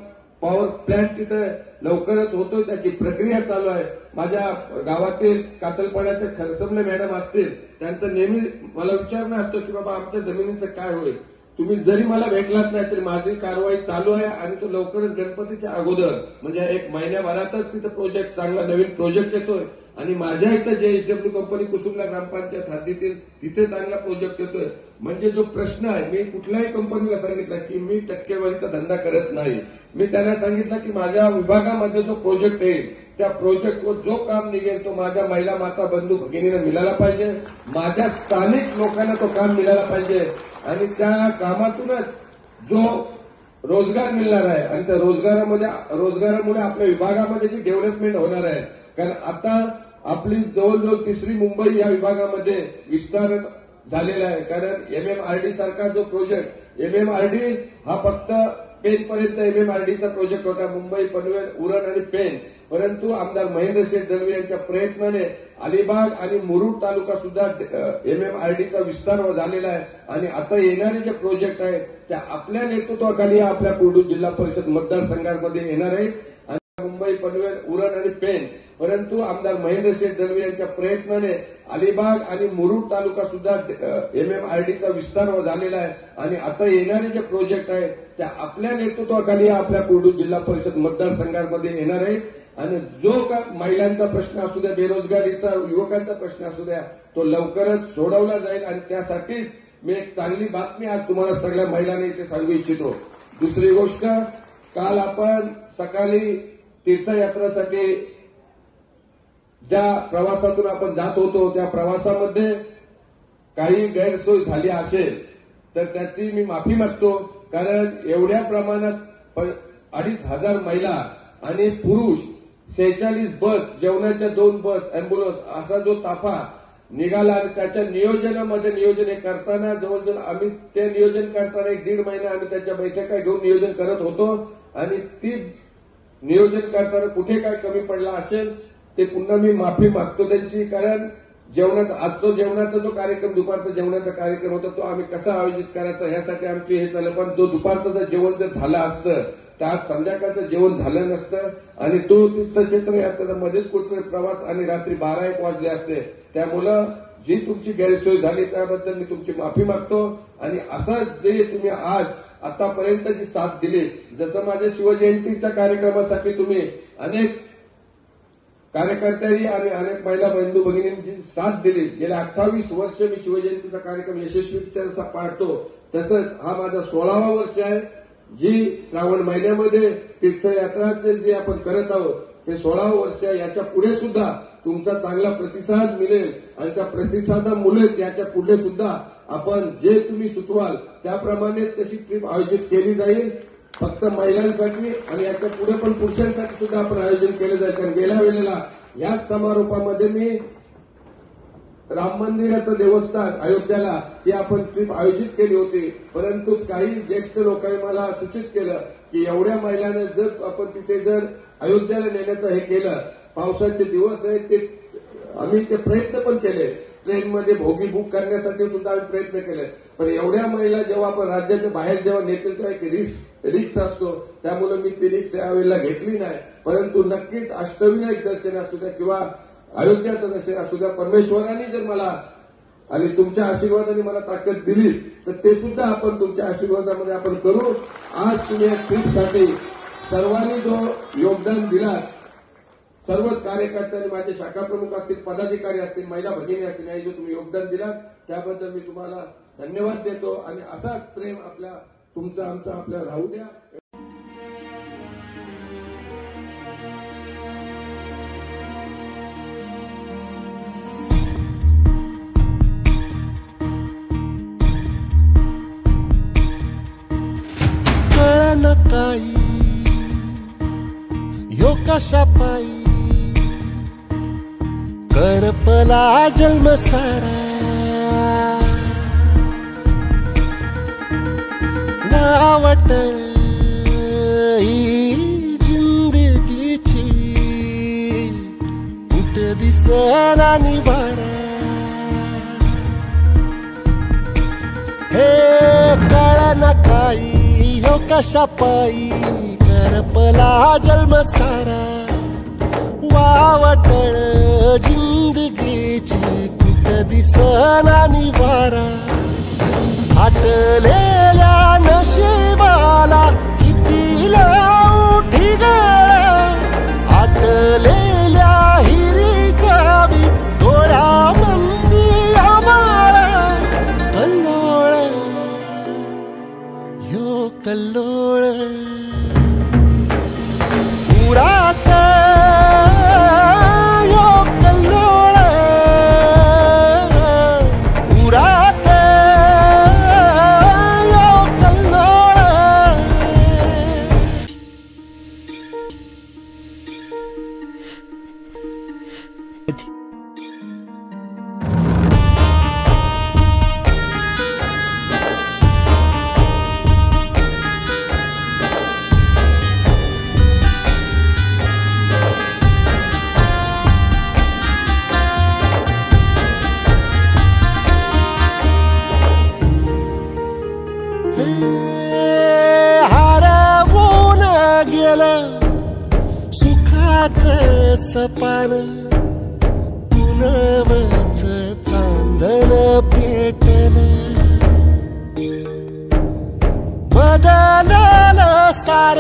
पॉवर प्लॅन्ट तिथे लवकरच होतो, त्याची प्रक्रिया चालू आहे. माझ्या गावातील कातलपाड्याचे खरसमले मॅडम असतील, त्यांचं नेहमी मला विचारणं असतं की बाबा आमच्या जमिनीचं काय होईल. तुम्ही जरी मला भेटलात नाही तरी माझी कारवाई चालू आहे आणि तो लवकरच गणपतीच्या अगोदर म्हणजे 1 महिन्याभरातच तिथं प्रोजेक्ट चांगला नवीन प्रोजेक्ट येतोय. आणि माझ्या इथं जेएसडब्ल्यू कंपनी कुसुमला ग्रामपंचायत हद्दीतील तिथे चांगला प्रोजेक्ट येतोय. म्हणजे जो प्रश्न आहे, मी कुठल्याही कंपनीला सांगितलं की मी टक्केवारीचा धंदा करत नाही. मी त्यांना सांगितलं की माझ्या विभागामध्ये जो प्रोजेक्ट येईल त्या प्रोजेक्टवर जो काम निघेल तो माझ्या महिला माता बंधू भगिनींना मिळाला पाहिजे, माझ्या स्थानिक लोकांना तो काम मिळाला पाहिजे आणि त्या कामातूनच जो रोजगार मिळणार आहे आणि त्या रोजगारामुळे आपल्या विभागामध्ये जी डेव्हलपमेंट होणार आहे कारण आता आपली जवळजवळ तिसरी मुंबई या विभागामध्ये विस्तार झालेला आहे. कारण MMRD सारखा जो प्रोजेक्ट, MMRD हा फक्त पेन पर्यंत MMRDचा प्रोजेक्ट होता, मुंबई, पनवेल, उरण आणि पेन. परंतु आमदार महेंद्रसिंह दळवी यांच्या प्रयत्नाने अलिबाग आणि मुरुड तालुका सुद्धा MMRDचा विस्तार झालेला आहे. आणि आता येणारे जे प्रोजेक्ट आहेत त्या आपल्या नेतृत्वाखाली आपल्या कुर्डू जिल्हा परिषद मतदारसंघामध्ये येणार आहेत. मुंबई, पनवेल, उरण आणि पेन. परंतु आमदार महेंद्रसिंह दळवी यांच्या प्रयत्नाने अलिबाग आणि मुरुड तालुका सुद्धा MMRDचा विस्तार झालेला आहे. आणि आता येणारे जे प्रोजेक्ट आहेत त्या आपल्या नेतृत्वाखाली आपल्या कुर्डू जिल्हा परिषद मतदारसंघामध्ये येणार आहेत. आणि जो का महिलांचा प्रश्न असू द्या, बेरोजगारीचा, युवकांचा प्रश्न असू द्या, तो लवकरच सोडवला जाईल. आणि त्यासाठी मी एक चांगली बातमी आज तुम्हाला सगळ्या महिलांना इथे सांगू इच्छितो. दुसरी गोष्ट, काल आपण सकाळी तीर्थयात्रेसाठी ज्या प्रवासातून आपण जात होतो त्या प्रवासामध्ये काही गैरसोय झाली असेल तर त्याची मी माफी मागतो. कारण एवढ्या प्रमाणात 2,500 महिला आणि पुरुष, 46 बस, जेवणाच्या 2 बस, अँब्युलन्स असा जो ताफा निघाला. आणि त्याच्या नियोजनामध्ये नियोजन करताना जवळजवळ आम्ही ते नियोजन करताना 1.5 महिना आम्ही त्याच्या बैठका घेऊन नियोजन करत होतो. आणि ती नियोजन करताना कुठे काय कमी पडला असेल ते पुन्हा मी माफी मागतो त्यांची. कारण जेवणाचा आजचा जेवणाचा जो कार्यक्रम, दुपारचा जेवणाचा कार्यक्रम होता, तो आम्ही कसा आयोजित करायचा ह्यासाठी आमचे हे चाललं. पण तो दुपारचं जर जेवण जर झालं असतं तर आज संध्याकाळचं जेवण झालं नसतं. आणि तो तीर्थक्षेत्र यात्रेचा मध्येच कुठे प्रवास आणि रात्री 12-1 वाजले असते. त्यामुळं जी तुमची गैरसोय झाली त्याबद्दल मी तुमची माफी मागतो. आणि असं जे तुम्ही आज आतापर्यंत जी साथ दिली, जसं माझ्या शिवजयंतीच्या कार्यक्रमासाठी तुम्ही अनेक कार्यकर्त्यांनी आणि अनेक महिला बंधू भगिनींची साथ दिली, गेल्या 28 वर्ष मी शिवजयंतीचा कार्यक्रम यशस्वीरित्या पाळतो. तसंच हा माझा 16वा वर्ष आहे. जी श्रावण महिन्यामध्ये तीर्थयात्राचे जे आपण करत आहोत हे 16वा वर्ष आहे. याच्या पुढे सुद्धा तुमचा चांगला प्रतिसाद मिळेल आणि त्या प्रतिसादामुळेच याच्या पुढे सुद्धा आपण जे तुम्ही सुचवाल त्याप्रमाणे तशी ट्रिप आयोजित केली जाईल. फक्त महिलांसाठी आणि याच्या पुढे पण पुरुषांसाठी सुद्धा आपण आयोजन केलं जाईल. कारण गेल्या वेळेला याच समारोपामध्ये मी राम मंदिराचं देवस्थान अयोध्याला ही आपण ट्रिप आयोजित केली होती. परंतु काही ज्येष्ठ लोकांनी मला सूचित केलं की एवढ्या महिलांना जर आपण तिथे जर अयोध्याला नेण्याचं हे केलं, पावसाचे दिवस आहेत, ते आम्ही ते प्रयत्न पण केले. ट्रेनमध्ये भोगी बुक करण्यासाठी सुद्धा आम्ही प्रयत्न केले. पण एवढ्या महिला जेव्हा आपण राज्याच्या बाहेर जेव्हा नेतील तेव्हा एक रिक्स असतो. त्यामुळे मी ती रिक्स यावेळेला घेतली नाही. परंतु नक्कीच अष्टविनायक दर्शन असू द्या किंवा अयोध्याचं दर्शन असू द्या, परमेश्वरांनी जर मला आणि तुमच्या आशीर्वादाने मला ताकद दिली तर ते सुद्धा आपण तुमच्या आशीर्वादामध्ये आपण करू. आज तुम्ही या ट्रिपसाठी सर्वांनी जो योगदान दिला, सर्वच कार्यकर्त्यांनी, माझे शाखा प्रमुख असतील, पदाधिकारी असतील, महिला भगिनी असतील, हे जो तुम्ही योगदान दिला त्याबद्दल मी तुम्हाला धन्यवाद देतो. आणि असाच प्रेम आपल्या तुमचा आमचा आपल्याला राहू द्या. कळना काही यो कशा पायी करपला जन्म सारा, वावटळ ही जिंदगीची कुठ दिसना निवारा. हे कळना काही यो कशा पायी करपला जन्म सारा, वावटळ जिंदगीची कुठ दिसना निवारा. आटलेल्या नशिबाला किती लावठी गळा, आटलेल्या हिरीच्या बी डोळ्यामंदी आबाळा. कल्लोळ यो कल्लोळ उरात यो कल्लोळ उरात यो कल्लोळ. जगाच सपान पुनवच चांदण पेटन बदललं सार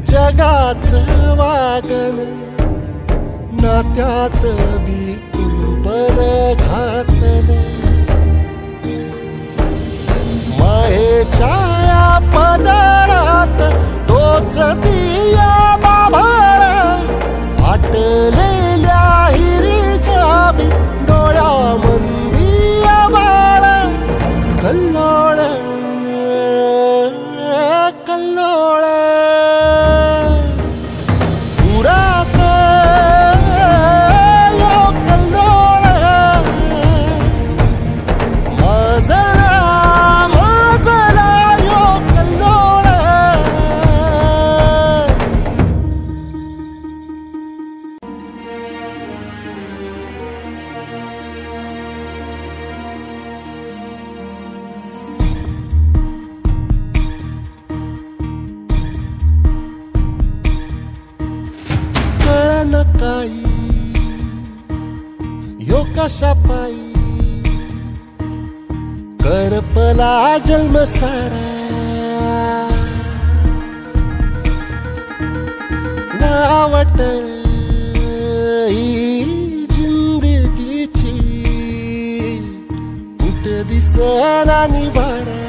जगाच वागन नात्यात बी कुंपण घातन मायेच्या या पदरात तोच दिया बाभाळ आटलेल्या हिरीच्या बी डोळ्यामंदी आवाळ कल्लोळ कल्लोळ पुरात यो कल्लोळ मजला मजला यो कल्लोळ कळन काही यो कशा पायी करपला जन्म सारा वावटळ ही जिंदगीची कुठ दिसना निवारा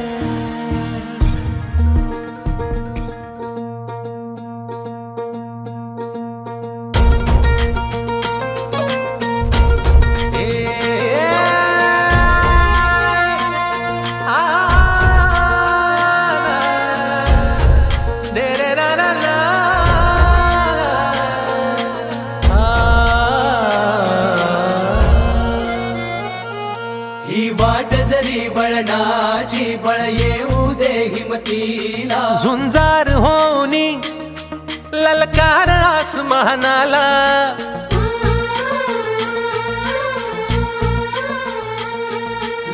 ही वाट जरी बळणाची बळ येऊ दे हिमतीला झुंजार होनी ललकार आसमानाला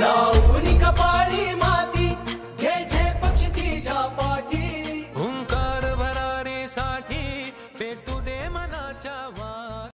लावून कपाळी माती घ्यायचे पक्षी तिच्या पाठी हुंकार भरारीसाठी पेटू दे मनाच्या